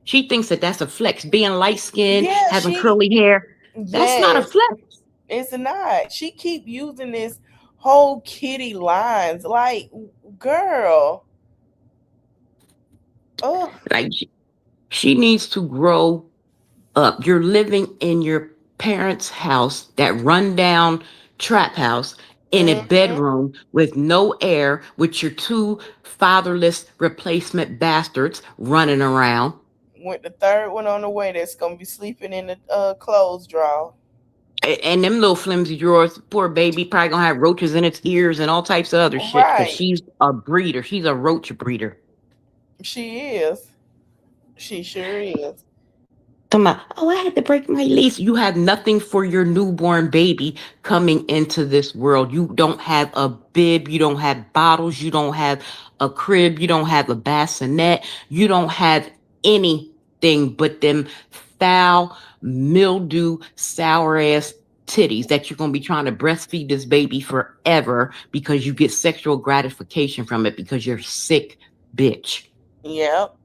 She thinks that that's a flex. Being light-skinned, having curly hair. Yes. That's not a flex. It's not. She keep using this whole kitty lines. Like, girl. Oh. Like, she needs to grow up. You're living in your parents' house, that rundown trap house, in a bedroom with no air, with your 2 fatherless replacement bastards running around. With the 3rd one on the way that's gonna be sleeping in the clothes drawer. And them little flimsy drawers, poor baby, probably gonna have roaches in its ears and all types of other shit. Because she's a breeder. She's a roach breeder. She is. She sure is. I had to break my lease. You have nothing for your newborn baby coming into this world. You don't have a bib. You don't have bottles. You don't have a crib. You don't have a bassinet. You don't have anything but them foul, mildew, sour ass titties that you're going to be trying to breastfeed this baby forever because you get sexual gratification from it because you're sick bitch. Yep.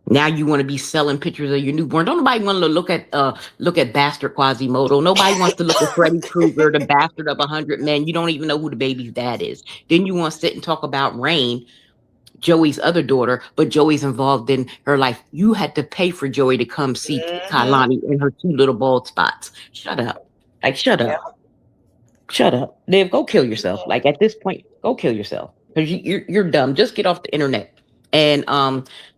Now you want to be selling pictures of your newborn. Don't nobody want to look at bastard Quasimodo. Nobody wants to look at Freddy Krueger, the bastard of 100 men. You don't even know who the baby's dad is. Then you want to sit and talk about Rain, Joey's other daughter, but Joey's involved in her life. You had to pay for Joey to come see Kailani and her 2 little bald spots. Shut up. Like, shut up. Yeah. Shut up. Liv, go kill yourself. Like, at this point, go kill yourself. Because you're dumb. Just get off the internet. And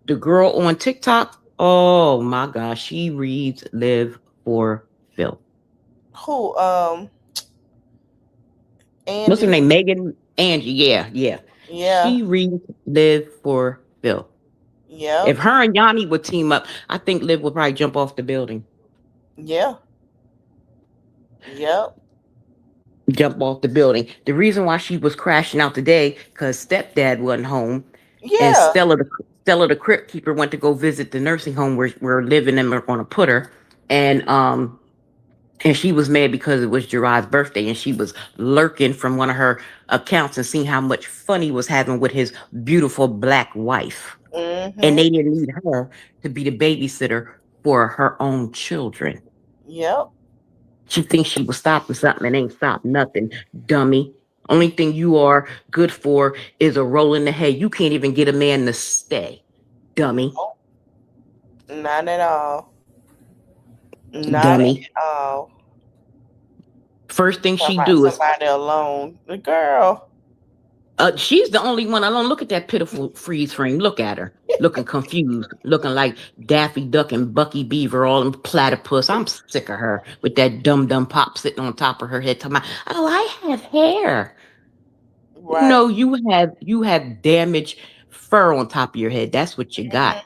the girl on TikTok, oh my gosh, she reads Live for Phil. Who? Angie. What's her name? Megan? Angie. Yeah. She reads Live for Phil. Yeah. If her and Yanni would team up, I think Liv would probably jump off the building. Yeah. Yep. Jump off the building. The reason why she was crashing out today, because stepdad wasn't home. Yeah. And Stella the crypt keeper went to go visit the nursing home where Liv and them are going to put her. And she was mad because it was Gerard's birthday, and she was lurking from one of her accounts and seeing how much fun he was having with his beautiful black wife. and Mm-hmm. they didn't need her to be the babysitter for her own children. Yep. She thinks she was stopping something and ain't stopped nothing, dummy. Only thing you are good for is a roll in the head. You can't even get a man to stay, dummy. Not at all. Not Dummy. at all. First thing she About do is somebody alone. The girl. she's the only one alone. Look at that pitiful freeze frame. Look at her. Looking confused. Looking like Daffy Duck and Bucky Beaver all in platypus. I'm sick of her with that dumb pop sitting on top of her head. Talking about, oh, I have hair. Right. No, you have damaged fur on top of your head. That's what you got.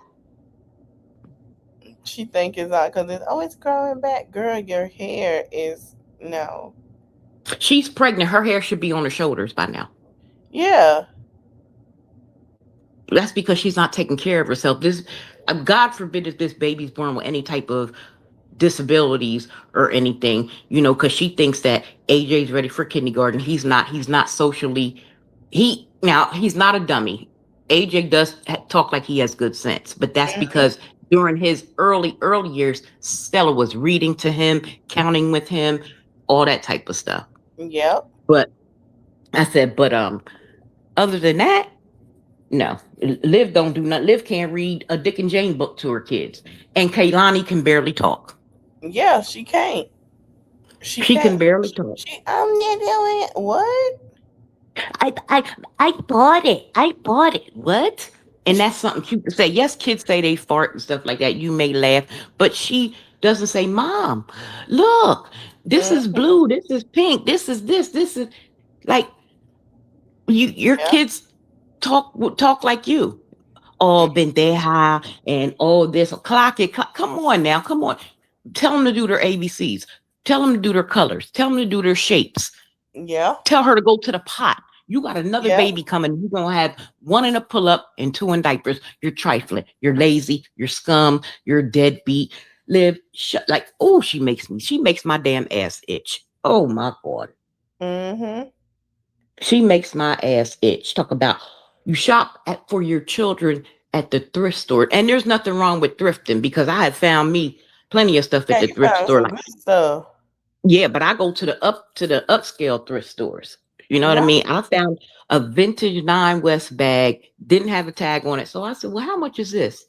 She think it's out because it's growing back. Girl, your hair is no. She's pregnant. Her hair should be on her shoulders by now. Yeah. That's because she's not taking care of herself. This, God forbid, if this baby's born with any type of disabilities or anything, because she thinks that AJ's ready for kindergarten. He's not. He's not socially. He's not a dummy. AJ does talk like he has good sense, but that's because during his early years, Stella was reading to him, counting with him, all that type of stuff. Yep. But I said, other than that, no. Liv don't do nothing. Liv can't read a Dick and Jane book to her kids. And Kaylani can barely talk. Yeah, she can't. She can barely talk. I'm not doing it. What? I bought it. I bought it. What? And that's something cute to say. Yes, kids say they fart and stuff like that. You may laugh, but she doesn't say, Mom, look, this is blue. This is pink. This is this. This is like your kids talk like you. Oh, bendeja and all this. Clock it. Come on now. Come on. Tell them to do their ABCs. Tell them to do their colors. Tell them to do their shapes. Yeah. Tell her to go to the pot. You got another baby coming. You're going to have one in a pull-up and two in diapers. You're trifling. You're lazy. You're scum. You're deadbeat. Liv, she makes my damn ass itch. Oh, my God. Mm-hmm. She makes my ass itch. Talk about you shop for your children at the thrift store. And there's nothing wrong with thrifting because I have found me plenty of stuff at the thrift store. Stuff. Yeah, but I go to the upscale thrift stores. You know what I mean? I found a vintage Nine West bag, didn't have a tag on it. So I said, well, how much is this?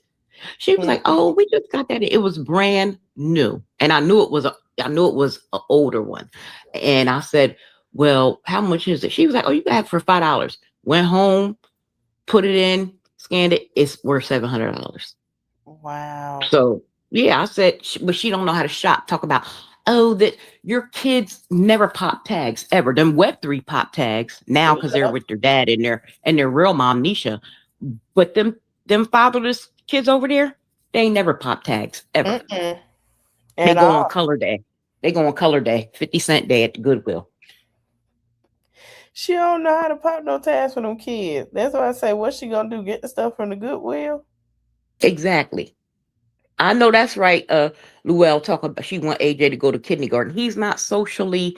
She was like, oh, we just got that. It was brand new. And I knew it was an older one. And I said, well, how much is it? She was like, oh, you got it for $5. Went home, put it in, scanned it. It's worth $700. Wow. So yeah, I said, but she don't know how to shop. Talk about, that your kids never pop tags ever. Them Web3 pop tags now because they're with their dad and their real mom, Nisha. But them fatherless kids over there, they ain't never pop tags ever. They go on color day. They go on color day, 50-cent day at the Goodwill. She don't know how to pop no tags for them kids. That's why I say, what's she gonna do? Get the stuff from the Goodwill? Exactly. I know that's right. Luelle talking about she want AJ to go to kindergarten. He's not socially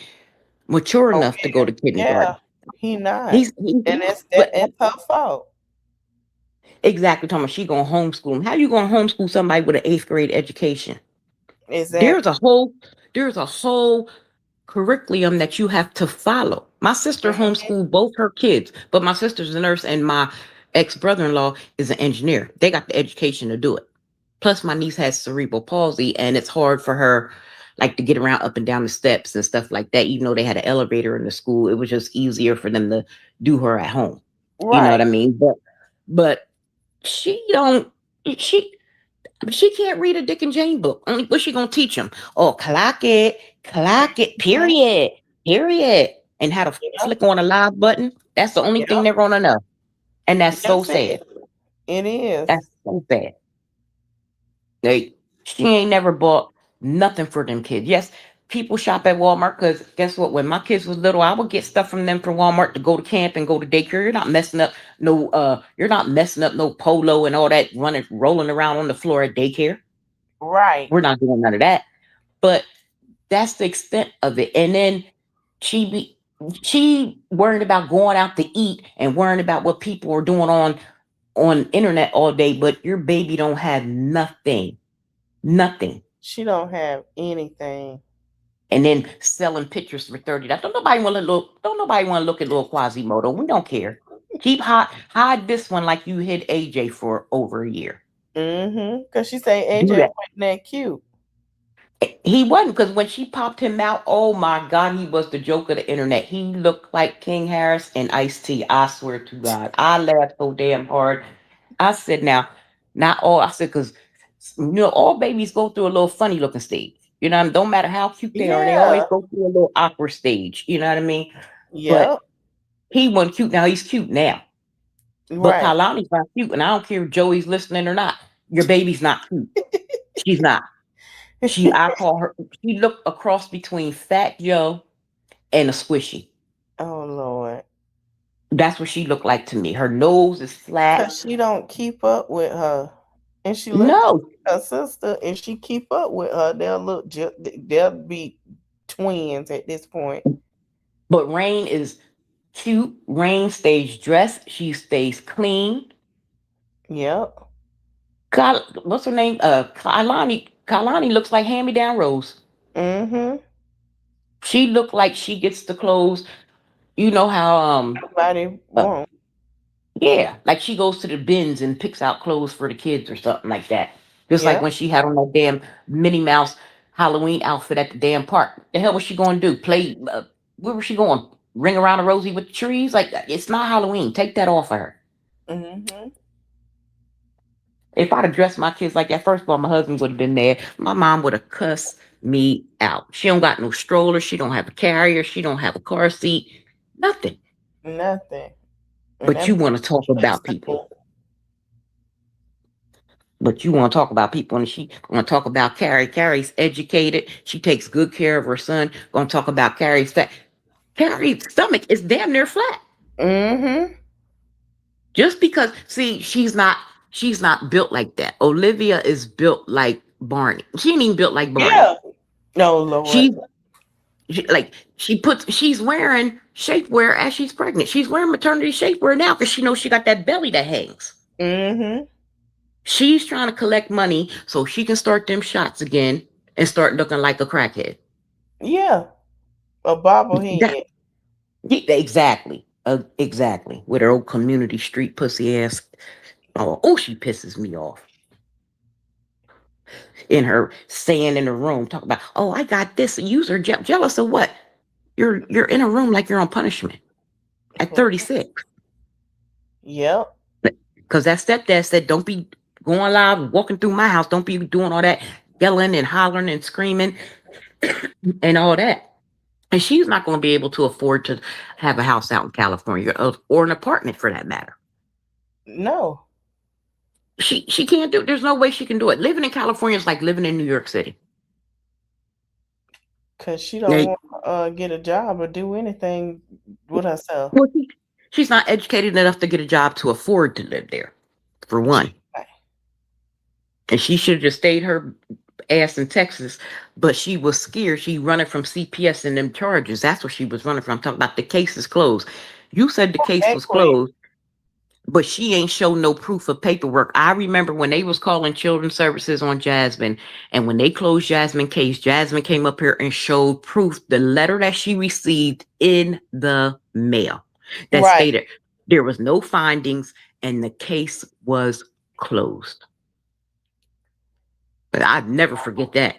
mature enough to go to kindergarten. Yeah, he not. And it's her fault. Exactly. Talking about she gonna homeschool him. How you gonna homeschool somebody with an 8th grade education? Exactly. There's a whole curriculum that you have to follow. My sister homeschooled both her kids, but my sister's a nurse and my ex-brother-in-law is an engineer. They got the education to do it. Plus, my niece has cerebral palsy, and it's hard for her, to get around up and down the steps and stuff like that. Even though they had an elevator in the school, it was just easier for them to do her at home. Right. You know what I mean? But she can't read a Dick and Jane book. Only what's she gonna teach them? Oh, clock it, period, and how to flick on a live button. That's the only thing they're gonna know, and that's so sad. It is. That's so sad. She ain't never bought nothing for them kids. Yes, people shop at Walmart because guess what? When my kids was little, I would get stuff from them from Walmart to go to camp and go to daycare. You're not messing up no polo and all that rolling around on the floor at daycare. Right. We're not doing none of that. But that's the extent of it. And then she worried about going out to eat and worrying about what people are doing on on internet all day, but your baby don't have nothing. Nothing. She don't have anything. And then selling pictures for $30. Don't nobody want to look at little Quasimodo. We don't care. Hide this one like you hid AJ for over a year. Because she say AJ wasn't that cute. He wasn't, because when she popped him out, oh my God, he was the joke of the internet. He looked like King Harris and Ice-T. I swear to God. I laughed so damn hard. I said, now, not all. I said, because all babies go through a little funny looking stage. You know what I mean? Don't matter how cute they are, they always go through a little awkward stage. You know what I mean? Yeah. But he wasn't cute. Now he's cute now. But Kalani's not cute, and I don't care if Joey's listening or not. Your baby's not cute. She's not. I call her. She looked a cross between Fat Joe and a Squishy. Oh Lord. That's what she looked like to me. Her nose is flat. Because she don't keep up with her. And she No. her sister, if she keep up with her, they'll be twins at this point. But Rain is cute. Rain stays dressed. She stays clean. Yep. What's her name? Kalani looks like hand-me-down Rose. She looked like she gets the clothes. You know how nobody won't. Yeah, like she goes to the bins and picks out clothes for the kids or something like that. Just like when she had on that damn Minnie Mouse Halloween outfit at the damn park. The hell was she going to do? Play? Where was she going? Ring around a rosy with the trees? Like, it's not Halloween. Take that off of her. If I'd have dressed my kids like that, first of all, my husband would have been there. My mom would have cussed me out. She don't got no stroller. She don't have a carrier. She don't have a car seat. Nothing. But you want to talk about people. And she want to talk about Carrie. Carrie's educated. She takes good care of her son. Going to talk about Carrie's fat. Carrie's stomach is damn near flat. Just because, see, she's not built like that. Olivia is built like Barney. She ain't even built like Barney. Yeah. No, Lord. She's wearing shapewear as she's pregnant. She's wearing maternity shapewear now because she knows she got that belly that hangs. She's trying to collect money so she can start them shots again and start looking like a crackhead. Yeah. A bobblehead. Exactly. Exactly. With her old community street pussy ass. Oh, she pisses me off. In her staying in the room, talk about, oh, I got this. User jealous of what? You're in a room like you're on punishment at 36. Yep. Because that stepdad said, don't be going live, walking through my house. Don't be doing all that yelling and hollering and screaming and all that. And she's not going to be able to afford to have a house out in California or an apartment for that matter. No. She can't do it. There's no way she can do it. Living in California is like living in New York City. Because she don't want to get a job or do anything with herself. Well, she's not educated enough to get a job to afford to live there, for one. And she should have just stayed her ass in Texas, but she was scared. She running from CPS and them charges. That's what she was running from. I'm talking about the case is closed. You said the case was closed, but she ain't show no proof of paperwork. I remember when they was calling Children's Services on Jasmine, and when they closed Jasmine case, Jasmine came up here and showed proof, the letter that she received in the mail that stated there was no findings and the case was closed. But I'd never forget that.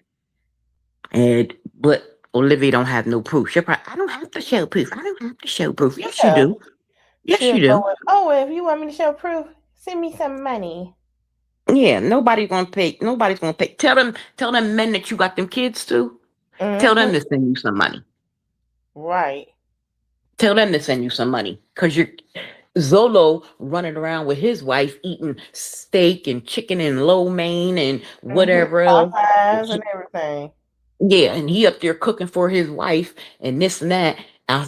But Olivia don't have no proof. She'll probably, I don't have to show proof. I don't have to show proof. Yes, you do. Yes, you do. Oh, if you want me to show proof, send me some money. Yeah, nobody's gonna pay. Nobody's gonna pay. Tell them men that you got them kids too. Tell them to send you some money. Right. Tell them to send you some money. Because you're Zolo running around with his wife eating steak and chicken and lo mein and whatever else. And everything. Yeah, and he up there cooking for his wife and this and that.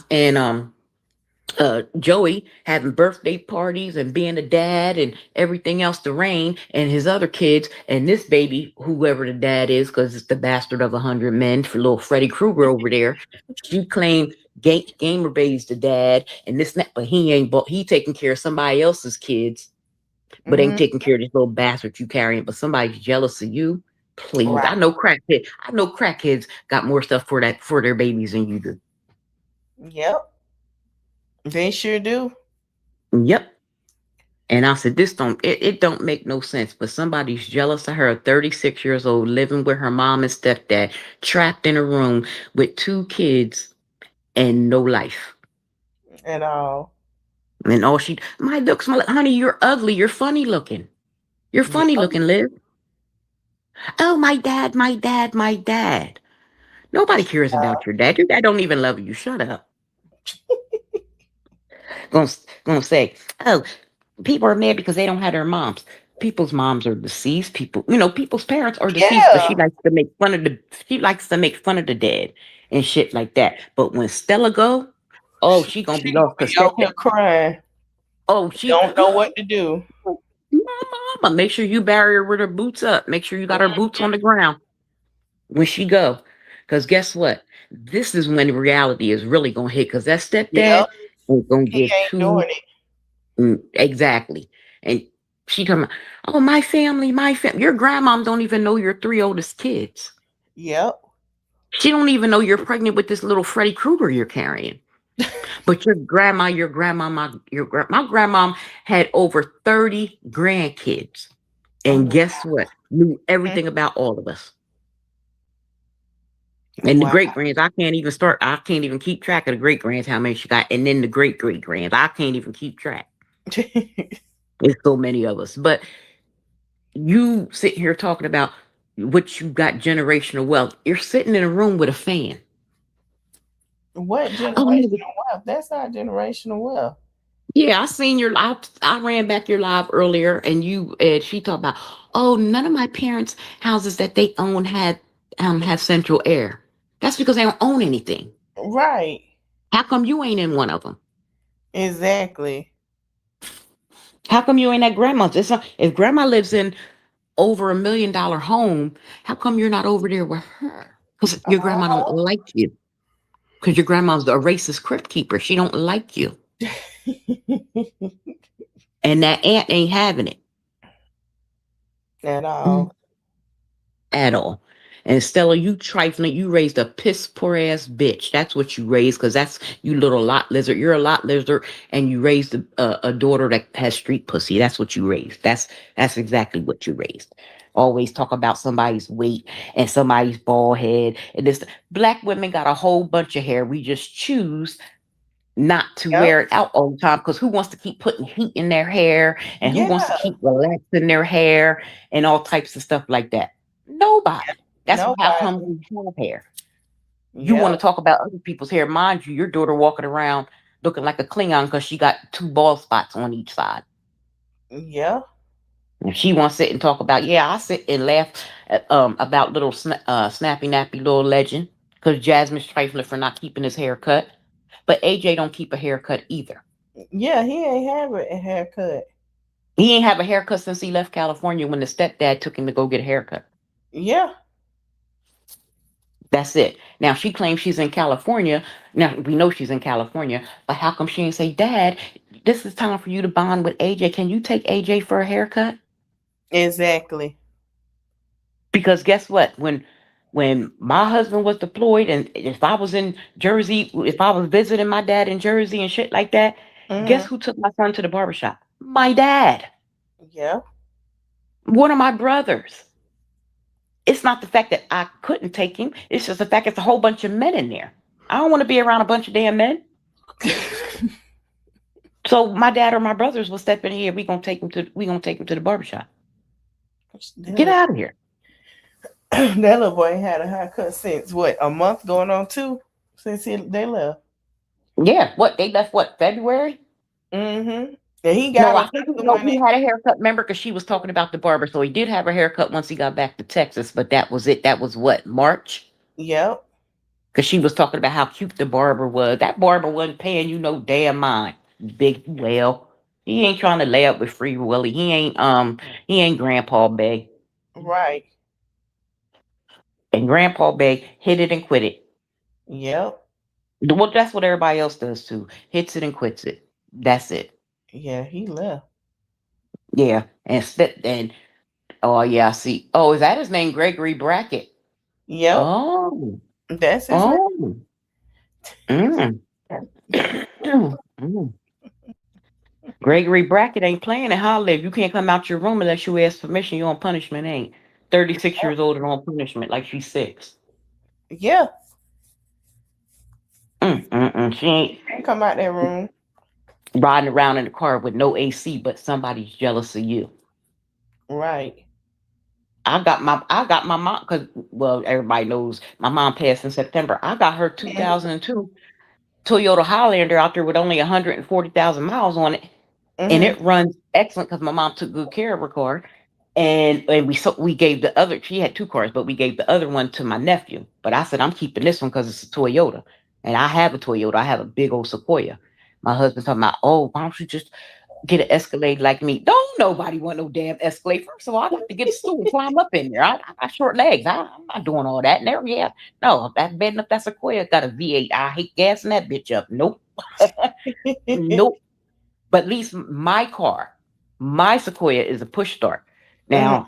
And Joey having birthday parties and being a dad and everything else to Rain and his other kids and this baby, whoever the dad is, because it's the bastard of 100 men for little Freddy Krueger over there. She claimed Gamer Baby's the dad and this and that, but he ain't. But he taking care of somebody else's kids but ain't taking care of this little bastard you carrying, but somebody's jealous of you. Please. Right. I know crackheads got more stuff for their babies than you do. Yep. They sure do. Yep. And I said, it don't make no sense, but somebody's jealous of her, 36 years old, living with her mom and stepdad, trapped in a room with 2 kids and no life. At all. And all my looks, honey, you're ugly. You're funny looking. You're funny looking, Liv. Oh, my dad. Nobody cares about your dad. Your dad don't even love you. Shut up. Gonna say, oh, people are mad because they don't have their moms. People's moms are deceased. People's parents are deceased, but she likes to make fun of the dead and shit like that. But when Stella go, oh, she gonna be lost because Stella crying. Oh, she don't know what to do. Mama, make sure you bury her with her boots up. Make sure you got her boots on the ground when she go. Because guess what? This is when reality is really gonna hit. Because that stepdad ain't gonna get doing it. Exactly. And she come, oh, my family. Your grandmom don't even know your 3 oldest kids. Yep. She don't even know you're pregnant with this little Freddy Krueger you're carrying. But my grandmom had over 30 grandkids. And guess what? Knew everything about all of us. And the great grands, I can't even keep track of the great grands, how many she got. And then the great grands, I can't even keep track. There's so many of us. But you sit here talking about what you got generational wealth. You're sitting in a room with a fan. What generational wealth? That's not generational wealth. Yeah, I seen your live. I ran back your live earlier, and she talked about, oh, none of my parents' houses that they own have central air. That's because they don't own anything. Right. How come you ain't in one of them? Exactly. How come you ain't at grandma's? If grandma lives in over $1 million home, how come you're not over there with her? Because your grandma don't like you. Because your grandma's a racist crypt keeper. She don't like you. And that aunt ain't having it. At all. At all. And Stella, you trifling, you raised a piss poor ass bitch. That's what you raised, because that's you little lot lizard. You're a lot lizard, and you raised a daughter that has street pussy. That's what you raised. That's exactly what you raised. Always talk about somebody's weight and somebody's bald head. And this black women got a whole bunch of hair. We just choose not to wear it out all the time, because who wants to keep putting heat in their hair, and who wants to keep relaxing their hair and all types of stuff like that? Nobody. That's how come we have hair. You want to talk about other people's hair. Mind you, your daughter walking around looking like a Klingon because she got 2 bald spots on each side. Yeah. And she wants to sit and talk about, I sit and laugh about little snappy nappy little legend, because Jasmine's trifling for not keeping his hair cut. But AJ don't keep a haircut either. Yeah, he ain't have a haircut. He ain't have a haircut since he left California when the stepdad took him to go get a haircut. Yeah. That's it. Now, she claims she's in California. Now, we know she's in California, but how come she ain't say, Dad, this is time for you to bond with AJ. Can you take AJ for a haircut? Exactly. Because guess what? When my husband was deployed, and if I was in Jersey, if I was visiting my dad in Jersey and shit like that, guess who took my son to the barbershop? My dad. Yeah. One of my brothers. It's not the fact that I couldn't take him. It's just the fact it's a whole bunch of men in there. I don't want to be around a bunch of damn men. So my dad or my brothers will step in here. We're gonna take him to the barbershop. Get out of here. That little boy ain't had a haircut since what, a month going on 2 since they left. Yeah, they left February? Mm-hmm. And he got he had a haircut, remember, because she was talking about the barber. So he did have a haircut once he got back to Texas, but that was it. That was what, March? Yep. Because she was talking about how cute the barber was. That barber wasn't paying you no damn mind. Big well. He ain't trying to lay up with Free Willy. He ain't Grandpa Bay. Right. And Grandpa Bay hit it and quit it. Yep. Well, that's what everybody else does too. Hits it and quits it. That's it. Yeah, he left. Yeah, and oh yeah, I see. Oh, is that his name, Gregory Brackett? Yep. Oh, That's his name. Mm. Gregory Brackett ain't playing at Holliv. You can't come out your room unless you ask permission. You're on punishment, ain't 36 years old and on punishment like she's 6. Yeah. She ain't Come out that room. riding around in the car with no AC, but somebody's jealous of you. Right. I got my mom, because, well, everybody knows my mom passed in September. I got her 2002 Toyota Highlander out there with only 140,000 miles on it. And it runs excellent because my mom took good care of her car. And we gave the other, she had 2 cars, but we gave the other one to my nephew. But I said, I'm keeping this one because it's a Toyota. And I have a Toyota. I have a big old Sequoia. My husband's talking about, oh, why don't you just get an Escalade like me? Don't nobody want no damn Escalade. First of all, I got to get a stool and climb up in there. I got short legs. I'm not doing all that. No, that's bad enough. That Sequoia got a V8. I hate gassing that bitch up. Nope. Nope. But at least my car, my Sequoia, is a push start. Now,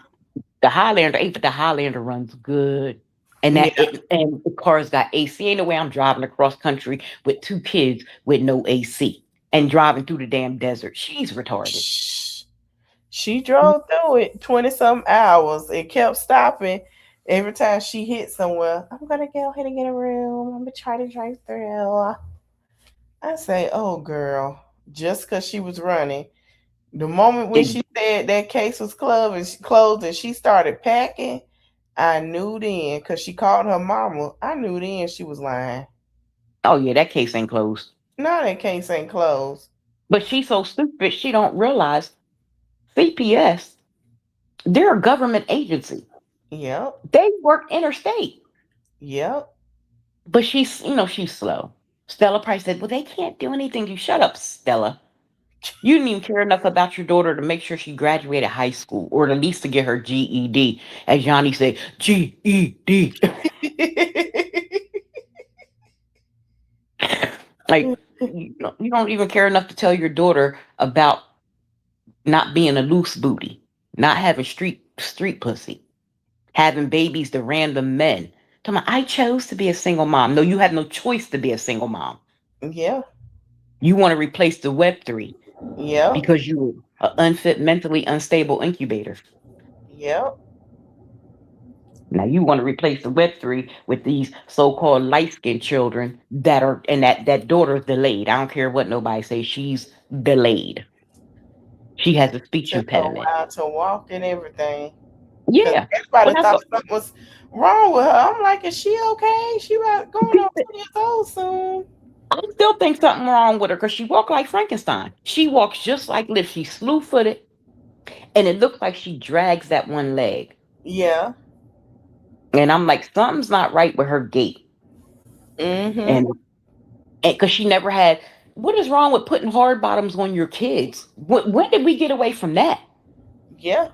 the Highlander ain't, but the Highlander runs good. And and the car's got AC. Ain't no way I'm driving across country with 2 kids with no AC and driving through the damn desert. She's retarded. She drove through it 20-some hours. It kept stopping every time she hit somewhere. I'm gonna go ahead and get a room. I'm gonna try to drive through. I say, oh girl, just because she was running. The moment when she said that case was closed and she started packing, I knew then, because she called her mama. I knew then she was lying. Oh yeah, that case ain't closed. No, that case ain't closed. But she's so stupid, she don't realize CPS, they're a government agency. Yep. They work interstate. Yep. But she's slow. Stella Price said, well, they can't do anything. You shut up, Stella. You didn't even care enough about your daughter to make sure she graduated high school, or at least to get her GED. As Johnny said, GED. Like, you don't even care enough to tell your daughter about not being a loose booty, not having street pussy, having babies to random men. Tell me, I chose to be a single mom. No, you have no choice to be a single mom. Yeah. You want to replace the Web3. Yeah. Because you're an unfit, mentally unstable incubator. Yep. Now you want to replace the Web3 with these so-called light-skinned children that are, and that daughter's delayed. I don't care what nobody says, she's delayed. She has a speech impediment. To walk and everything. Yeah. Everybody thought something was wrong with her. I'm like, is she okay? She about going on 20 years old soon. I still think something wrong with her because she walked like Frankenstein. She walks just like Liv. She's slew-footed, and it looks like she drags that one leg. Yeah. And I'm like, something's not right with her gait. And because she never had, what is wrong with putting hard bottoms on your kids? When did we get away from that? Yeah.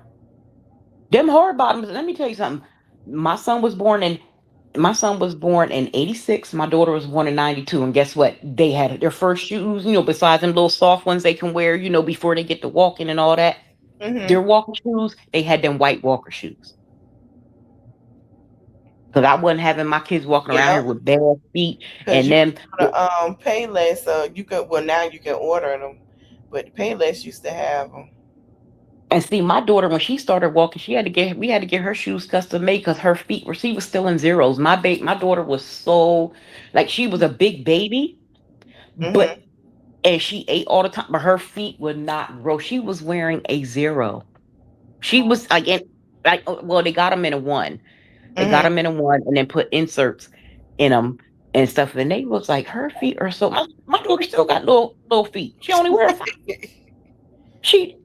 Them hard bottoms, let me tell you something. My son was born in 86. My daughter was born in 92. And guess what? They had their first shoes, besides them little soft ones they can wear, before they get to walking and all that. Their walking shoes, they had them white walker shoes. Because I wasn't having my kids walking around here with bare feet. And then Payless, now you can order them. But Payless used to have them. And see, my daughter, when she started walking, we had to get her shoes custom made because her feet she was still in zeros. My daughter was so, like, she was a big baby, and she ate all the time, but her feet would not grow. She was wearing a 0. She was they got them in a 1. They got them in a 1 and then put inserts in them and stuff. And they was like, her feet are so, my daughter still got little feet. She only wears 5. She'll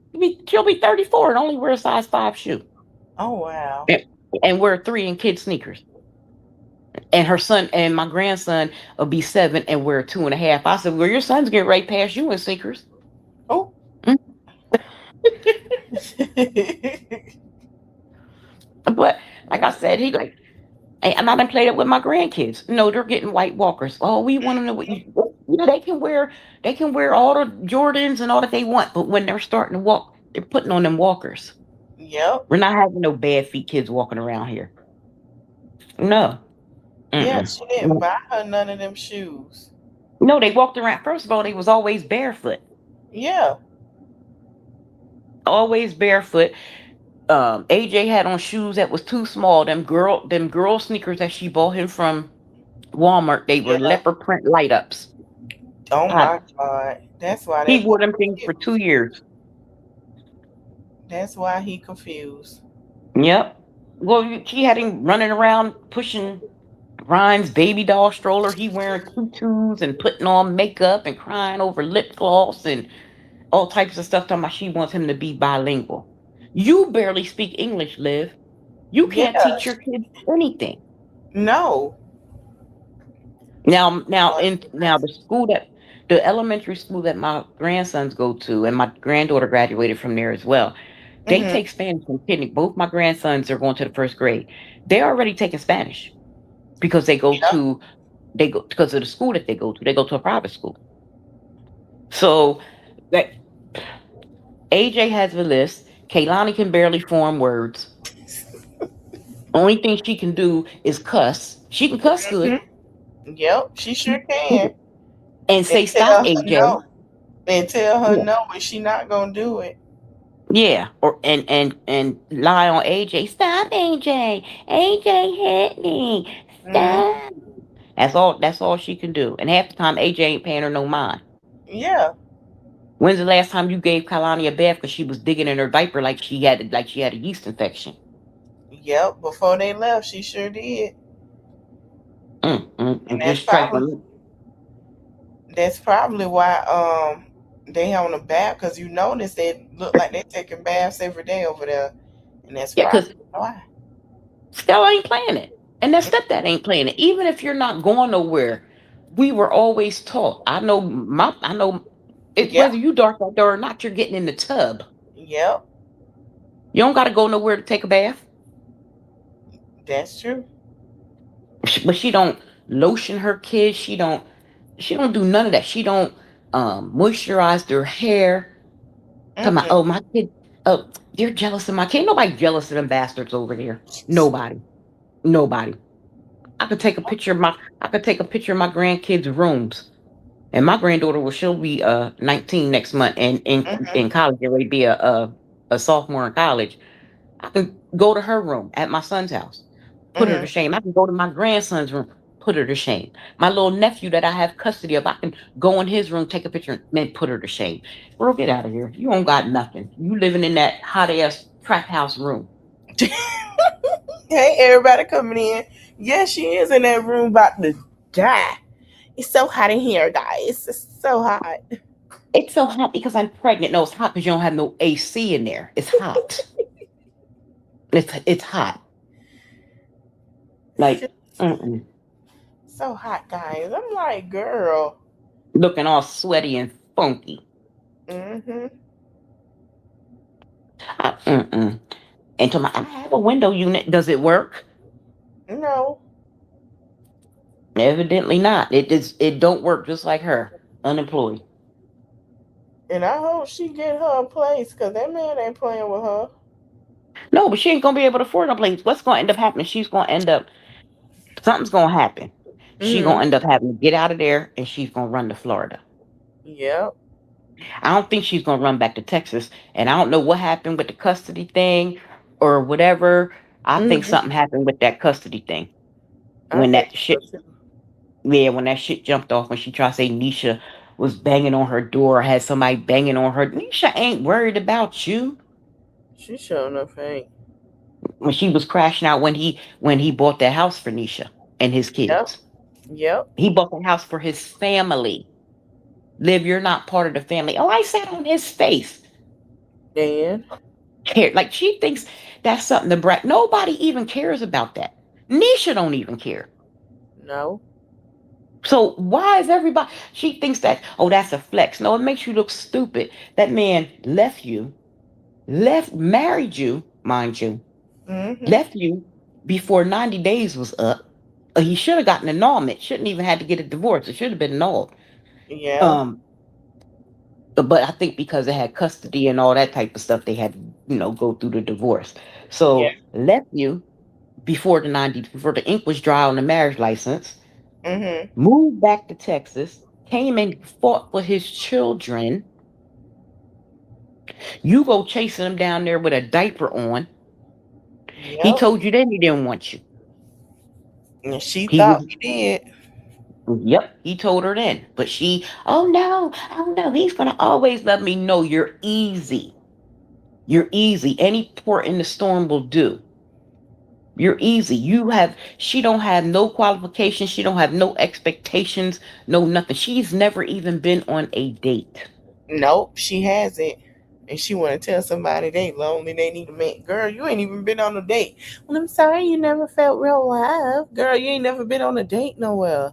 be 34 and only wear a size 5 shoe. Oh, wow. And wear 3 in kids sneakers. And her son and my grandson will be 7 and wear 2.5. I said, well, your son's getting right past you in sneakers. Oh. But like I said, and I done played it with my grandkids. No, they're getting white walkers. Oh, we want them to, they can wear all the Jordans and all that they want, but when they're starting to walk, They're putting on them walkers. Yep. We're not having no bare feet kids walking around here. No. Yeah, she didn't buy her none of them shoes. No, they walked around. First of all, they was always barefoot. Yeah. Always barefoot. AJ had on shoes that was too small. Them girl sneakers that she bought him from Walmart, they were leopard print light ups. Oh my God. That's why he wore them things for 2 years. That's why he confused. Yep. Well, she had him running around pushing Ryan's baby doll stroller. He wearing tutus and putting on makeup and crying over lip gloss and all types of stuff, talking about she wants him to be bilingual. You barely speak English, Liv. You can't teach your kids anything. No. Now the elementary school that my grandsons go to, and my granddaughter graduated from there as well. They take Spanish from kidney. Both my grandsons are going to the first grade. They're already taking Spanish because because of the school that they go to. They go to a private school. So that AJ has the list. Kaylani can barely form words. Only thing she can do is cuss. She can cuss good. Yep, she sure can. And say stop, AJ. No. And tell her no, and she not gonna do it. Yeah, or and lie on AJ. Stop, AJ. AJ hit me. Stop. That's all she can do. And half the time AJ ain't paying her no mind. Yeah. When's the last time you gave Kalani a bath because she was digging in her diaper like she had a yeast infection? Yep, before they left, she sure did. And that's probably why they on a bath, because you notice they look like they're taking baths every day over there, and that's probably why. Stella ain't playing it, and that stepdad ain't playing it. Even if you're not going nowhere, we were always taught. I know whether you dark that door or not, you're getting in the tub. Yep. You don't got to go nowhere to take a bath. That's true. But she don't lotion her kids. She don't do none of that. She don't moisturize their hair. Come on, oh my kid. Oh, you're jealous of my kid. Nobody jealous of them bastards over there. Nobody. I could take a picture of my grandkids' rooms. And my granddaughter she'll be 19 next month and in college. There will be a sophomore in college. I can go to her room at my son's house, put her to shame. I can go to my grandson's room, put her to shame. My little nephew that I have custody of, I can go in his room, take a picture, and put her to shame. Girl, get out of here. You don't got nothing. You living in that hot ass trap house room. Hey, everybody coming in. Yeah, she is in that room about to die. It's so hot in here, guys. It's so hot. It's so hot because I'm pregnant. No, it's hot because you don't have no AC in there. It's hot. It's hot. Like, so hot, guys. I'm like, girl. Looking all sweaty and funky. Mm-hmm. And to I have a window unit. Does it work? No. Evidently not. It don't work, just like her. Unemployed. And I hope she get her a place, because that man ain't playing with her. No, but she ain't gonna be able to afford a place. What's gonna end up happening? Something's gonna happen. She's gonna end up having to get out of there, and she's gonna run to Florida. Yep. I don't think she's gonna run back to Texas, and I don't know what happened with the custody thing or whatever. I think something happened with that custody thing. When that shit jumped off, when she tried to say Nisha was banging on her door, or had somebody banging on her. Nisha ain't worried about you. She sure enough ain't. When she was crashing out when he bought that house for Nisha and his kids. Yep. He bought the house for his family. Liv, you're not part of the family. Oh, I sat on his face. Dan. Like, she thinks that's something to brag. Nobody even cares about that. Nisha don't even care. No. So why is everybody? She thinks that, oh, that's a flex. No, it makes you look stupid. That man married you, mind you, left you before 90 days was up. He should have gotten an annulment. Shouldn't even had to get a divorce. It should have been annulled. Yeah. But I think because they had custody and all that type of stuff, they had to, go through the divorce. So nephew, before the ink was dry on the marriage license, moved back to Texas, came and fought for his children. You go chasing him down there with a diaper on. He told you then he didn't want you. And she thought he did. Yep, he told her then. But she, oh no, he's gonna always love me. No, you're easy. You're easy. Any port in the storm will do. You're easy. She don't have no qualifications. She don't have no expectations, no nothing. She's never even been on a date. Nope, she hasn't. And she want to tell somebody they lonely, they need a man. Girl, you ain't even been on a date. Well, I'm sorry you never felt real love. Girl, you ain't never been on a date nowhere.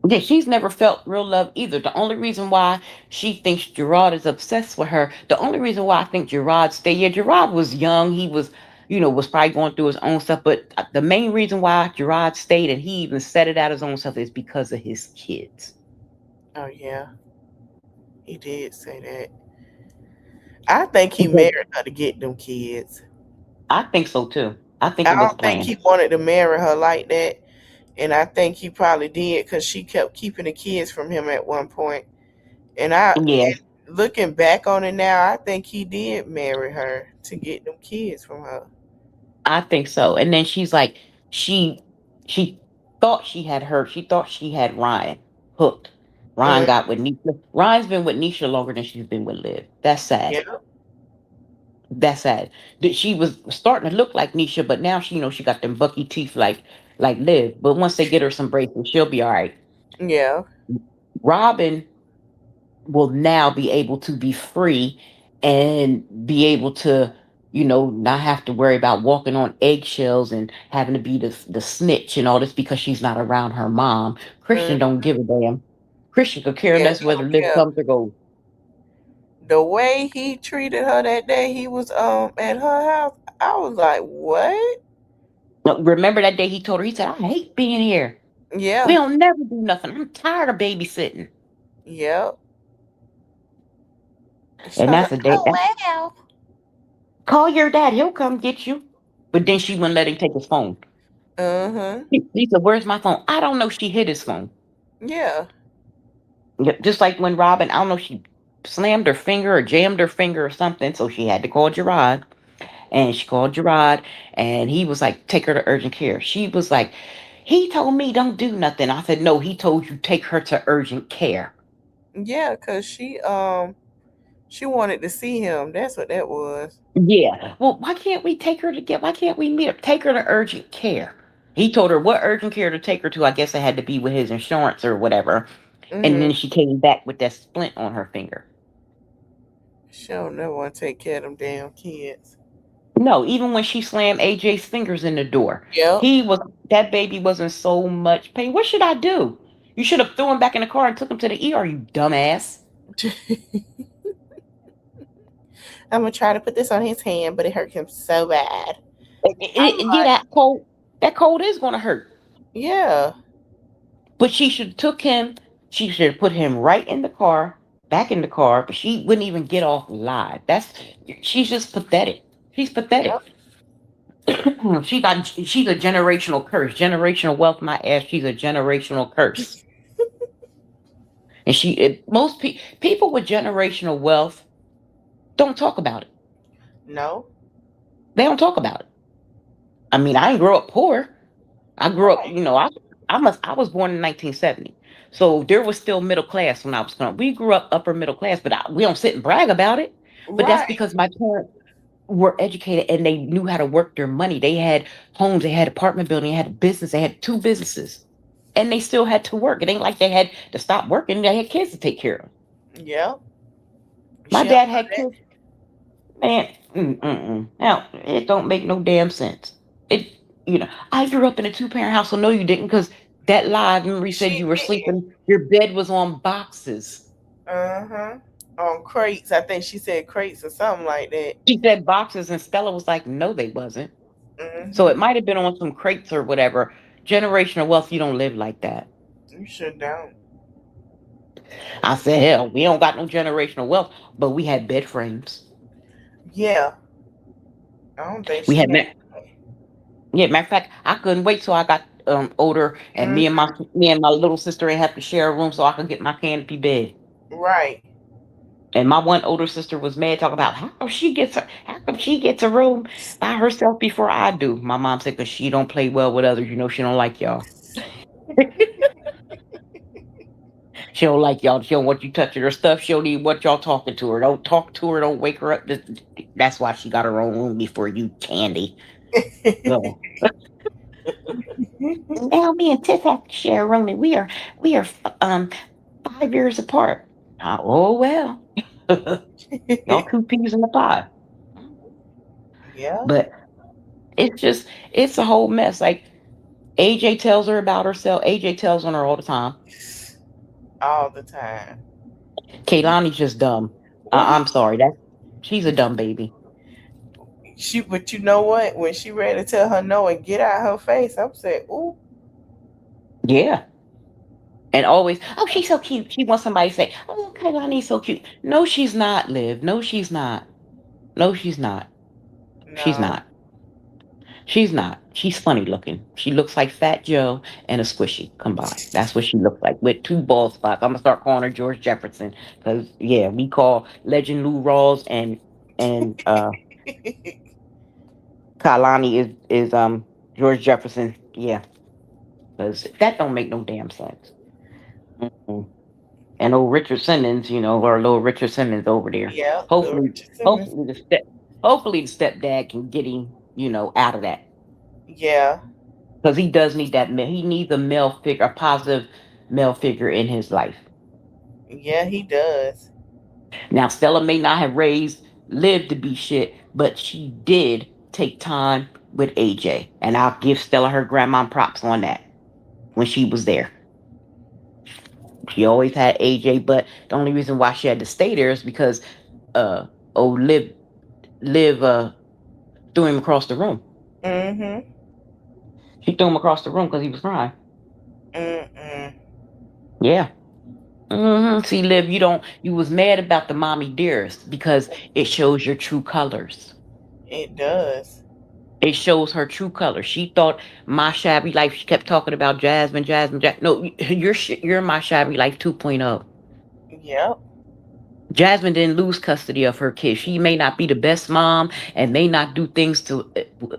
Yeah, she's never felt real love either. The only reason why she thinks Gerard is obsessed with her, the only reason why I think Gerard stayed, Gerard was young. He was, was probably going through his own stuff. But the main reason why Gerard stayed, and he even said it out his own stuff, is because of his kids. Oh, yeah. He did say that. I think he married her to get them kids. I think so too. I don't think he wanted to marry her like that. And I think he probably did because she kept keeping the kids from him at one point. And looking back on it now, I think he did marry her to get them kids from her. I think so. And then she's like, she thought she had Ryan hooked. Ryan got with Nisha. Ryan's been with Nisha longer than she's been with Liv. That's sad. Yeah. That's sad. That she was starting to look like Nisha, but now she got them bucky teeth like Liv. But once they get her some braces, she'll be all right. Yeah. Robin will now be able to be free and be able to, not have to worry about walking on eggshells and having to be the snitch and all this because she's not around her mom. Christian don't give a damn. Christian could care less whether Liv comes or goes. The way he treated her that day he was at her house, I was like, what? No, remember that day he told her, he said, I hate being here. Yeah. We don't never do nothing. I'm tired of babysitting. Yep. And that's a day. Oh, wow. Call your dad. He'll come get you. But then she wouldn't let him take his phone. He said, where's my phone? I don't know. She hid his phone. Yeah. Just like when Robin, I don't know, she slammed her finger or jammed her finger or something. So she had to call Gerard. And she called Gerard. And he was like, take her to urgent care. She was like, he told me don't do nothing. I said, no, he told you take her to urgent care. Yeah, because she wanted to see him. That's what that was. Yeah. Well, why can't we meet her? Take her to urgent care. He told her what urgent care to take her to. I guess it had to be with his insurance or whatever. And then she came back with that splint on her finger. She don't never want to take care of them damn kids. No, even when she slammed AJ's fingers in the door. Yeah. That baby was in so much pain. What should I do? You should have thrown him back in the car and took him to the ER, you dumbass. I'm going to try to put this on his hand, but it hurt him so bad. That cold is going to hurt. Yeah. But she should have took him. She should have put him right in the car, back in the car, but she wouldn't even get off live. She's just pathetic. She's pathetic. Yep. She's a generational curse. Generational wealth, my ass. She's a generational curse. And most people with generational wealth don't talk about it. No. They don't talk about it. I mean, I didn't grow up poor. I grew up, I was born in 1970. So there was still middle class when I was growing up. We grew up upper middle class, but we don't sit and brag about it. But that's because my parents were educated and they knew how to work their money. They had homes, they had apartment building, they had a business, they had 2 businesses. And they still had to work. It ain't like they had to stop working. They had kids to take care of. Yeah. My dad had kids. Man, now it don't make no damn sense. I grew up in a 2-parent house, so no, you didn't, because that live, remember you said you were sleeping, your bed was on boxes. On crates. I think she said crates or something like that. She said boxes, and Stella was like, no, they wasn't. So it might have been on some crates or whatever. Generational wealth, you don't live like that. You sure don't. I said, hell, we don't got no generational wealth, but we had bed frames. Yeah. I don't think We she had had. Yeah, matter of fact, I couldn't wait till I got older, and me and my little sister ain't have to share a room, so I could get my canopy bed. Right. And my one older sister was mad, talking about how come she gets a room by herself before I do. My mom said, because she don't play well with others. You know, she don't like y'all. She don't like y'all. She don't want you touching her stuff. She don't even want y'all talking to her. Don't talk to her. Don't wake her up. That's why she got her own room before you, Candy. So. Now me and Tiff have to share a room, and we are 5 years apart. Oh well. Y'all 2 peas in a pod. Yeah. But it's a whole mess. Like AJ tells her about herself. AJ tells on her all the time. All the time. Kaylani's just dumb. I'm sorry. She's a dumb baby. But you know what? When she ready to tell her no and get out her face, I'm saying, ooh. Yeah. And always, oh, she's so cute. She wants somebody to say, oh, Kaylani's so cute. No, she's not, Liv. No, she's not. No, she's not. No. She's not. She's not. She's funny looking. She looks like Fat Joe and a Squishy combined. That's what she looks like, with 2 bald spots. I'm gonna start calling her George Jefferson, because yeah, we call Legend Lou Rawls and Kaylani is George Jefferson. Yeah, because that don't make no damn sense. Mm-mm. And old Richard Simmons, or little Richard Simmons over there. Yeah. Hopefully the stepdad can get him, out of that. Yeah. Because he does need that. He needs a positive male figure in his life. Yeah, he does. Now, Stella may not have raised Liv to be shit, but she did take time with AJ. And I'll give Stella her grandma props on that when she was there. She always had AJ, but the only reason why she had to stay there is because Liv threw him across the room. Mm-hmm. She threw him across the room because he was crying. Mm-mm. Yeah. Mm-hmm. See, Liv, you was mad about the mommy dearest because it shows your true colors. It does. It shows her true colors. She thought My Shabby Life, she kept talking about Jasmine. No, you're My Shabby Life 2.0. Yep. Jasmine didn't lose custody of her kids. She may not be the best mom and may not do things to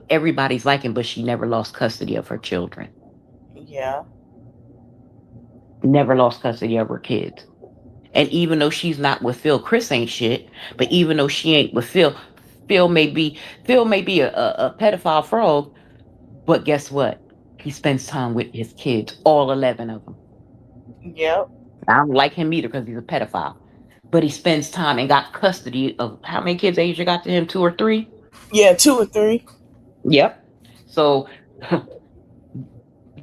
everybody's liking, but she never lost custody of her children. Yeah. Never lost custody of her kids. And even though she's not with Phil, Chris ain't shit. But even though she ain't with Phil may be a pedophile frog. But guess what? He spends time with his kids, all 11 of them. Yep. I don't like him either because he's a pedophile. But he spends time and got custody of how many kids Asia got to him? 2 or 3? Yeah, 2 or 3. Yep. So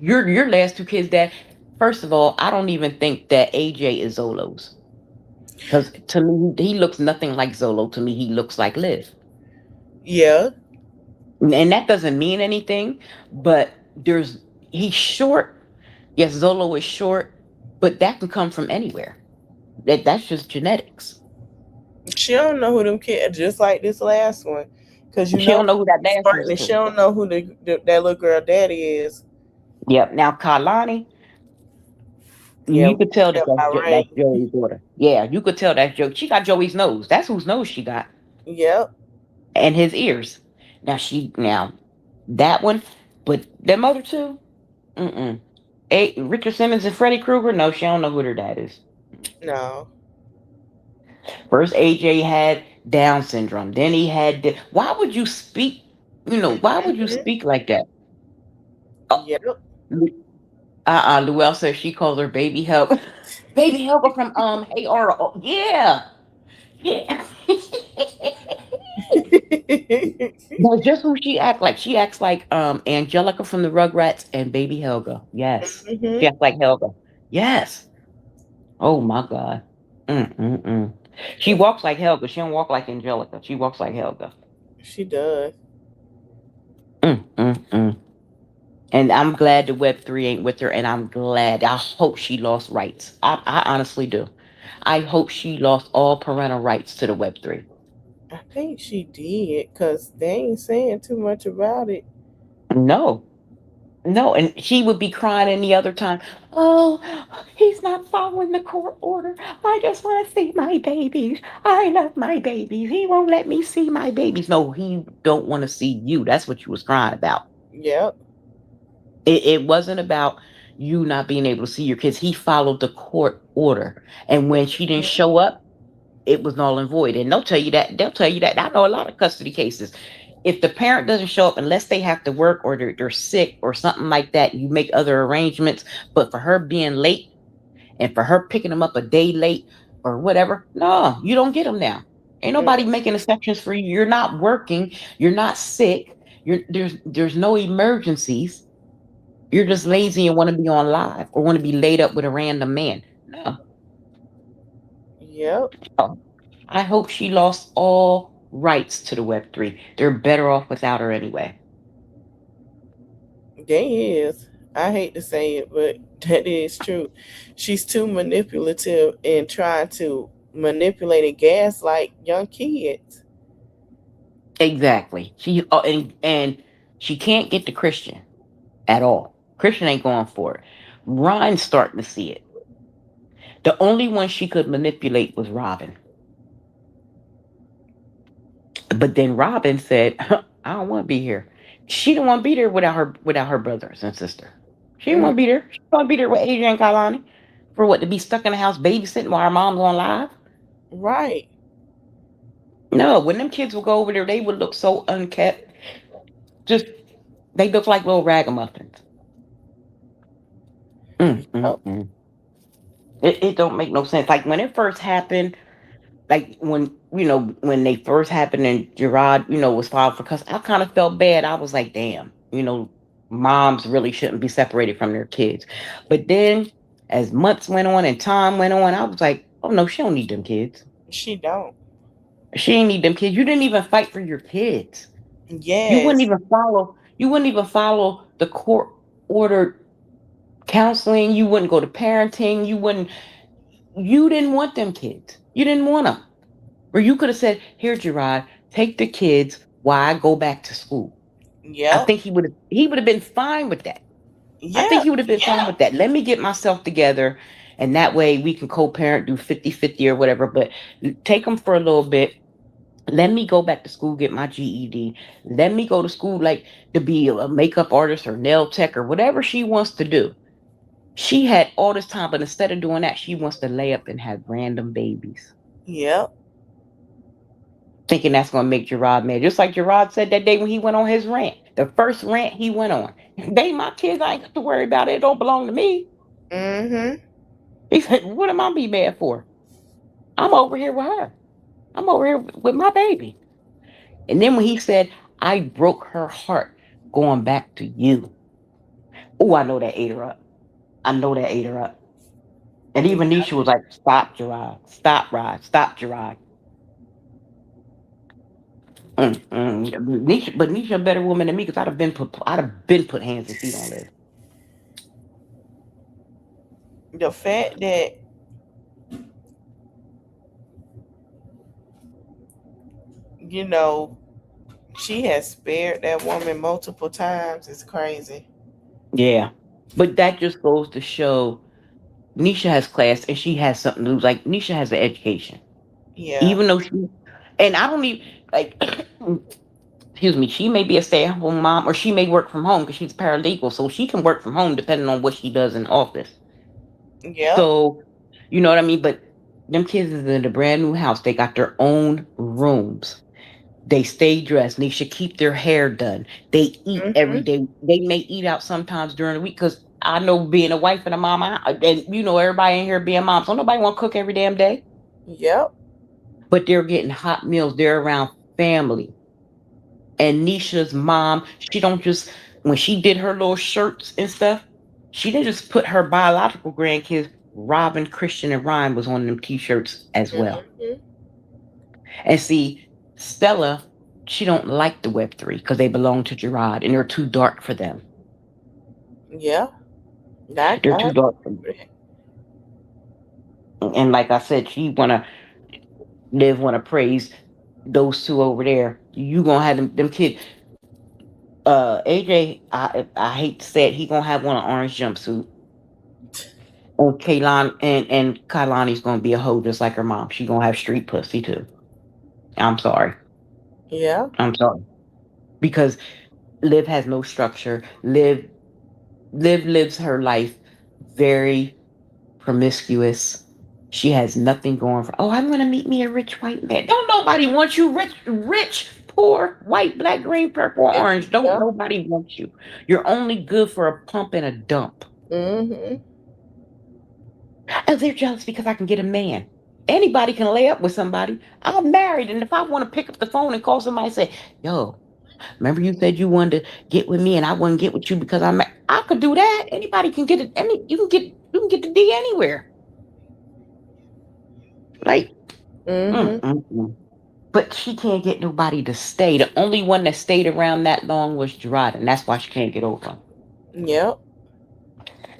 your last 2 kids, Dad. First of all, I don't even think that AJ is Zolo's. Because to me, he looks nothing like Zolo. To me, he looks like Liv. Yeah. And that doesn't mean anything, but he's short. Yes, Zolo is short, but that can come from anywhere. That's just genetics. She don't know who them kids, just like this last one. Because she don't know who that last one is. She don't know who that little girl daddy is. Yep. Now, Kaylani, you could tell that's Joey's daughter. Yeah, you could tell that's Joey. She got Joey's nose. That's whose nose she got. Yep. And his ears. Now that one, but them other 2, Richard Simmons and Freddy Krueger. No, she don't know who their dad is. No. First, AJ had Down syndrome. Then he had. Why would you speak? Why would you speak like that? Yep. Luelle says she calls her Baby Helga. Baby Helga from Hey Arnold. Oh, yeah. That's just who she acts like. She acts like Angelica from the Rugrats and Baby Helga. Yes. She acts like Helga. Yes. Oh my God. She walks like Helga. She don't walk like Angelica. She walks like Helga. She does. And I'm glad the Web3 ain't with her, and I'm glad. I hope she lost rights. I honestly do. I hope she lost all parental rights to the Web3. I think she did, because they ain't saying too much about it. No. No, and she would be crying any other time. Oh, he's not following the court order. I just want to see my babies. I love my babies. He won't let me see my babies. No, he don't want to see you. That's what you was crying about. Yep. It wasn't about you not being able to see your kids. He followed the court order. And when she didn't show up, it was null and void. And they'll tell you that. They'll tell you that. I know a lot of custody cases. If the parent doesn't show up, unless they have to work or they're sick or something like that, you make other arrangements. But for her being late and for her picking them up a day late or whatever, no, you don't get them now. Ain't nobody making exceptions for you. You're not working. You're not sick. There's no emergencies. You're just lazy and want to be on live or want to be laid up with a random man. No. Yep. Oh, I hope she lost all rights to the Web3. They're better off without her anyway. They is. I hate to say it, but that is true. She's too manipulative and trying to manipulate and gaslight young kids. Exactly. She and she can't get to Christian at all. Christian ain't going for it. Ryan's starting to see it. The only one she could manipulate was Robin. But then Robin said, I don't want to be here. She didn't want to be there without her brothers and sister. She didn't want to be there. She didn't want to be there with Adrian Kalani for what, to be stuck in the house babysitting while her mom's on live? Right. No, when them kids would go over there, they would look so unkept. Just, they look like little ragamuffins. It don't make no sense. Like when it first happened, like when they first happened and Gerard, was filed for custody, I kind of felt bad. I was like, damn, moms really shouldn't be separated from their kids. But then as months went on and time went on, I was like, oh no, she don't need them kids. She don't. She ain't need them kids. You didn't even fight for your kids. Yes. You wouldn't even follow the court ordered counseling. You wouldn't go to parenting. You didn't want them kids. You didn't want them. Or you could have said, here, Gerard, take the kids while I go back to school. Yeah. I think he would have been fine with that. Yeah. I think he would have been fine with that. Let me get myself together, and that way we can co-parent, do 50-50 or whatever, but take them for a little bit. Let me go back to school, get my GED. Let me go to school like to be a makeup artist or nail tech or whatever she wants to do. She had all this time, but instead of doing that, she wants to lay up and have random babies. Yep. Thinking that's going to make Gerard mad. Just like Gerard said that day when he went on his rant. The first rant he went on. They my kids, I ain't got to worry about it. It don't belong to me. Mm-hmm. He said, what am I be mad for? I'm over here with her. I'm over here with my baby. And then when he said, I broke her heart going back to you. Oh, I know that ate her up. And even Nisha was like, stop, Gerard. Stop, Rod. Stop, Gerard. Nisha a better woman than me because I'd have been put hands and feet on this. The fact that she has spared that woman multiple times is crazy. Yeah. But that just goes to show Nisha has class and she has something to lose. Like Nisha has an education. Yeah. Even though and I don't even excuse me, she may be a stay-at-home mom or she may work from home because she's paralegal. So she can work from home depending on what she does in office. Yeah. So, you know what I mean? But them kids is in a brand new house. They got their own rooms. They stay dressed. They should keep their hair done. They eat every day. They may eat out sometimes during the week because I know being a wife and a mom, and everybody in here being moms, so nobody want to cook every damn day. Yep. But they're getting hot meals. They're around family. And Nisha's mom, she don't just, when she did her little shirts and stuff, she didn't just put her biological grandkids, Robin, Christian, and Ryan was on them t-shirts as well. And see, Stella, she don't like the Web3 because they belong to Gerard and they're too dark for them. Yeah. They're too dark for them. And like I said, Liv wanna praise those two over there. You gonna have them kids. AJ, I hate to say it, he gonna have on an orange jumpsuit. And Kaylani's gonna be a hoe just like her mom. She gonna have street pussy too. I'm sorry. Yeah. I'm sorry. Because Liv has no structure. Liv lives her life very promiscuous. She has nothing going for. Oh, I'm gonna meet me a rich white man. Don't nobody want you, rich, poor, white, black, green, purple, orange. Don't nobody want you. You're only good for a pump and a dump. Mm-hmm. Oh, they're jealous because I can get a man. Anybody can lay up with somebody. I'm married, and if I want to pick up the phone and call somebody and say, "Yo, remember you said you wanted to get with me, and I wouldn't get with you because I could do that." Anybody can get it. You can get the D anywhere. Like, but she can't get nobody to stay. The only one that stayed around that long was Gerard, and that's why she can't get over. Yep.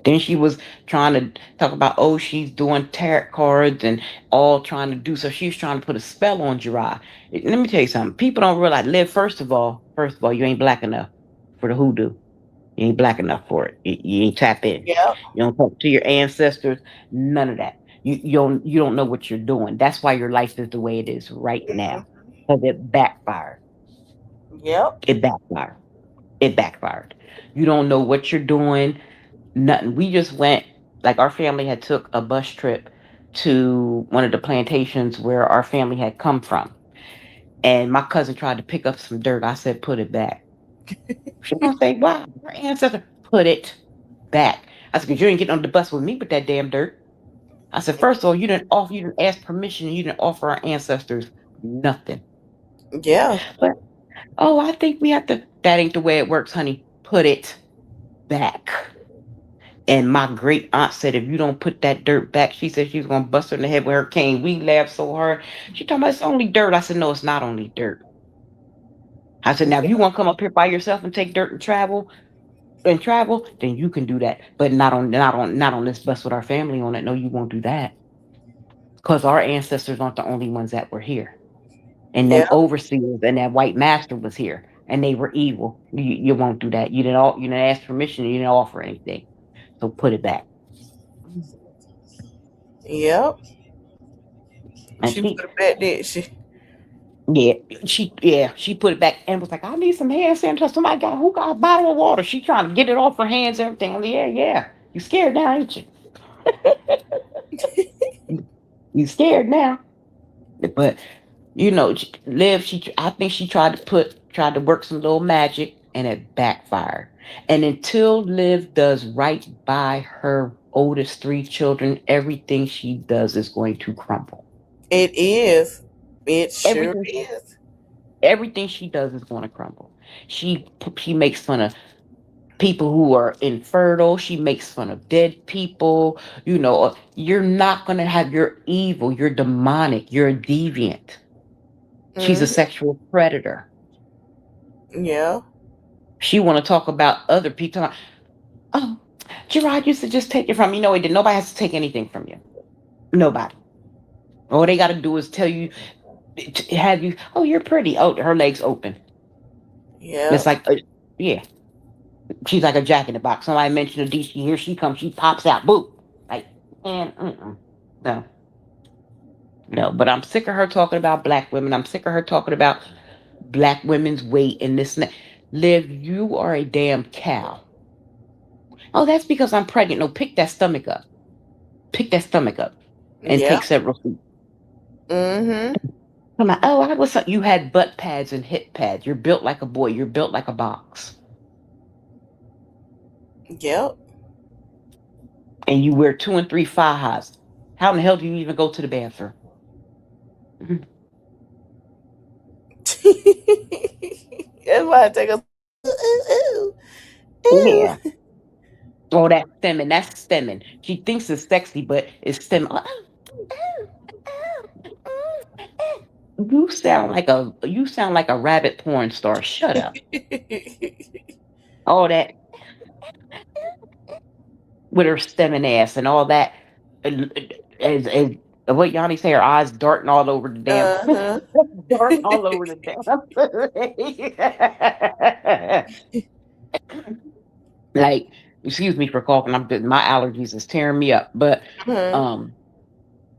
Then she was trying to talk about, oh, she's doing tarot cards and all trying to do so. She was trying to put a spell on Gerard. Let me tell you something. People don't realize, Liv, first of all, you ain't black enough for the hoodoo. You ain't black enough for it. You ain't tap in. Yep. You don't talk to your ancestors. None of that. You don't know what you're doing. That's why your life is the way it is right now. Because it backfired. Yep. It backfired. You don't know what you're doing. Nothing. We just went, like our family had took a bus trip to one of the plantations where our family had come from. And my cousin tried to pick up some dirt. I said, put it back. She gonna say, wow, her ancestor, put it back. I said, because you ain't getting on the bus with me with that damn dirt. I said, first of all, you didn't ask permission, and you didn't offer our ancestors nothing. Yeah. But I think we have to. That ain't the way it works, honey. Put it back. And my great aunt said, if you don't put that dirt back, she said she was going to bust her in the head with her cane. We laughed so hard. She talking about it's only dirt. I said, no, it's not only dirt. I said, now, if you want to come up here by yourself and take dirt and travel, then you can do that. But not on this bus with our family on it. No, you won't do that. Because our ancestors aren't the only ones that were here. And then overseers and that white master was here. And they were evil. You won't do that. You didn't ask permission. You didn't offer anything. So put it back. Yep. And she put it back, didn't she? Yeah, she put it back and was like, I need some hand sanitizer. Who got a bottle of water? She trying to get it off her hands and everything. I'm like, yeah. You scared now, ain't you? You scared now. But Liv, I think she tried to work some little magic and it backfired. And until Liv does right by her oldest 3 children, everything she does is going to crumble. It is. It sure is. Everything she does is going to crumble. She makes fun of people who are infertile. She makes fun of dead people. You're not going to have your evil. You're demonic. You're a deviant. She's a sexual predator. Yeah. She want to talk about other people. Oh, Gerard used to just take it from you. No, he didn't. Nobody has to take anything from you. Nobody. All they got to do is tell you, have you, oh, you're pretty. Oh, her legs open. Yeah. It's like, yeah. She's like a jack in the box. Somebody mentioned a DC. Here she comes. She pops out. Boom. Like, and no. But I'm sick of her talking about black women. I'm sick of her talking about black women's weight and this and that. Liv, you are a damn cow. Oh, that's because I'm pregnant. No, pick that stomach up. Pick that stomach up and take several feet. Mm-hmm. I'm like, you had butt pads and hip pads. You're built like a boy. You're built like a box. Yep. And you wear 2 and 3 fajas. How in the hell do you even go to the bathroom? That's why I take a. Yeah. Oh, that's stemming. That's stemming. She thinks it's sexy, but it's stemming. You sound like a rabbit porn star. Shut up. All that with her stemming ass and all that. as what Yanni say, her eyes darting all over the damn, darting all over the damn. Like, excuse me for coughing. My allergies is tearing me up. But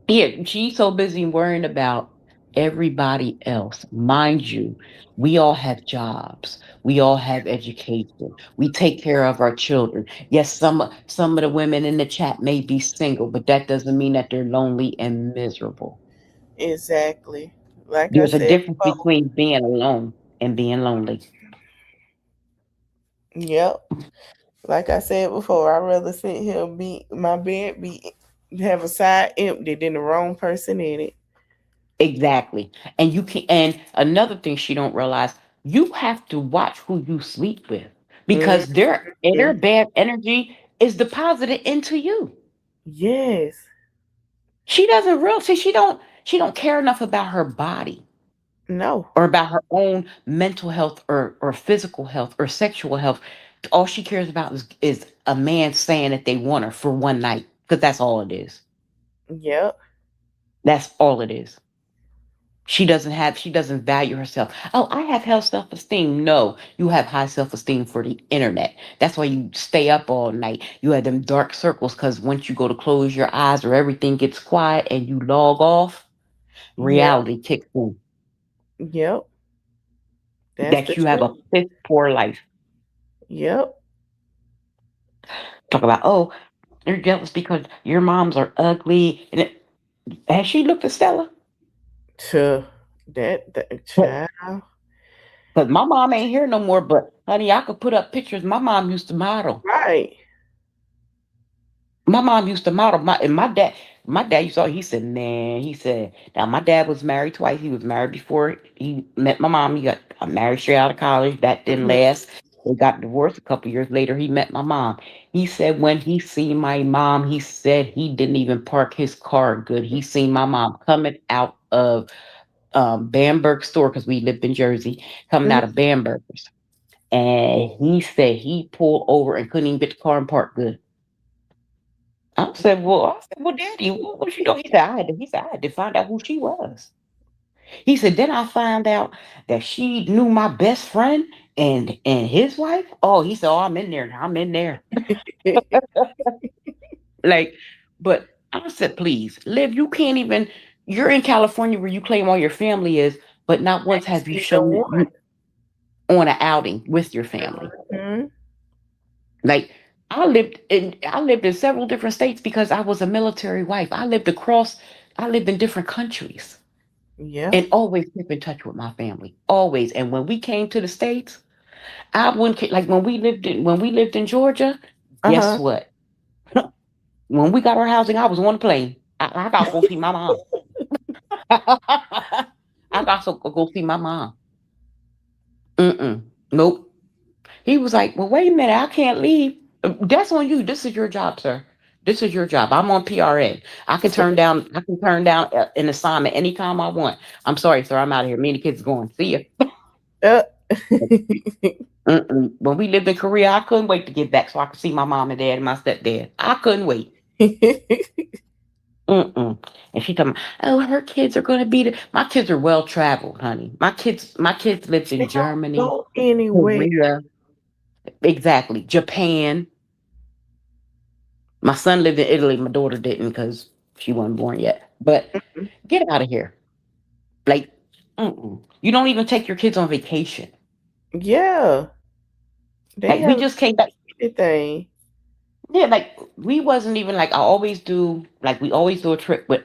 yeah, she's so busy worrying about everybody else. Mind you, we all have jobs. We all have education. We take care of our children. Yes, some of the women in the chat may be single, but that doesn't mean that they're lonely and miserable. Exactly. Like There's I a said difference before. between being alone and being lonely. Yep. Like I said before, I'd rather sit here my bed have a side empty than the wrong person in it. Exactly. And you can, and another thing she don't realize, you have to watch who you sleep with because their bad energy is deposited into you. Yes. She doesn't realize, see, she don't care enough about her body. No. Or about her own mental health or physical health or sexual health. All she cares about is a man saying that they want her for one night. Because that's all it is. Yep. That's all it is. She doesn't value herself. Oh, I have high self-esteem. No, you have high self-esteem for the internet. That's why you stay up all night. You have them dark circles because once you go to close your eyes or everything gets quiet and you log off, reality kicks in. Yep. That you have a piss poor life. Yep. Talk about, oh, you're jealous because your moms are ugly. And has she looked at Stella? That child. But my mom ain't here no more, but honey, I could put up pictures. My mom used to model. Right. My mom used to model. My dad used to, he said, now my dad was married twice. He was married before he met my mom. He got married straight out of college. That didn't last. They got divorced a couple years later. He met my mom. He said when he seen my mom, he said he didn't even park his car good. He seen my mom coming out of Bamberg store because we lived in Jersey, coming out of Bambergers. And he said he pulled over and couldn't even get the car and park good. I said, well, Daddy, what you doing? He said, I had to find out who she was. He said, then I found out that she knew my best friend and his wife. Oh, he said, oh, I'm in there. Like, but I said, please, Liv, you can't even, you're in California where you claim all your family is, but not once have you shown you on an outing with your family. Like, I lived in several different states because I was a military wife. I lived in different countries. Yeah. And always kept in touch with my family. Always. And when we came to the States, I wouldn't, like when we lived in Georgia, guess what? When we got our housing, I was on the plane. I got to go see my mom. I got to go see my mom. Nope. He was like, well, wait a minute, I can't leave. That's on you. This is your job, sir. This is your job. I'm on PRN. I can turn down an assignment anytime I want. I'm sorry, sir. I'm out of here. Me and the kids going. See ya. When we lived in Korea, I couldn't wait to get back so I could see my mom and dad and my stepdad. I couldn't wait. And she told me, oh, her kids are going to be my kids are well traveled, honey. My kids lived in Germany, go anywhere. Korea, exactly, Japan. My son lived in Italy. My daughter didn't because she wasn't born yet. But get out of here. Like, you don't even take your kids on vacation. Yeah. Like, we just came back. Everything. Yeah, like we wasn't even like we always do a trip with,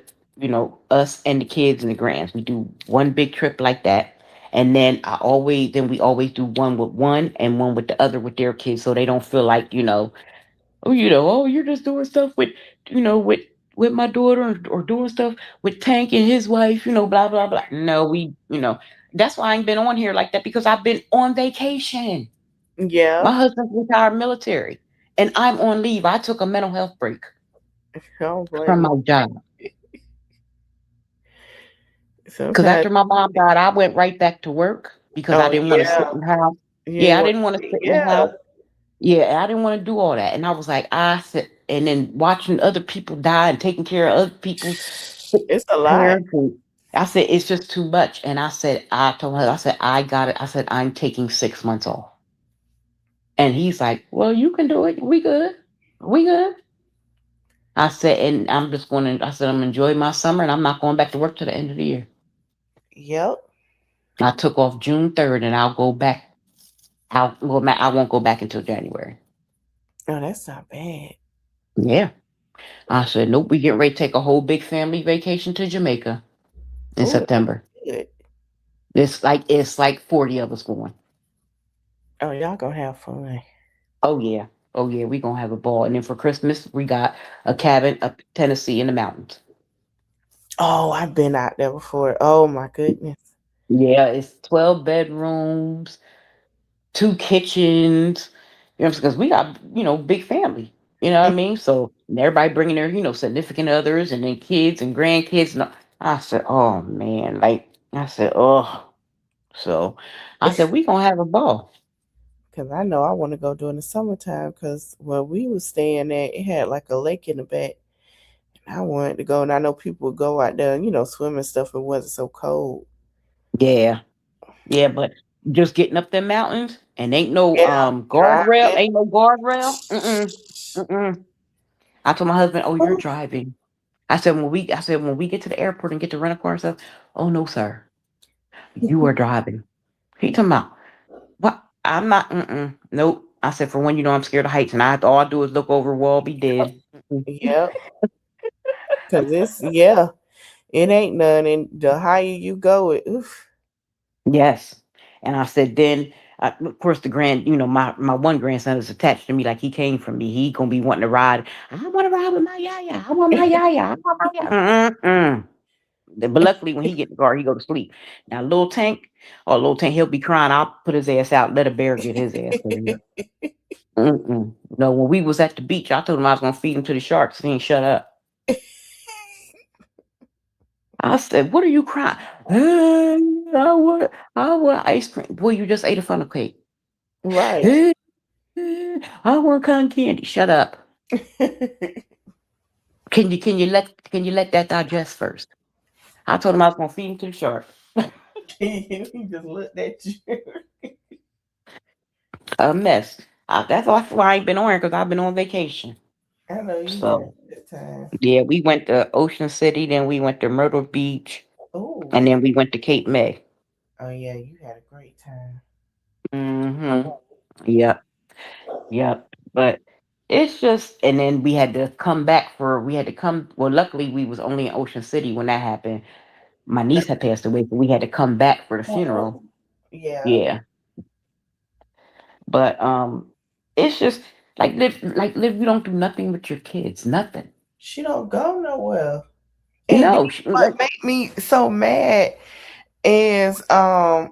us and the kids and the grands. We do one big trip like that. And then we always do one with one and one with the other with their kids so they don't feel like, you're just doing stuff with my daughter or doing stuff with Tank and his wife, blah, blah, blah. No, that's why I ain't been on here like that because I've been on vacation. Yeah. My husband's retired military and I'm on leave. I took a mental health break from my job. Because after my mom died, I went right back to work because I didn't want to sit in the house. I didn't want to sit in the house. Yeah, I didn't want to do all that. And I was like, I said, and then watching other people die and taking care of other people's It's a lot. parents. And I said, it's just too much. And I told her, I said, I got it. I said, I'm taking 6 months off. And he's like, well, you can do it. We good. We good. I said, and I'm just going to, I said, I'm enjoying my summer and I'm not going back to work to the end of the year. Yep. I took off June 3rd and I'll go back. I won't go back until January. Oh, that's not bad. Yeah. I said, nope, we getting ready to take a whole big family vacation to Jamaica in September. Good. It's like 40 of us going. Oh, y'all gonna have fun. Oh yeah. Oh yeah, we gonna have a ball. And then for Christmas, we got a cabin up in Tennessee in the mountains. Oh, I've been out there before. Oh my goodness. Yeah, it's 12 bedrooms, 2 kitchens. You know, because we got, big family. You know what I mean? So and everybody bringing their, significant others and then kids and grandkids. And I said, oh man, oh. So I said, we gonna have a ball. Because I know I want to go during the summertime because where we was staying at, it had like a lake in the back. And I wanted to go, and I know people would go out there and, swim and stuff. It wasn't so cold. Yeah. Yeah, but just getting up them mountains and ain't no guardrail, ain't no guardrail. I told my husband, "Oh, you're driving." I said when we get to the airport and get to rent a car and stuff, "Oh no, sir, you are driving." He talking about what? I'm not. Nope. I said for one, I'm scared of heights, and all I do is look over a wall, be dead. Yep. Because it ain't none, and the higher you go, oof. Yes. And I said, then, of course, my one grandson is attached to me like he came from me. He going to be wanting to ride. I want to ride with my yaya. I want my yaya. I want my yaya. But luckily, when he get in the car, he go to sleep. Now, Little Tank, he'll be crying. I'll put his ass out. Let a bear get his ass. No, when we was at the beach, I told him I was going to feed him to the sharks. He ain't shut up. I said, what are you crying? I want ice cream. Boy, you just ate a funnel cake. Right. I want cotton candy. Shut up. Can you let that digest first? I told him I was gonna feed him to the shark. He just looked at you. A mess. That's why I ain't been on here because I've been on vacation. I know you had a good time. Yeah, we went to Ocean City, then we went to Myrtle Beach, and then we went to Cape May. Oh yeah, you had a great time. Yep. But it's just, and then we had to come back well, luckily we was only in Ocean City when that happened. My niece had passed away, so we had to come back for the funeral. Yeah. But it's just Liv, you don't do nothing with your kids, nothing. She don't go nowhere. No, what made me so mad is a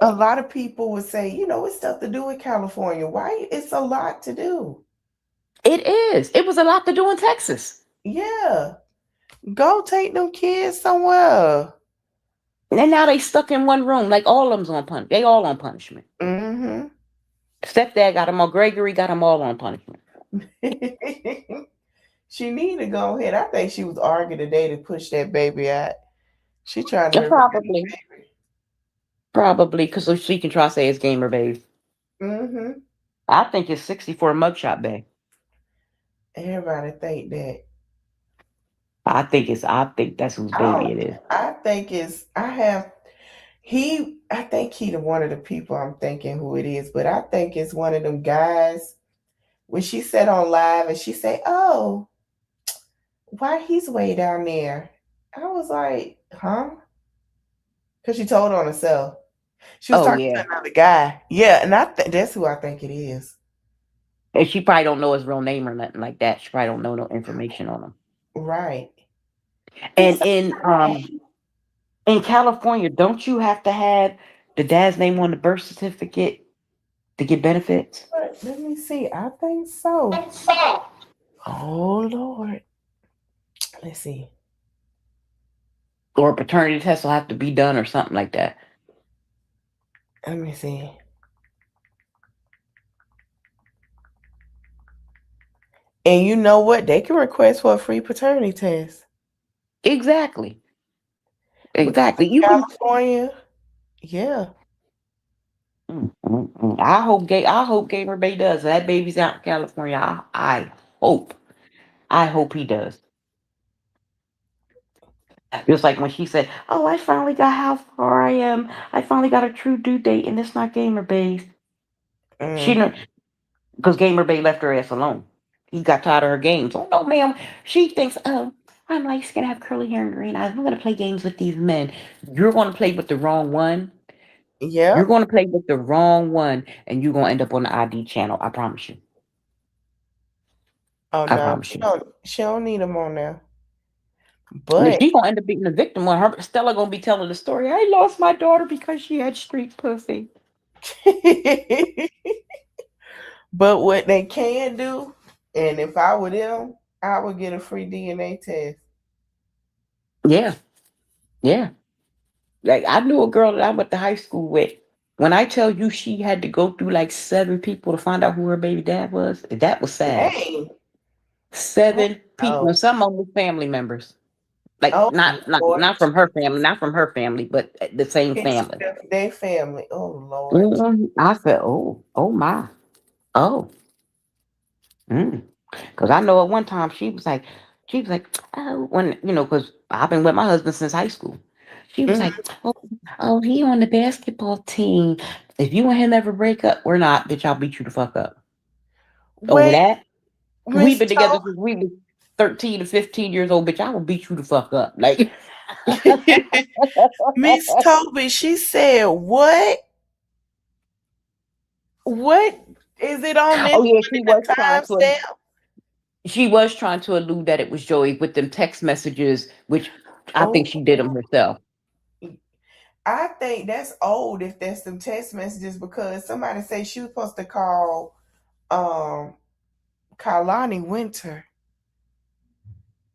lot of people would say, it's stuff to do in California. Why? It's a lot to do. It is. It was a lot to do in Texas. Yeah. Go take them kids somewhere. And now they stuck in one room. Like all of them's on punishment. They all on punishment. Stepdad got them all. Gregory got them all on punishment. She need to go ahead. I think she was arguing today to push that baby out. She trying to probably because so she can try to say it's gamer babe. I think it's 64 mugshot babe. Everybody think that. I think that's whose baby it is. I think he one of the people I'm thinking who it is, but I think it's one of them guys. When she said on live and she said, "Oh, why he's way down there?" I was like, "Huh?" Because she told on herself. She was talking to another guy. Yeah, and that's who I think it is. And she probably don't know his real name or nothing like that. She probably don't know no information on him. Right. And in California, don't you have to have the dad's name on the birth certificate to get benefits? Let me see. I think so. Oh Lord. Let's see. Or a paternity test will have to be done or something like that. Let me see. And you know what? They can request for a free paternity test. Exactly. Exactly. You California. Yeah. I hope Gamer Bay does. That baby's out in California. I hope he does. Just like when she said, "Oh, I finally got how far I am. I finally got a true due date, and it's not Gamer Bay's." She know because Gamer Bay left her ass alone. He got tired of her games. Oh no, ma'am. She thinks, "Oh, I'm nice, gonna have curly hair and green eyes. I'm gonna play games with these men." You're gonna play with the wrong one. Yeah. You're gonna play with the wrong one, and you're gonna end up on the ID channel. I promise you. Oh I no, promise you. she don't need them on there. But she's gonna end up being the victim when her Stella gonna be telling the story. I lost my daughter because she had street pussy. But what they can do, and if I were them, I would get a free DNA test. Yeah. Yeah. Like I knew a girl that I went to high school with. When I tell you she had to go through like 7 people to find out who her baby dad was, that was sad. Dang. 7 people, and some of them were family members. Like not from her family, but the same family. Their family. Oh Lord. I said, oh my. Oh. Because I know at one time she was like, oh, when because I've been with my husband since high school. She was like, oh, he on the basketball team. If you and him ever break up, we're not, bitch, I'll beat you the fuck up. Over that? We've been together since we were 13 to 15 years old, bitch. I will beat you the fuck up. Like Miss Toby, she said, what? What is it on this? Oh yeah, she was trying to allude that it was Joey with them text messages, which I think she did them herself. I think that's old if that's some text messages, because somebody say she was supposed to call Kalani Winter.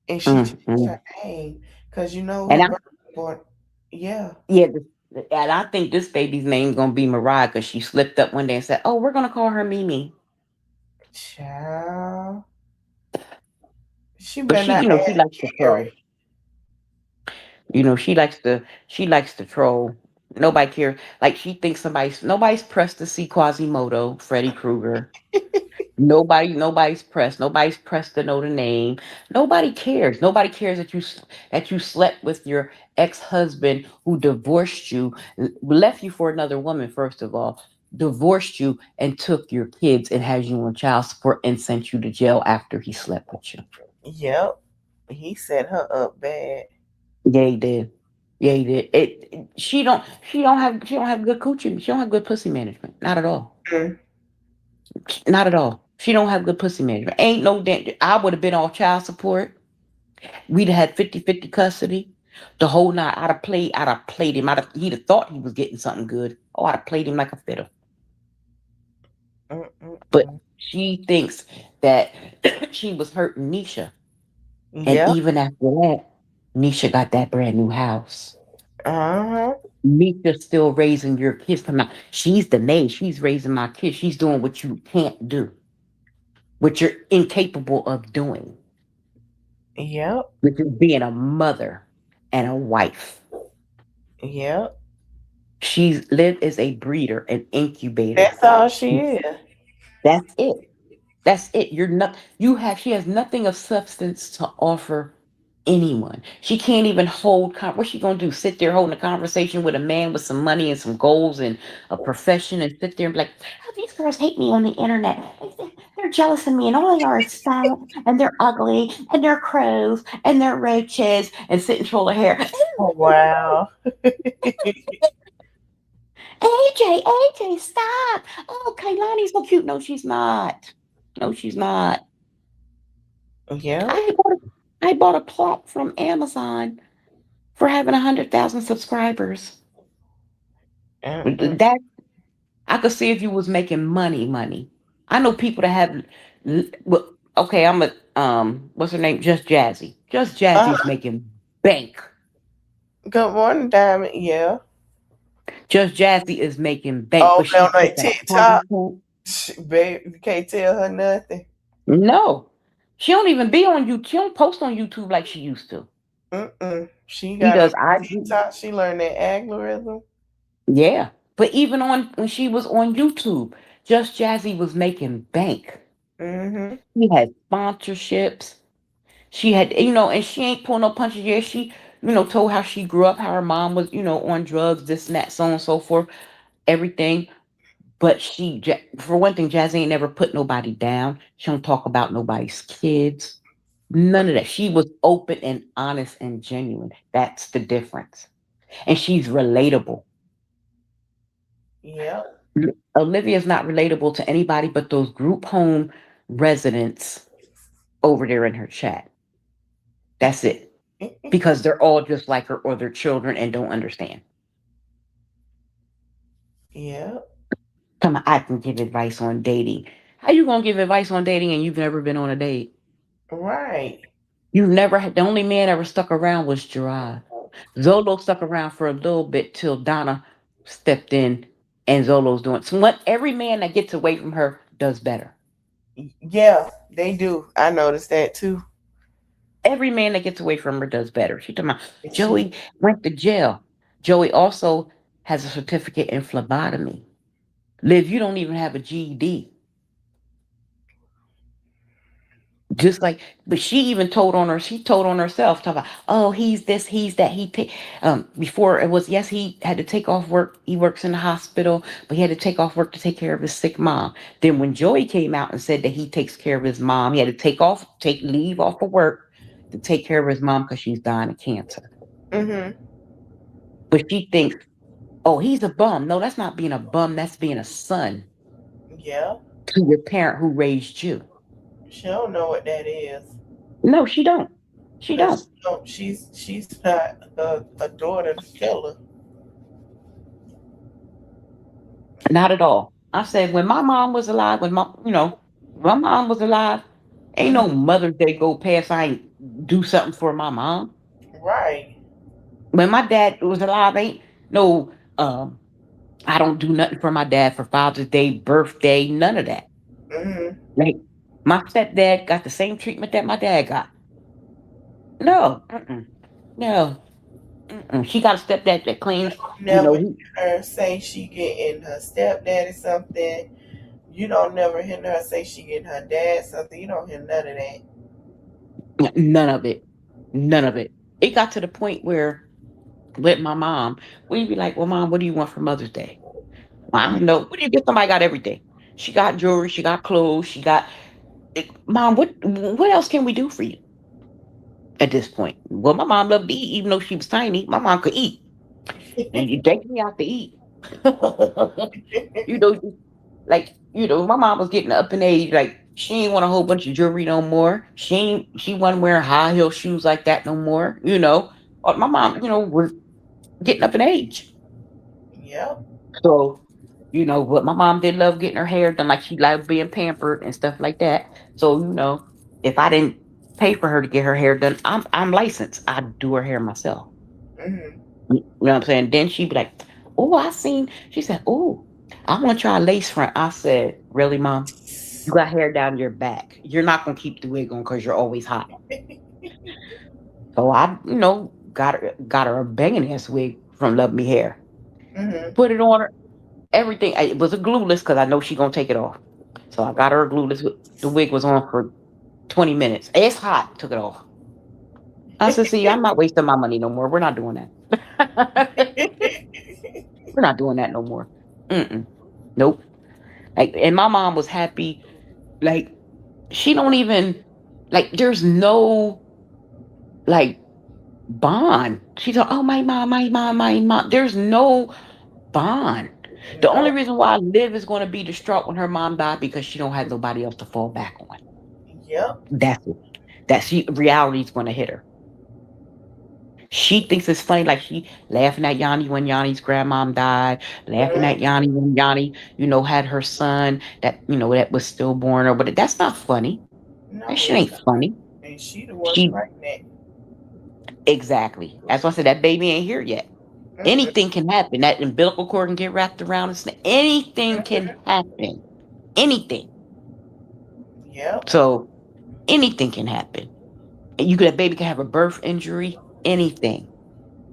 And she changed her name because yeah. And I think this baby's name's gonna be Mariah because she slipped up one day and said, "Oh, we're gonna call her Mimi." Child. She likes to troll. She likes to troll. Nobody cares. Like she thinks nobody's pressed to see Quasimodo, Freddy Krueger. Nobody's pressed. Nobody's pressed to know the name. Nobody cares. Nobody cares that you slept with your ex-husband who divorced you, left you for another woman, first of all, divorced you and took your kids and has you on child support and sent you to jail after he slept with you. Yep. He set her up bad. Yeah, he did. Yeah, he did. She don't have good coochie. She don't have good pussy management. Not at all. Not at all. She don't have good pussy management. Ain't no damn. I would have been on child support. We'd have had 50-50 custody. The whole night I'd have played him. He'd have thought he was getting something good. Oh, I'd have played him like a fiddle. But she thinks that she was hurting Nisha. And even after that, Nisha got that brand new house. Nisha's still raising your kids. She's the maid. She's raising my kids. She's doing what you can't do. What you're incapable of doing. Yep. Which is being a mother and a wife. Yep. She's lived as a breeder, an incubator. That's all she is. That's it. That's it. She has nothing of substance to offer anyone. She can't even hold. What's she gonna do? Sit there holding a conversation with a man with some money and some goals and a profession, and sit there and be like, "Oh, these girls hate me on the internet. They're jealous of me, and all they are is fat, and they're ugly, and they're crows, and they're roaches," and sit and troll her hair. Oh wow. AJ, stop! Oh, Kailani's so cute. No, she's not. No, she's not. Yeah. I bought a plot from Amazon for having 100,000 subscribers. That I could see if you was making money. I know people that have. Well, okay, I'm a what's her name? Just Jazzy. Just Jazzy's making bank. Good morning, Diamond. Yeah. Just Jazzy is making bank. Oh, no, like TikTok. Babe, you can't tell her nothing. No. She don't even be on YouTube. She don't post on YouTube like she used to. She does got TikTok. She learned that algorithm. Yeah. But even when she was on YouTube, Just Jazzy was making bank. Mm-hmm. She had sponsorships. She had, and she ain't pulling no punches. Yeah, she, told how she grew up, how her mom was, on drugs, this and that, so on and so forth, everything. But for one thing, Jazzy ain't never put nobody down. She don't talk about nobody's kids. None of that. She was open and honest and genuine. That's the difference. And she's relatable. Yeah. Olivia's not relatable to anybody but those group home residents over there in her chat. That's it. Because they're all just like her or their children and don't understand. Yeah. Come on, I can give advice on dating. How you gonna give advice on dating and you've never been on a date? Right. You've never had. The only man ever stuck around was Gerard. Zolo stuck around for a little bit till Donna stepped in, and Zolo's doing. So every man that gets away from her does better. Yeah, they do. I noticed that too. Every man that gets away from her does better. She talking about Joey went to jail. Joey also has a certificate in phlebotomy. Liv, you don't even have a GED. Just like, but she told on herself, talking about, oh, he's this, he's that. Before it was, yes, he had to take off work. He works in the hospital, but he had to take off work to take care of his sick mom. Then when Joey came out and said that he takes care of his mom, he had to take leave off of work to take care of his mom because she's dying of cancer. Mm-hmm. But she thinks, oh, he's a bum. No, that's not being a bum. That's being a son. Yeah. To your parent who raised you. She don't know what that is. No, she don't. She don't. She's not a daughter to killer. Not at all. I said when my mom was alive, when my mom was alive, ain't no Mother's Day go past I ain't do something for my mom. Right. When my dad was alive, ain't no I don't do nothing for my dad for Father's Day, birthday, none of that. Mm-hmm. Like my stepdad got the same treatment that my dad got. No. No. She got a stepdad that claims. Never hear her say she getting her stepdaddy something. You don't never hear her say she getting her dad something. You don't hear none of that. None of it. None of it. It got to the point where with my mom, we'd be like, well, Mom, what do you want for Mother's Day? Well, I don't know. What do you get? Somebody got everything. She got jewelry. She got clothes. She got... Mom, what else can we do for you? At this point. Well, my mom loved to eat, even though she was tiny. My mom could eat. And you take me out to eat. My mom was getting up in age. Like, she ain't want a whole bunch of jewelry no more. She wasn't wearing high heel shoes like that no more. Or my mom, was getting up in age. Yeah. So, but my mom did love getting her hair done. Like, she liked being pampered and stuff like that. So, if I didn't pay for her to get her hair done, I'm licensed. I do her hair myself. Mm-hmm. You know what I'm saying? Then she'd be like, oh, she said, oh, I want to try a lace front. I said, really, Mom? You got hair down your back. You're not going to keep the wig on because you're always hot. So I, got her a banging ass wig from Love Me Hair. Mm-hmm. Put it on her. Everything. It was a glueless because I know she going to take it off. So I got her a glueless. The wig was on for 20 minutes. It's hot. Took it off. I said, see, I'm not wasting my money no more. We're not doing that. We're not doing that no more. Nope. Like, and my mom was happy. Like, she don't even, like, there's no, like, bond. She thought, oh, my mom. There's no bond. The only reason why Liv is going to be distraught when her mom died because she don't have nobody else to fall back on. Yep. That's it. Reality's going to hit her. She thinks it's funny, like she laughing at Yanni when Yanni's grandmom died, laughing at Yanni when Yanni, had her son that, that was stillborn, but that's not funny. No, that shit ain't funny. And she the one pregnant. Exactly. That's why I said that baby ain't here yet. Mm-hmm. Anything can happen. That umbilical cord can get wrapped around and anything can happen. Anything. Yeah. So anything can happen. A baby can have a birth injury, anything.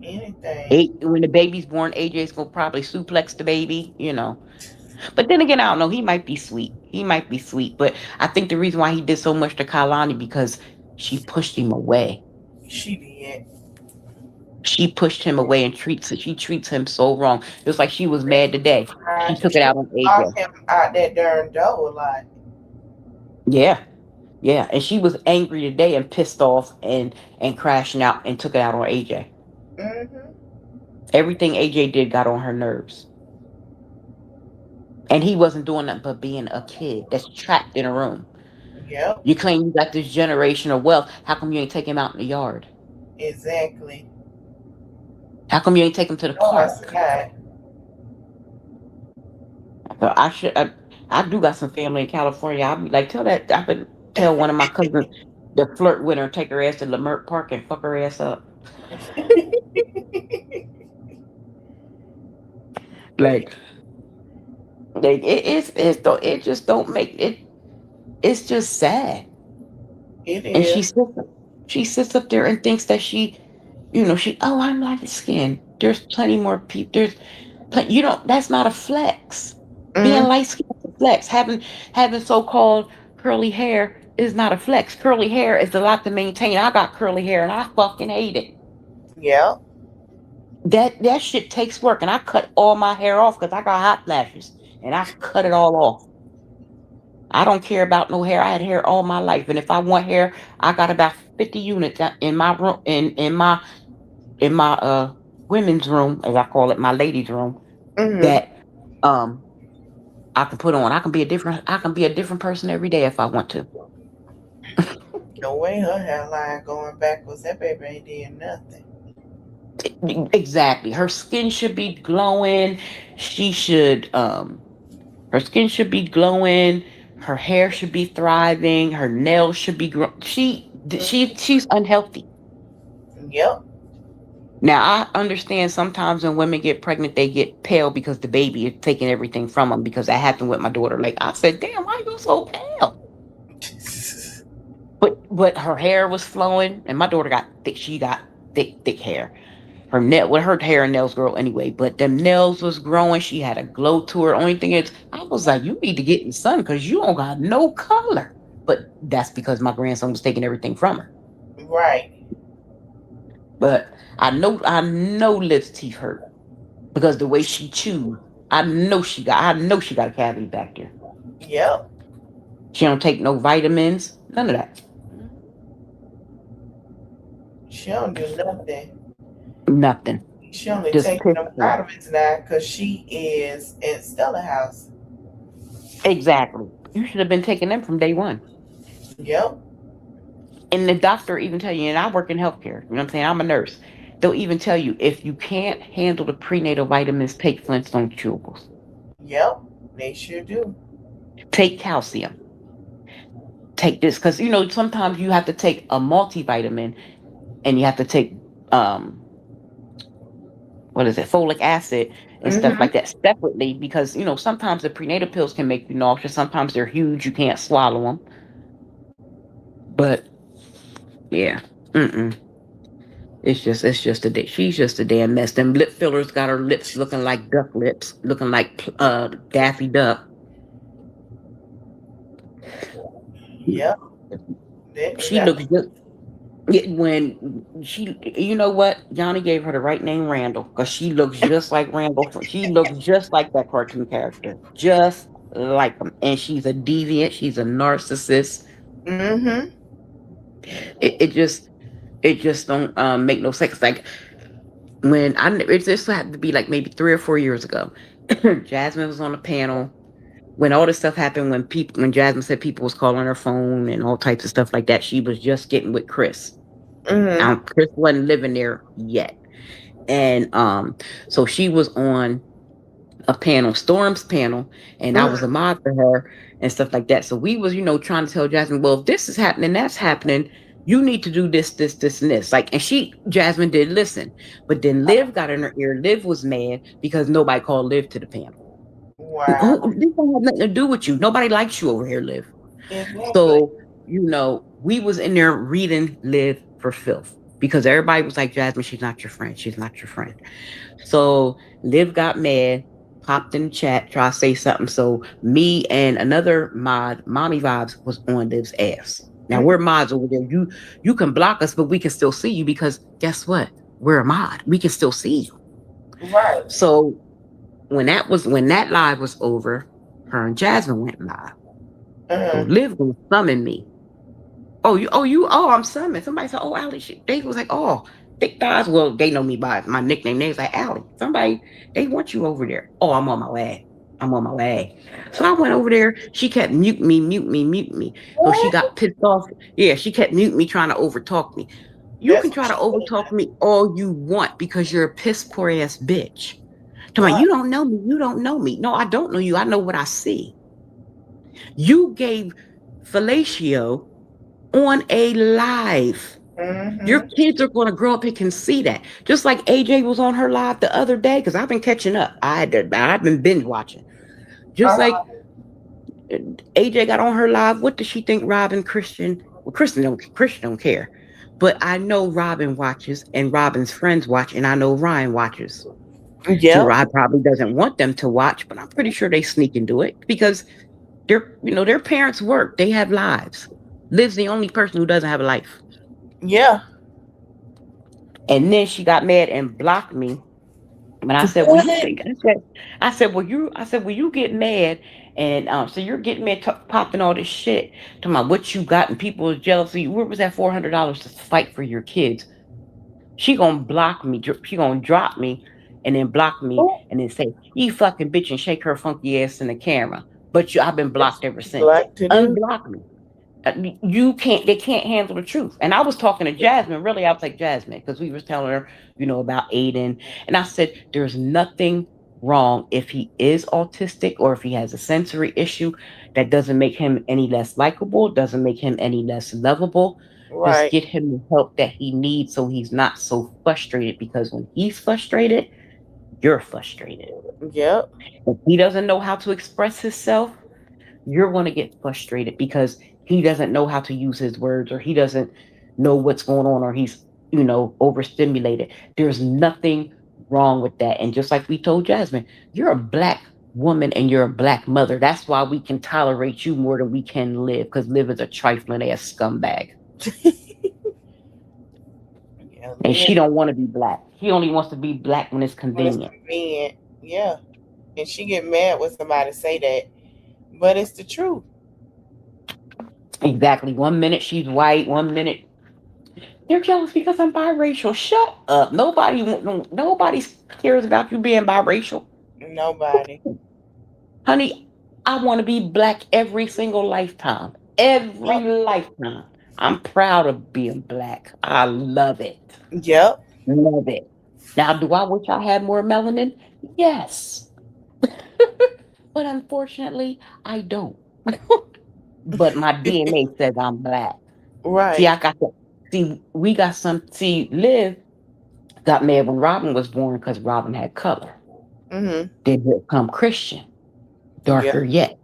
When the baby's born, AJ's gonna probably suplex the baby, you know. But then again, I don't know. He might be sweet. But I think the reason why he did so much to Kalani because she pushed him away. She did. She pushed him away and she treats him so wrong. It was like she was mad today. She took it out on AJ. Him out that darn door a lot. Yeah. And she was angry today and pissed off and crashing out and took it out on AJ. Mm-hmm. Everything AJ did got on her nerves. And he wasn't doing nothing but being a kid that's trapped in a room. Yep. You claim you got this generational wealth. How come you ain't take him out in the yard? Exactly. How come you ain't take him to the park? So I do got some family in California. I'll be like, tell one of my cousins to flirt with her and take her ass to Lamert Park and fuck her ass up. It just don't make it. It's just sad. It is. And she sits up there and thinks that I'm light skinned. There's plenty more people. That's not a flex. Being light skinned is a flex. Having so-called curly hair is not a flex. Curly hair is a lot to maintain. I got curly hair and I fucking hate it. Yeah. That shit takes work, and I cut all my hair off because I got hot flashes, and I cut it all off. I don't care about no hair. I had hair all my life, and if I want hair, I got about 50 units in my room, in my women's room, as I call it, my ladies' room, that I can put on. I can be a different person every day if I want to. No way her hairline going backwards. That baby ain't doing nothing. Exactly. Her skin should be glowing. Her skin should be glowing. Her hair should be thriving. Her nails should be she's unhealthy. Yep. Now I understand sometimes when women get pregnant, they get pale because the baby is taking everything from them, because that happened with my daughter. Like I said, damn, why are you so pale? But her hair was flowing, and my daughter got thick. She got thick hair. Her hair and nails grow anyway, but them nails was growing. She had a glow to her. Only thing is, I was like, you need to get in the sun because you don't got no color. But that's because my grandson was taking everything from her. Right. But I know Liv's teeth hurt because the way she chewed, I know she got a cavity back there. Yep. She don't take no vitamins, none of that. She don't do nothing. Nothing. She only taking them vitamins now because she is at Stella House. Exactly. You should have been taking them from day one. Yep. And the doctor even tell you, and I work in healthcare, you know what I'm saying? I'm a nurse. They'll even tell you, if you can't handle the prenatal vitamins, take Flintstone chewables. Yep, they sure do. Take calcium. Take this, because, sometimes you have to take a multivitamin, and you have to take, folic acid and stuff like that separately, because, sometimes the prenatal pills can make you nauseous. Sometimes they're huge. You can't swallow them. But, yeah. It's just a day. She's just a damn mess. Them lip fillers got her lips looking like duck lips, looking like Daffy Duck. Yep. She looks good. When you know what? Johnny gave her the right name, Randall, because she looks just like Randall. She looks just like that cartoon character, just like him. And she's a deviant. She's a narcissist. It just don't make no sense. Like this had to be like maybe 3 or 4 years ago. Jasmine was on a panel when all this stuff happened. When Jasmine said people was calling her phone and all types of stuff like that, she was just getting with Chris. Chris wasn't living there yet, and so she was on a panel, Storm's panel, and I was a mod for her and stuff like that. So we was, trying to tell Jasmine, well, if this is happening, that's happening. You need to do this, this, this, and this. Like, and Jasmine did listen, but then Liv got in her ear. Liv was mad because nobody called Liv to the panel. Wow. This don't have nothing to do with you. Nobody likes you over here, Liv. Exactly. So, we was in there reading Liv for filth because everybody was like, Jasmine, she's not your friend. She's not your friend. So Liv got mad, popped in the chat, tried to say something. So me and another mod, Mommy Vibes, was on Liv's ass. Now we're mods over there. You can block us, but we can still see you because guess what? We're a mod. We can still see you. Right. So when that live was over, her and Jasmine went live. So Liv gonna summon me. Oh, I'm summoned. Somebody said, oh, Allie. They was like, oh, thick thighs. Well, they know me by my nickname. They was like, Allie, somebody, they want you over there. Oh, I'm on my way. So I went over there. She kept mute me. So she got pissed off. Yeah, she kept mute me, trying to overtalk me. You can try to overtalk me all you want because you're a piss poor ass bitch. You don't know me. You don't know me. No, I don't know you. I know what I see. You gave fellatio on a live. Your kids are going to grow up and can see that. Just like AJ was on her live the other day, because I've been catching up. I've been binge watching. Just like AJ got on her live. What does she think Robin Christian? Well, Christian don't care. But I know Robin watches and Robin's friends watch, and I know Ryan watches. Yeah. Rod probably doesn't want them to watch, but I'm pretty sure they sneak and do it because their parents work. They have lives. Liv's the only person who doesn't have a life. Yeah. And then she got mad and blocked me. But I said, well, you get mad and so you're getting mad, popping all this shit, talking about what you got and people is jealousy. Where was that $400 to fight for your kids? She gonna block me. She gonna drop me and then block me and then say, you fucking bitch, and shake her funky ass in the camera. But I've been blocked ever since. Unblock me. They can't handle the truth. And I was talking to Jasmine, really, I was like, Jasmine, because we was telling her, about Aiden. And I said, there's nothing wrong if he is autistic or if he has a sensory issue. That doesn't make him any less likable, doesn't make him any less lovable. Right. Just get him the help that he needs so he's not so frustrated, because when he's frustrated, you're frustrated. Yep. If he doesn't know how to express himself, you're going to get frustrated because he doesn't know how to use his words, or he doesn't know what's going on, or he's, overstimulated. There's nothing wrong with that. And just like we told Jasmine, you're a Black woman and you're a Black mother. That's why we can tolerate you more than we can Liv, because Liv is a trifling ass scumbag. And she don't want to be Black. He only wants to be Black when it's convenient. Yeah. And she get mad when somebody say that. But it's the truth. Exactly. 1 minute she's white, 1 minute they're jealous because I'm biracial. Shut up. Nobody cares about you being biracial. Nobody. Honey, I want to be Black every single lifetime. Every lifetime. I'm proud of being Black. I love it. Yep. Love it. Now, do I wish I had more melanin? Yes. But unfortunately, I don't. But my DNA says I'm Black. Right. Liv got mad when Robin was born because Robin had color. Mm-hmm. Then here come Christian. Darker yet.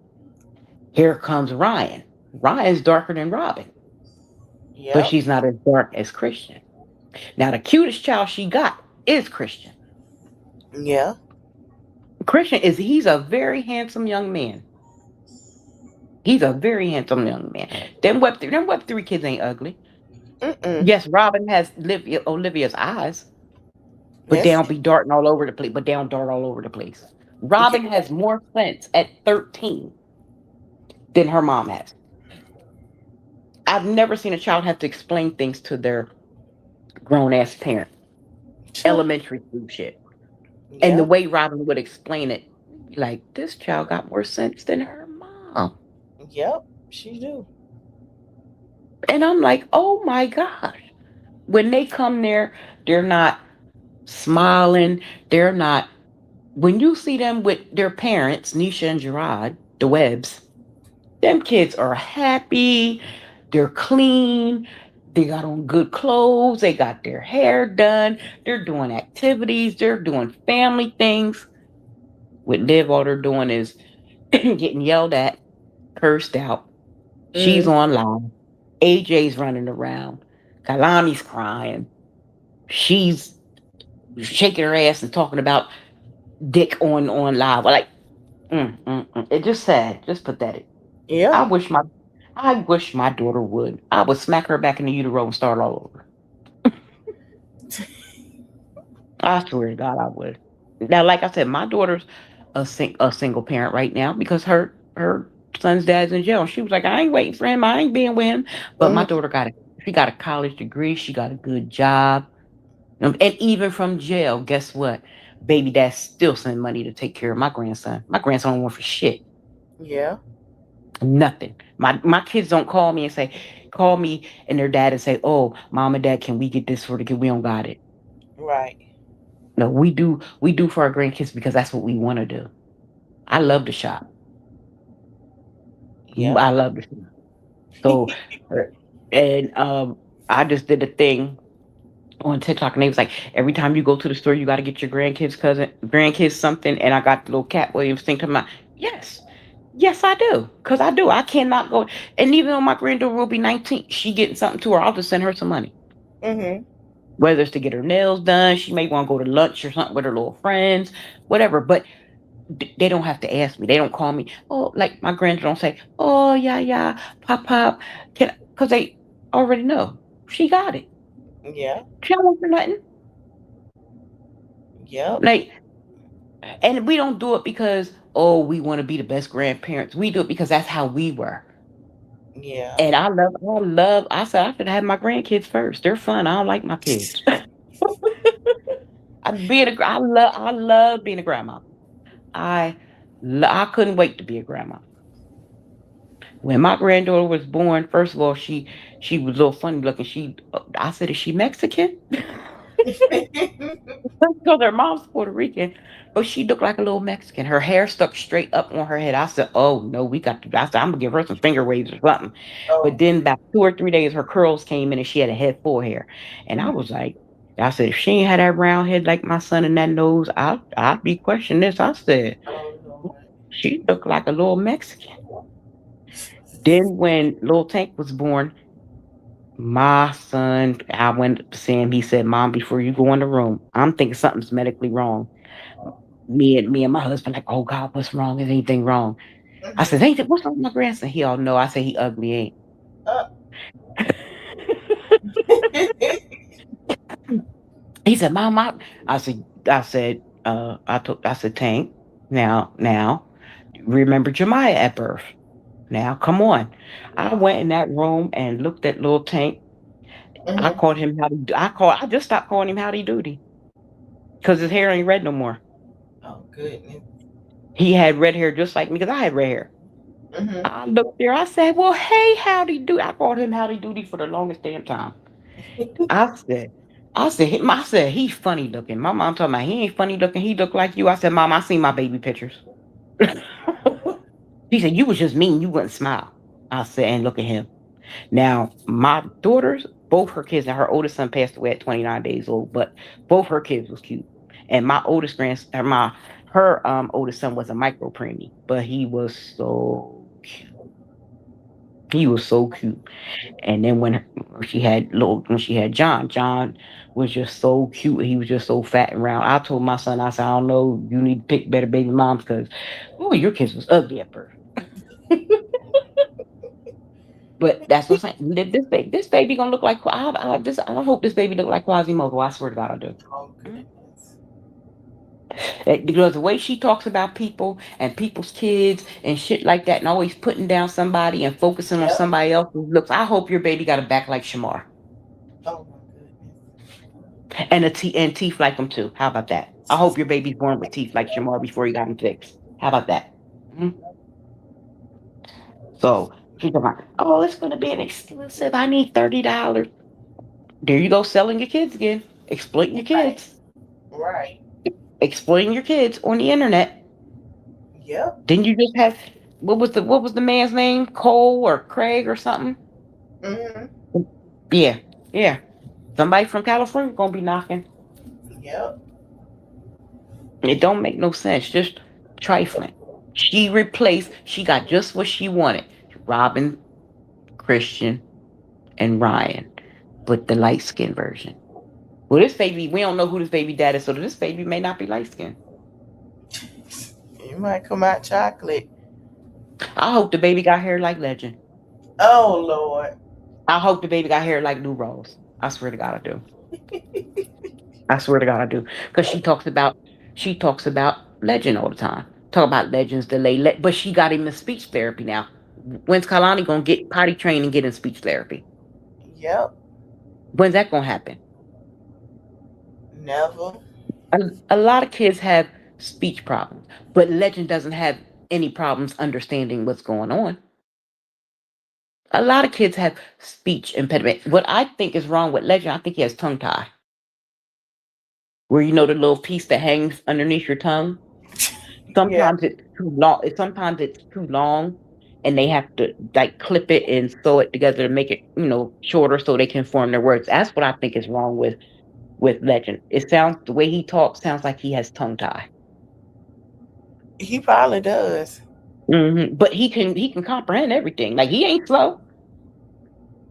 Here comes Ryan. Ryan's darker than Robin. Yep. But she's not as dark as Christian. Now, the cutest child she got is Christian. Yeah. Christian he's a very handsome young man. He's a very handsome young man. Them Web3 kids ain't ugly. Yes, Robin has Olivia's eyes, but they don't be darting all over the place. But they don't dart all over the place. Robin has more sense at 13 than her mom has. I've never seen a child have to explain things to their grown-ass parent. Elementary school shit. Yeah. And the way Robin would explain it, like, this child got more sense than her mom. Yep, she do. And I'm like, oh my gosh. When they come there, they're not smiling. They're not. When you see them with their parents, Nisha and Gerard, the Webbs, them kids are happy. They're clean. They got on good clothes. They got their hair done. They're doing activities. They're doing family things. With Liv, all they're doing is getting yelled at, cursed out. She's on live. AJ's running around. Kalani's crying. She's shaking her ass and talking about dick on live. Like, it's just sad, just pathetic. Yeah. I wish my daughter would. I would smack her back in the utero and start all over. I swear to God, I would. Now, like I said, my daughter's a single parent right now because her son's dad's in jail. She was like, I ain't waiting for him. I ain't being with him. But my daughter she got a college degree. She got a good job. And even from jail, guess what? Baby dad still send money to take care of my grandson. My grandson don't want for shit. Yeah. Nothing. My kids don't call me and their dad and say, oh, mom and dad, can we get this for the kid? We don't got it. Right. No, we do for our grandkids because that's what we want to do. I love to shop. Yeah. I love to shop. So, and I just did a thing on TikTok, and they was like, every time you go to the store, you got to get your grandkids something. And I got the little Cat Williams thing to my yes, I do, because I do. I cannot go. And even though my granddaughter will be 19, she getting something to her, I'll just send her some money. Mm-hmm. Whether it's to get her nails done, she may want to go to lunch or something with her little friends, whatever. But they don't have to ask me. They don't call me. Oh, like my granddaughter don't say, oh, yeah, pop, because they already know. She got it. Yeah. She don't want for nothing. Yeah. Like, and we don't do it because, oh, we want to be the best grandparents. We do it because that's how we were. Yeah. And I said I should have my grandkids first. They're fun. I don't like my kids. I love being a grandma. I couldn't wait to be a grandma. When my granddaughter was born, first of all, she was a little funny looking. I said, is she Mexican? Because her mom's Puerto Rican, but she looked like a little Mexican. Her hair stuck straight up on her head. I said, oh no, I said, I'm gonna give her some finger waves or something. Oh. But then about 2 or 3 days, her curls came in and she had a head full of hair. And I was like, I said, if she ain't had that round head like my son and that nose, I'd be questioning this. I said, she looked like a little Mexican. Then when Lil Tank was born, my son, I went to see him. He said, Mom, before you go in the room, I'm thinking something's medically wrong. Me and my husband like, oh God, what's wrong? Is anything wrong? I said, what's wrong with my grandson? He all know. I said, he ugly, ain't. He said, Mom, I said, Tank, now, remember Jemiah at birth. Now, come on. I went in that room and looked at Lil Tank. Mm-hmm. I called him I just stopped calling him Howdy Doody. Because his hair ain't red no more. Oh, goodness. He had red hair just like me, because I had red hair. Mm-hmm. I looked there, I said, well, hey, Howdy Doody. I called him Howdy Doody for the longest damn time. I said, he's funny looking. My mom told me, he ain't funny looking. He look like you. I said, Mom, I seen my baby pictures. She said, you was just mean. You wouldn't smile. I said, and look at him. Now, my daughters, both her kids, and her oldest son passed away at 29 days old, but both her kids was cute. And my oldest her oldest son was a micro preemie, but he was so cute. He was so cute. And then when she had John was just so cute. He was just so fat and round. I told my son, I said, I don't know, you need to pick better baby moms because, your kids was ugly at birth. But that's what I'm saying. This baby gonna look like I hope this baby look like Quasimodo. I swear to God, I do. Oh, goodness. Because the way she talks about people and people's kids and shit like that, and always putting down somebody and focusing on somebody else's looks, I hope your baby got a back like Shamar. Oh my goodness. And teeth like them too. How about that? I hope your baby's born with teeth like Shamar before he got them fixed. How about that? Mm-hmm. So she's like, oh, it's gonna be an exclusive. I need $30. There you go, selling your kids again, exploiting your kids. Right. Exploiting your kids on the internet. Yep. Didn't you just have what was the man's name? Cole or Craig or something? Mm-hmm. Yeah. Somebody from California gonna be knocking. Yep. It don't make no sense. Just trifling. She got just what she wanted. Robbing Christian, and Ryan, but the light skinned version. Well, this baby, we don't know who this baby dad is, so this baby may not be light skinned. You might come out chocolate. I hope the baby got hair like Legend. Oh Lord. I hope the baby got hair like Lou Rawls. I swear to God I do. I swear to God I do. Because she talks about Legend all the time. Talk about Legend's delay. But she got him in speech therapy now. When's Kalani gonna get potty trained and get in speech therapy? Yep. When's that gonna happen? Never. A lot of kids have speech problems, but Legend doesn't have any problems understanding what's going on. A lot of kids have speech impediment. What I think is wrong with Legend, I think he has tongue tie. Where you know the little piece that hangs underneath your tongue? Sometimes it's too long. Sometimes it's too long, and they have to like clip it and sew it together to make it, shorter so they can form their words. That's what I think is wrong with Legend. The way he talks sounds like he has tongue tie. He probably does. Mm-hmm. But he can comprehend everything. Like he ain't slow.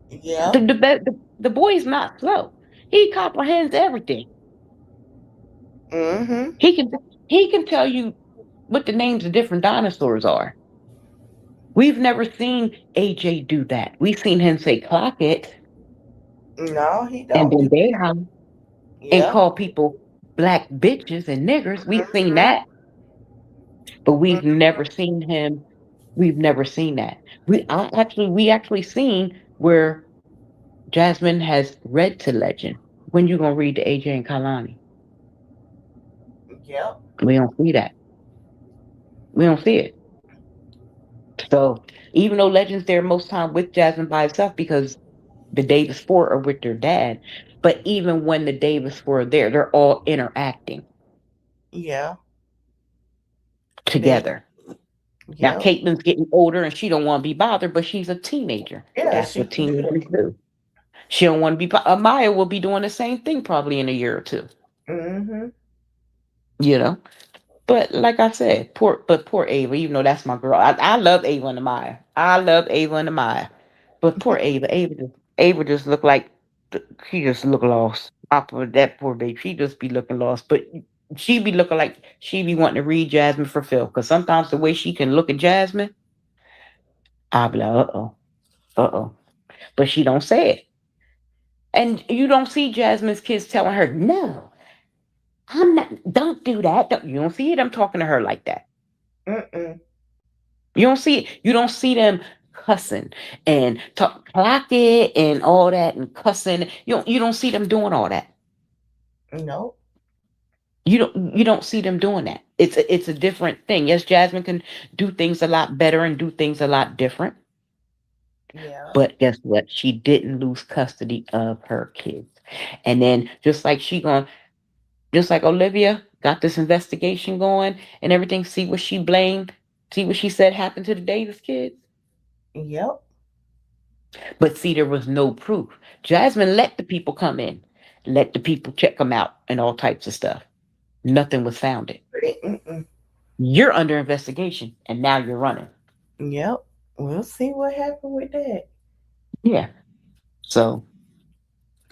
Yeah. The boy's not slow. He comprehends everything. Mm-hmm. He can tell you what the names of different dinosaurs are. We've never seen AJ do that. We've seen him say "clock it." No, he don't. And then and call people black bitches and niggers. We've seen that. But we've never seen him. We've never seen that. We actually seen where Jasmine has read to Legend. When you gonna read to AJ and Kalani? Yep. We don't see that. We don't see it. So even though Legend's there most time with Jasmine by herself because the Davis Four are with their dad, but even when the Davis Four are there, they're all interacting. Yeah. Together. Now Caitlin's getting older and she don't want to be bothered, but she's a teenager. Yeah, that's what teenagers do. She don't want to be bothered. Amaya will be doing the same thing probably in a year or two. Mm-hmm. But like I said, poor Ava, even though that's my girl. I love Ava and Amaya. But poor Ava. Ava just looked like she just looked lost. That poor baby, she just be looking lost. But she be looking like she be wanting to read Jasmine for Phil. Because sometimes the way she can look at Jasmine, I'll be like, uh-oh. But she don't say it. And you don't see Jasmine's kids telling her, no, I'm not, don't do that. You don't see them talking to her like that. Mm-mm. You don't see it. You don't see them cussing and clock it and all that and cussing. You don't see them doing all that. No. You don't see them doing that. It's a different thing. Yes, Jasmine can do things a lot better and do things a lot different. Yeah. But guess what? She didn't lose custody of her kids. And then just like Olivia got this investigation going and everything, see what she blamed, see what she said happened to the Davis kids. Yep. But see, there was no proof. Jasmine let the people come in, let the people check them out and all types of stuff. Nothing was found. Mm-mm. You're under investigation and now you're running. Yep. We'll see what happened with that. Yeah. So,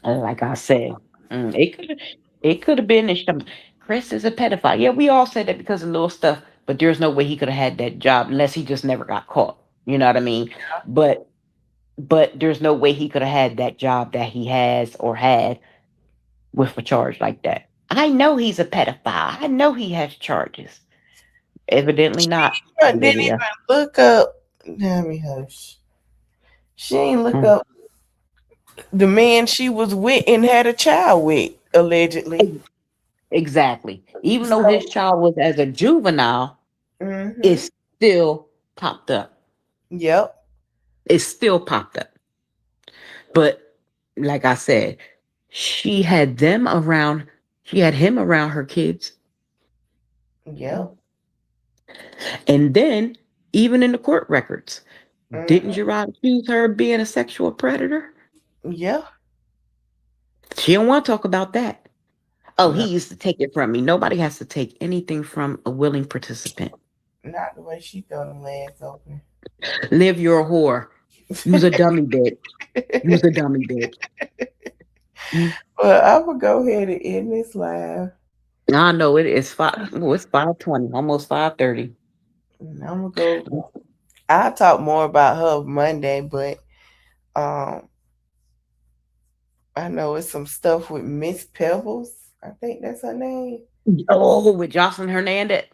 like I said, it could have been. Chris is a pedophile. Yeah, we all said that because of little stuff, but there's no way he could have had that job unless he just never got caught. You know what I mean? Yeah. But there's no way he could have had that job that he has or had with a charge like that. I know he's a pedophile. I know he has charges. Evidently not. Didn't even look up. Let me hush. She ain't look up the man she was with and had a child with, allegedly. Exactly. Even though his child was as a juvenile, it's still popped up. Yep. It's still popped up. But like I said, she had him around her kids. Yep. And then, even in the court records, didn't Gerard accuse her of being a sexual predator? Yeah. She don't want to talk about that. Oh, he used to take it from me. Nobody has to take anything from a willing participant. Not the way she throw them legs open. Liv, you're a whore. You's a dummy bitch. You's a dummy bitch. Well, I'm gonna go ahead and end this live. I know it is 5:20, almost 5:30. I'm gonna go. I'll talk more about her Monday, but I know it's some stuff with Miss Pebbles. I think that's her name. Oh, with Jocelyn Hernandez.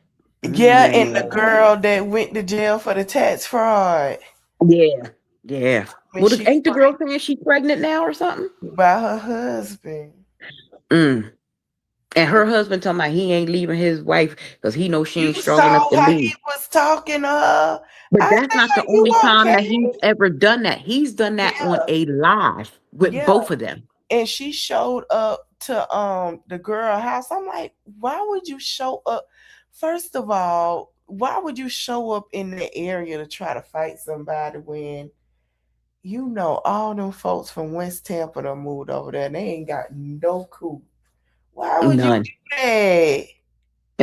Yeah, and the girl that went to jail for the tax fraud. Yeah. Well, ain't the girl saying she's pregnant now or something? By her husband. And her husband talking about he ain't leaving his wife because he knows she ain't strong enough to how leave. He was talking to her. But that's not the only time that he's ever done that. He's done that on a live with both of them. And she showed up to the girl house. I'm like, why would you show up? First of all, why would you show up in the area to try to fight somebody when you know all them folks from West Tampa done moved over there and they ain't got no coup? Why would you do that?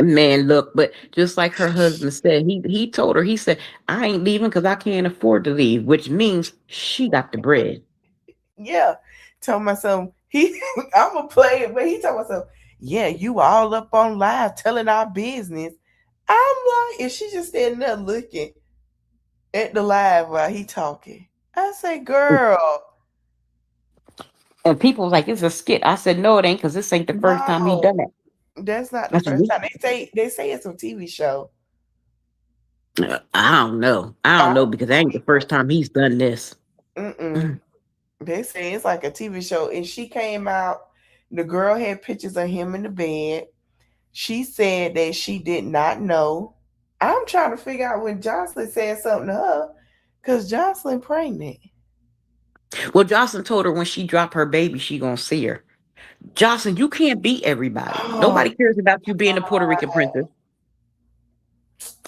Man, look, but just like her husband said, he told her, he said, I ain't leaving because I can't afford to leave, which means she got the bread. Yeah. Tell myself, I'm gonna play it, but he told myself, yeah, you all up on live telling our business. I'm like, and she just standing there looking at the live while he talking. I say, girl. And people was like, it's a skit. I said, no, it ain't, because this ain't the first time he done it. That's not the first time. They say it's a TV show. I don't know because that ain't the first time he's done this. They say it's like a TV show. And she came out, the girl had pictures of him in the bed. She said that she did not know. I'm trying to figure out when Jocelyn said something to her, because Jocelyn pregnant. Well, Jocelyn told her when she dropped her baby, she gonna see her. Jocelyn, you can't beat everybody. Nobody cares about you being a Puerto Rican princess.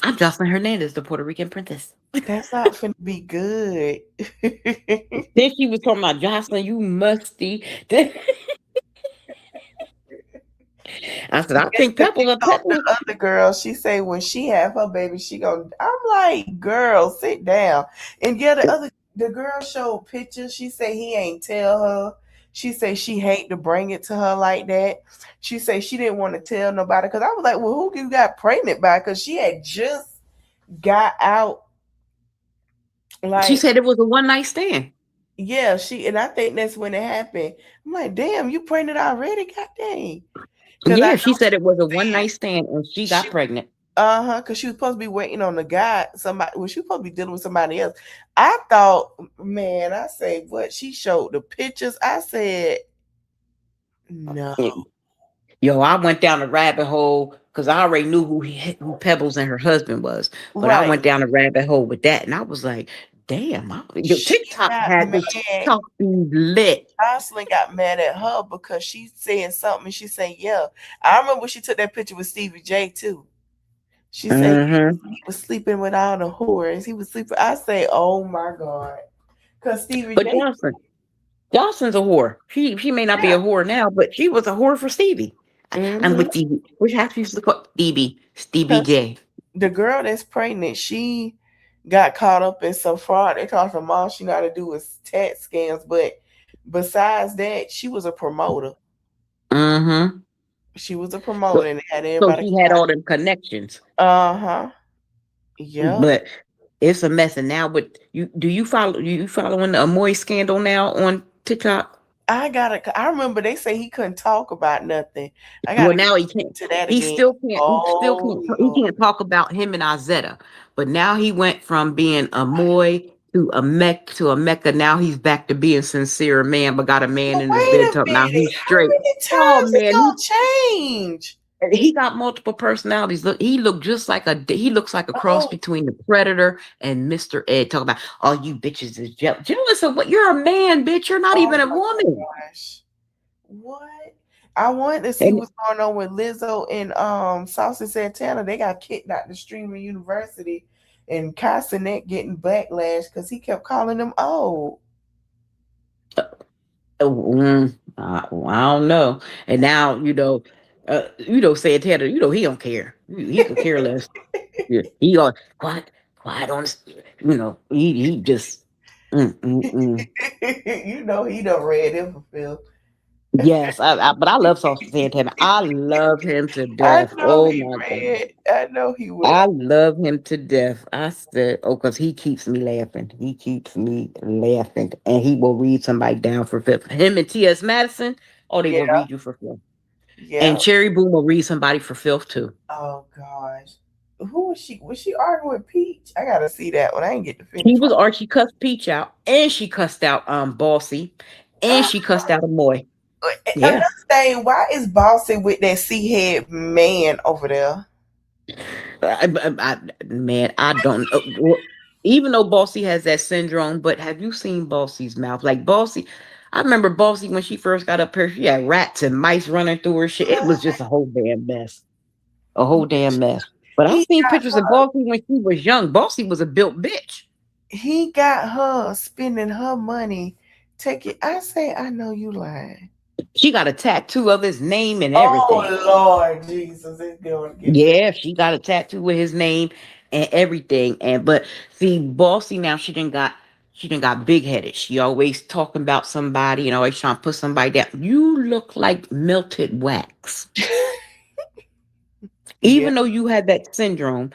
I'm Jocelyn Hernandez, the Puerto Rican princess. That's not finna be good. Then she was talking about Jocelyn, you musty. I said, I think Pebbles are Pebbles. The other girl, she say when she have her baby, she go. I'm like, girl, sit down. And yeah, the girl showed pictures. She say he ain't tell her. She say she hate to bring it to her like that. She say she didn't want to tell nobody, because I was like, well, who you got pregnant by? Because she had just got out. Like, she said it was a one-night stand. Yeah, and I think that's when it happened. I'm like, damn, you pregnant already? God dang. Yeah, she said it was a one-night stand and she got pregnant. Because she was supposed to be waiting on the guy. She was supposed to be dealing with somebody else. I thought, man, I say, what? She showed the pictures. I said, no. Yo, I went down a rabbit hole because I already knew who Pebbles and her husband was. But I went down a rabbit hole with that. And I was like, damn, TikTok had this TikTok lit. Jocelyn got mad at her because she's saying something. And she said, yeah. I remember when she took that picture with Stevie J too. She said he was sleeping with all the whores. He was sleeping. I say, oh my God. Because Stevie J. Jocelyn's a whore. She may not be a whore now, but she was a whore for Stevie. I'm with Stevie. Which half used to call Stevie J. The girl that's pregnant, she got caught up in some fraud. They told her all she know how to do is tax scams. But besides that, she was a promoter. She was a promoter and had everybody. So she had all them connections. Yeah. But it's a mess. And now, but you following the Amoy scandal now on TikTok? I remember they say he couldn't talk about nothing. Well, now he can't. He still can't. He can't talk about him and Izetta. But now he went from being Amoy to a Mecca. Now he's back to being sincere man, but got a man in his bed talking. Now he's straight. Oh man, he change. He got multiple personalities. Look, he looks like a cross between the Predator and Mr. Ed. Talk about all you bitches is jealous of what? You're a man, bitch. You're not even a woman. Gosh. What? I wanted to see what's going on with Lizzo and Saucy Santana. They got kicked out the Streaming University, and Kai Cenat getting backlash because he kept calling them old. I don't know. And now Santana, he don't care. He could care less. He quiet on, he just. You know he done read him for Phil. Yes, but I love Saucy Santana. I love him to death. Oh my God. I know he would. I love him to death. I said, because he keeps me laughing. He keeps me laughing. And he will read somebody down for fifth. Him and T.S. Madison, they will read you for filth. Yeah. And Cherry Boom will read somebody for filth too. Oh gosh. Who was she? Was she arguing with Peach? I gotta see that one. I ain't get to finish. She cussed Peach out, and she cussed out Bossy, and she cussed out Amoy. Yeah. Another thing, why is Bossy with that C-head man over there? Man, I don't know. Even though Bossy has that syndrome, but have you seen Bossy's mouth? Like Bossy, I remember Bossy when she first got up here, she had rats and mice running through her shit. It was just a whole damn mess. A whole damn mess. But I've seen pictures of Bossy when she was young. Bossy was a built bitch. He got her spending her money. I say, I know you lying. She got a tattoo of his name and everything. Oh Lord Jesus, it's going to get yeah, she got a tattoo with his name and everything. But see, Bossy now she done got big headed. She always talking about somebody and always trying to put somebody down. You look like melted wax. Even though you had that syndrome,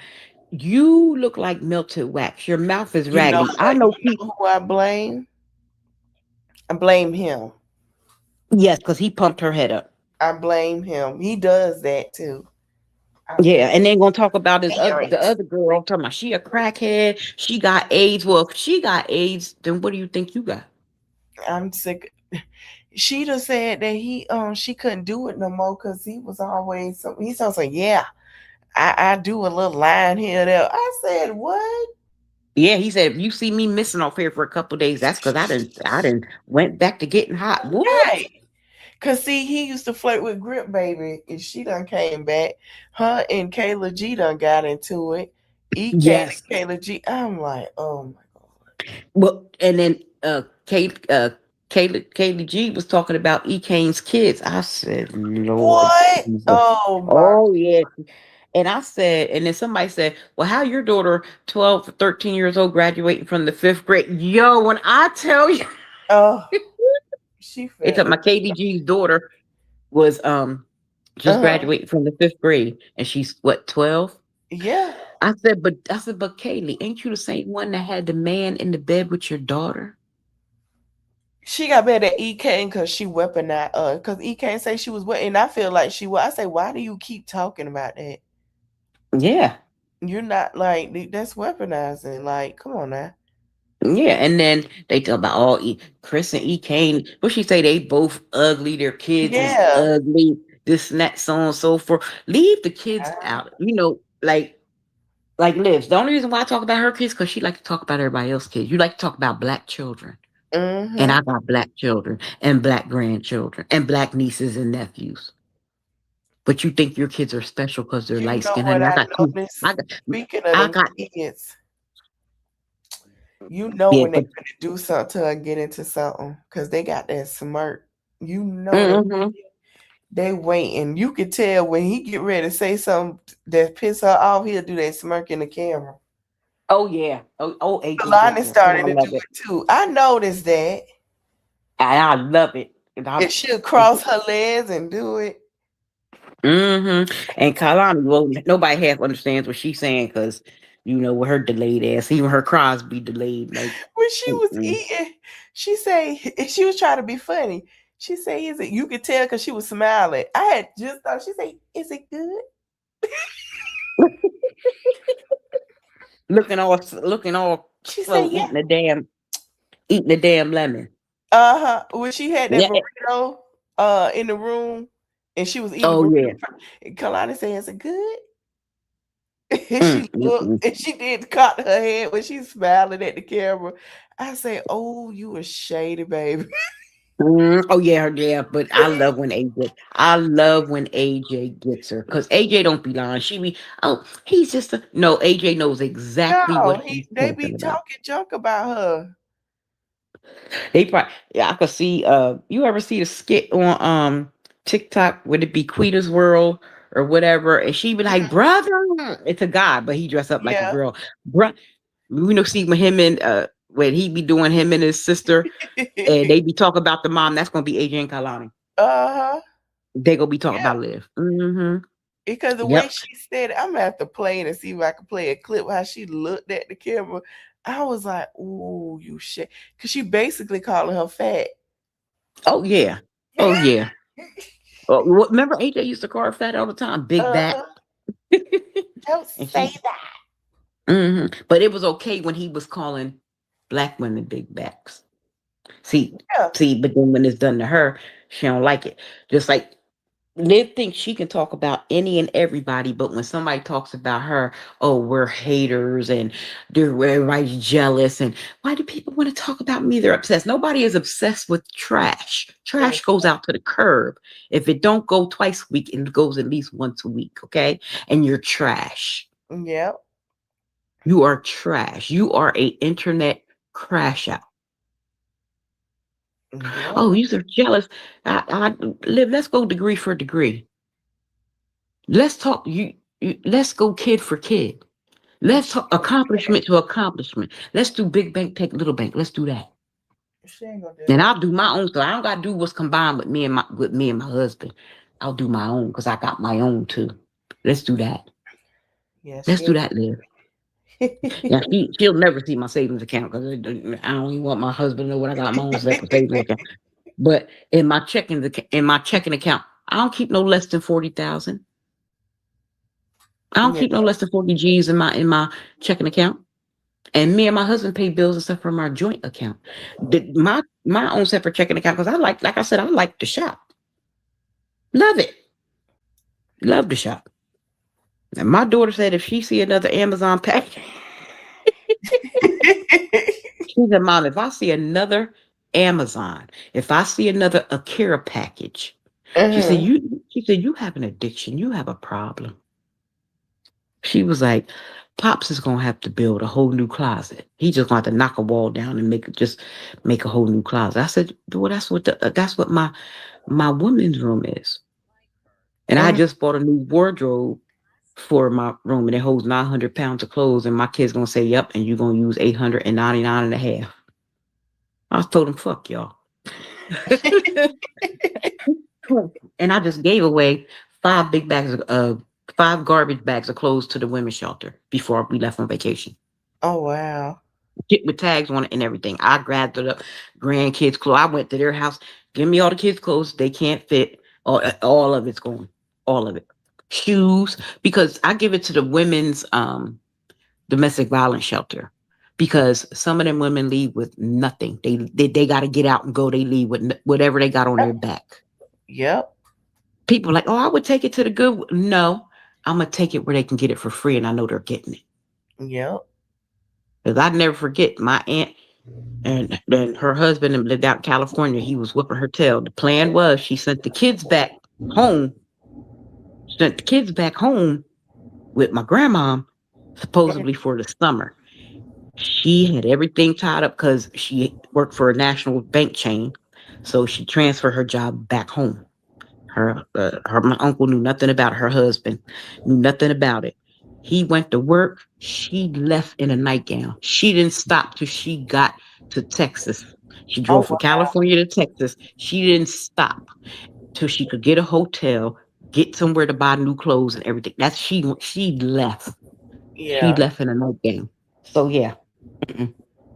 you look like melted wax. Your mouth is raggedy. I know people who I blame. I blame him. Yes, because he pumped her head up. I blame him. He does that too. Yeah, and then gonna talk about the other girl talking about she a crackhead. She got AIDS. Well, if she got AIDS, then what do you think you got? I'm sick. She just said that she couldn't do it no more because he was always so. He sounds like, yeah, I do a little line here there. I said, what? Yeah, he said if you see me missing off here for a couple days, that's because I didn't went back to getting hot. What? Right. Cause see, he used to flirt with Grip Baby, and she done came back. Her and Kayla G done got into it. Yes, Kayla G. I'm like, oh my God. Well, and then Kayla G was talking about E-Kane's kids. I said, Lord. What? Oh yeah. And I said, and then somebody said, well, how your daughter, 12 or 13 years old, graduating from the 5th grade? Yo, when I tell you, it's my KDG's daughter was just graduating from the 5th grade, and she's what, 12? Yeah. I said, but Kaylee, ain't you the same one that had the man in the bed with your daughter? She got mad at E-Kane because she weaponized because E-Kane say she was and I feel like she was. I say, why do you keep talking about that? Yeah. You're not like that's weaponizing. Like, come on now. Yeah, and then they talk about Chris and E-Kane. What she say? They both ugly. Their kids is ugly. This and that, so on and so forth. Leave the kids out. You know, like Liz. The only reason why I talk about her kids because she like to talk about everybody else's kids. You like to talk about black children. Mm-hmm. And I got black children and black grandchildren and black nieces and nephews. But you think your kids are special because they're light skinned. Speaking of kids, you know when they're going to do something to get into something because they got that smirk. You know they waiting. You can tell when he get ready to say something that piss her off, he'll do that smirk in the camera. Oh yeah. Kalani started to do it too. I noticed that. I love it. If she'll cross her legs and do it. And Kalani, well, nobody half understands what she's saying because you know with her delayed ass, even her cries be delayed. Like when she was eating, she say she was trying to be funny. She say, "Is it?" You could tell because she was smiling. I had just thought she say, "Is it good?" Looking all she slow, said, eating the damn lemon. When she had that burrito in the room and she was eating and Kalani said, "Is it good?" And she looked and she did cock her head when she's smiling at the camera. I said, "Oh, you a shady baby." Oh yeah, but I love when AJ gets her because AJ don't be lying. She be he's just AJ knows exactly what they be talking junk about her. They probably I could see you ever see the skit on TikTok, would it be Quita's World or whatever, and she be like, brother, it's a guy but he dressed up like a girl, see when him and when he be doing him and his sister, and they be talking about the mom, that's gonna be AJ and Kalani. They gonna be talking about Liv. Because the way she said it, I'm gonna have to play it and see if I can play a clip how she looked at the camera. I was like, "Ooh, you shit," because she basically calling her fat. Oh yeah, oh yeah. Remember AJ used to call her fat all the time, big back. Don't say that. But it was okay when he was calling black women big backs. See, but then when it's done to her, she don't like it. Just like Liv thinks she can talk about any and everybody, but when somebody talks about her, oh, we're haters and everybody's jealous. And why do people want to talk about me? They're obsessed. Nobody is obsessed with trash. Trash goes out to the curb. If it don't go twice a week, it goes at least once a week, okay? And you're trash. Yep. You are trash. You are a internet crash out. Oh, you're jealous. Liv, let's go degree for degree. Let's talk. Let's go kid for kid. Let's talk accomplishment to accomplishment. Let's do big bank, take little bank. Let's do that. And I'll do my own. So I don't got to do what's combined with me and my husband. I'll do my own because I got my own too. Let's do that. Yes. Let's do that, Liv. Now, she'll never see my savings account because I don't even want my husband to know what I got in my own savings account. But in my checking account, I don't keep no less than 40,000. I don't keep no less than 40 G's in my checking account. And me and my husband pay bills and stuff from our joint account. My own separate checking account because like I said, I like to shop. Love it. Love to shop. And my daughter said if she see another Amazon package, she said, Mom, if I see another Amazon, if I see another Akira package, she said, you have an addiction. You have a problem. She was like, Pops is going to have to build a whole new closet. He just going to have to knock a wall down and make a whole new closet. I said, well, that's what my women's room is. And I just bought a new wardrobe for my room, and it holds 900 pounds of clothes, and my kid's gonna say, yep, and you're gonna use 899 and a half. I told him, fuck y'all. And I just gave away 5 garbage bags of clothes to the women's shelter before we left on vacation. Oh wow. With tags on it and everything. I grabbed it up, grandkids' clothes. I went to their house, give me all the kids' clothes. They can't fit. All of it's going. All of it. Shoes, because I give it to the women's domestic violence shelter, because some of them women leave with nothing. They got to get out and go. They leave with whatever they got on their back. Yep. People are like, oh, I would take it to the good. No, I'm gonna take it where they can get it for free, and I know they're getting it. Yep. Because I never forget my aunt and her husband lived out in California. He was whipping her tail. The plan was she sent the kids back home. Sent the kids back home with my grandma, supposedly for the summer. She had everything tied up because she worked for a national bank chain, so she transferred her job back home. My uncle knew nothing about her husband, knew nothing about it. He went to work. She left in a nightgown. She didn't stop till she got to Texas. She drove from California to Texas. She didn't stop till she could get a hotel, get somewhere to buy new clothes and everything. That's she left. Yeah. She left in a nightgown. So yeah.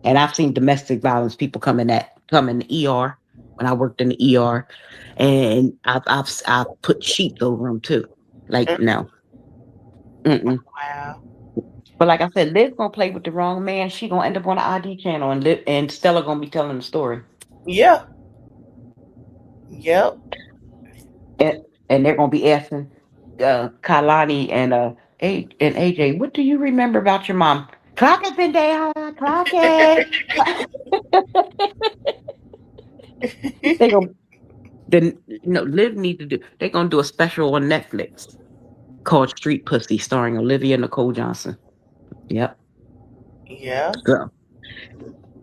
And I've seen domestic violence people come in the ER when I worked in the ER, and I've put sheets over them too. Like no. Wow. But like I said, Liv's gonna play with the wrong man. She gonna end up on the ID channel, and Stella gonna be telling the story. Yeah. Yep. And they're gonna be asking Kalani and AJ, what do you remember about your mom? Clock it, Zendaya. Clock it. They gonna Liv need to do. They're gonna do a special on Netflix called Street Pussy, starring Olivia Nicole Johnson. Yep. Yeah. Girl.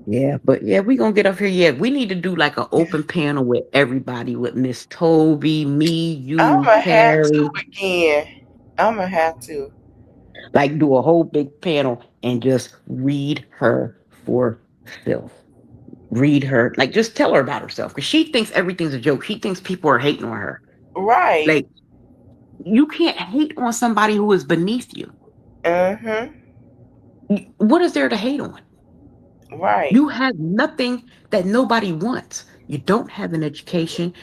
Yeah, but yeah, we gonna get up here. Yeah, we need to do like an open panel with everybody, with Miss Toby, me, you, Carrie. I'm gonna have to. Like do a whole big panel and just read her for Filth. Read her, like, just tell her about herself, because she thinks everything's a joke. She thinks people are hating on her. Right. Like, you can't hate on somebody who is beneath you. What is there to hate on? Right. You have nothing that nobody wants. You don't have an education.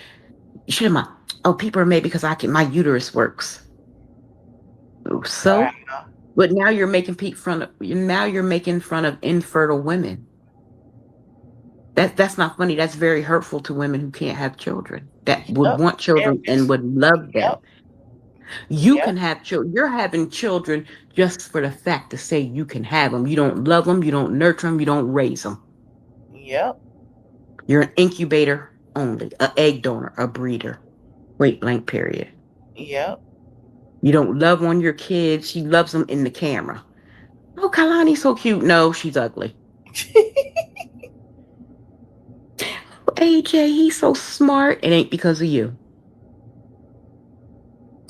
People are mad because my uterus works. So, Wow. but now you're making fun of infertile women. That's not funny. That's very hurtful to women who can't have children, that would want children and would love them. You can have children. You're having children just for the fact to say you can have them. You don't love them. You don't nurture them. You don't raise them. Yep. You're an incubator only, an egg donor, a breeder. Point blank, period. Yep. You don't love on your kids. She loves them in the camera. Oh, Kalani's so cute. No, she's ugly. AJ, he's so smart. It ain't because of you.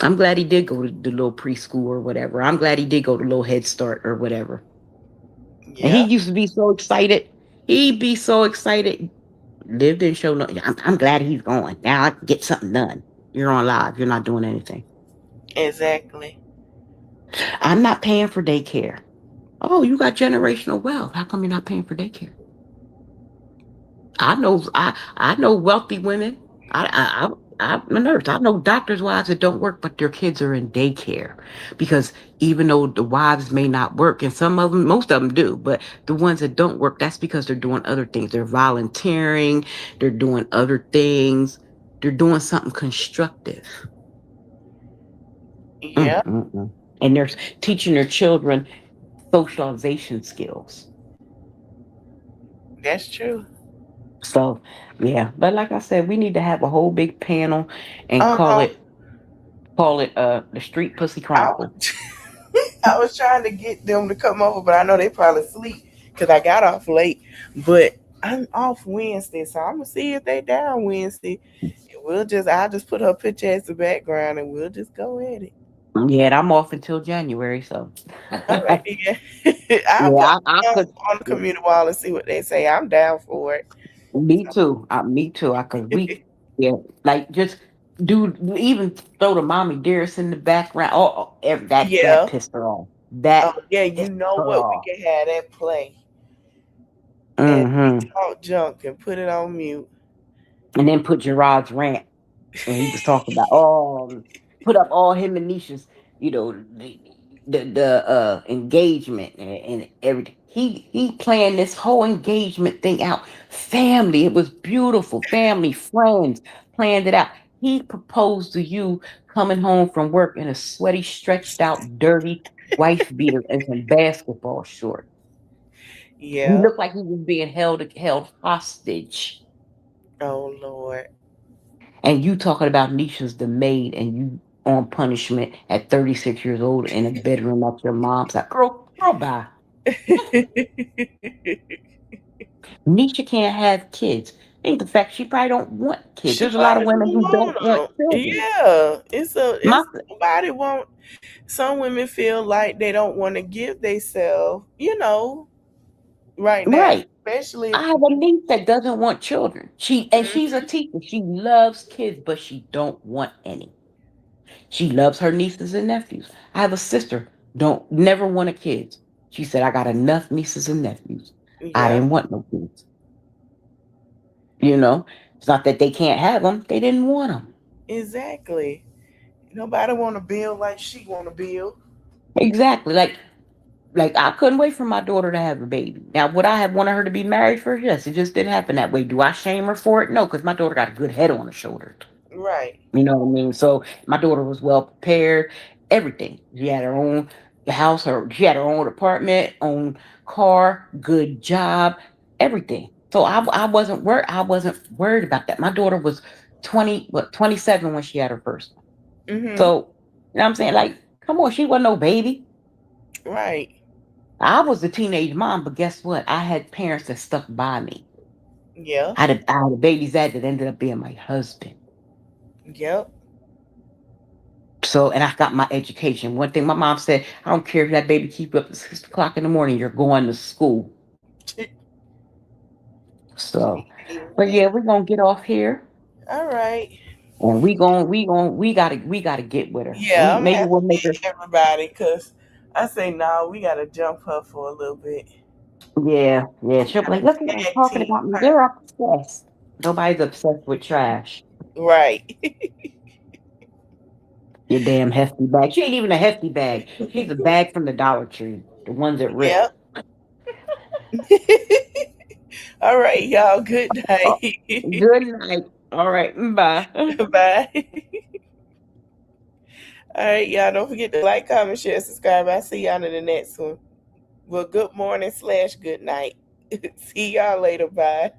I'm glad he did go to the little preschool or whatever. I'm glad he did go to little Head Start or whatever. Yeah. And he used to be so excited. He'd be so excited. Liv didn't show no. I'm glad he's gone. Now I can get something done. You're on live. You're not doing anything. Exactly. I'm not paying for daycare. Oh, you got generational wealth. How come you're not paying for daycare? I know wealthy women. I'm a nurse. I know doctors' wives that don't work, but their kids are in daycare. Because even though the wives may not work, and most of them do, but the ones that don't work, that's because they're doing other things. They're volunteering. They're doing other things. They're doing something constructive. Yeah. And they're teaching their children socialization skills. That's true. So, yeah. But like I said, we need to have a whole big panel and call it the Street Pussy Chronicle. I was trying to get them to come over, but I know they probably sleep because I got off late. But I'm off Wednesday, so I'm gonna see if they down Wednesday. I'll just put her picture as the background and we'll just go at it. Yeah, and I'm off until January, so. Right, I'll put on the community wall and see what they say. I'm down for it. Me too. Just even throw the Mommy Dearest in the background. That pissed her off. You know what? We can have that play. And talk junk and put it on mute. And then put Gerard's rant. And he was talking about put up all him and Nisha's, the engagement and everything. He planned this whole engagement thing out. Family, it was beautiful. Family, friends, planned it out. He proposed to you coming home from work in a sweaty, stretched out, dirty wife beater and some basketball shorts. Yeah. He looked like he was being held hostage. Oh Lord. And you talking about Nisha's the maid and you on punishment at 36 years old in a bedroom at your mom's house. Girl, bye. Nisha can't have kids. Ain't the fact she probably don't want kids. There's a lot of women who don't want children. Yeah, somebody want. Some women feel like they don't want to give themselves, right now. Right. Especially, I have a niece that doesn't want children. She's a teacher. She loves kids, but she don't want any. She loves her nieces and nephews. I have a sister never wanted kids. She said, I got enough nieces and nephews. Yeah. I didn't want no kids. It's not that they can't have them. They didn't want them. Exactly. Nobody want to build like she want to build. Exactly. Like I couldn't wait for my daughter to have a baby. Now, would I have wanted her to be married first? Yes, it just didn't happen that way. Do I shame her for it? No, because my daughter got a good head on her shoulders. Right. You know what I mean? So my daughter was well prepared. Everything. She had her own house. She had her own apartment, own car, good job, everything. So I wasn't worried about that. My daughter was 27 when she had her first one. Mm-hmm. So, you know what I'm saying? Like, come on, she wasn't no baby. Right. I was the teenage mom, but guess what? I had parents that stuck by me. Yeah. I had a baby's dad that ended up being my husband. Yep. So, and I got my education. One thing my mom said, I don't care if that baby keep you up at 6 o'clock in the morning, you're going to school. So, but yeah, we're gonna get off here. All right. And we gotta get with her. Yeah, I'm Maybe we'll make her. Everybody, because I say no, we gotta jump her for a little bit. Yeah. She'll be like, look at them talking about me. They're obsessed. Nobody's obsessed with trash. Right. Your damn hefty bag. She ain't even a hefty bag. She's a bag from the Dollar Tree. The ones that rip. Yep. All right, y'all. Good night. Good night. All right. Bye. Bye. All right, y'all. Don't forget to like, comment, share, subscribe. I'll see y'all in the next one. Well, good morning / good night. See y'all later. Bye.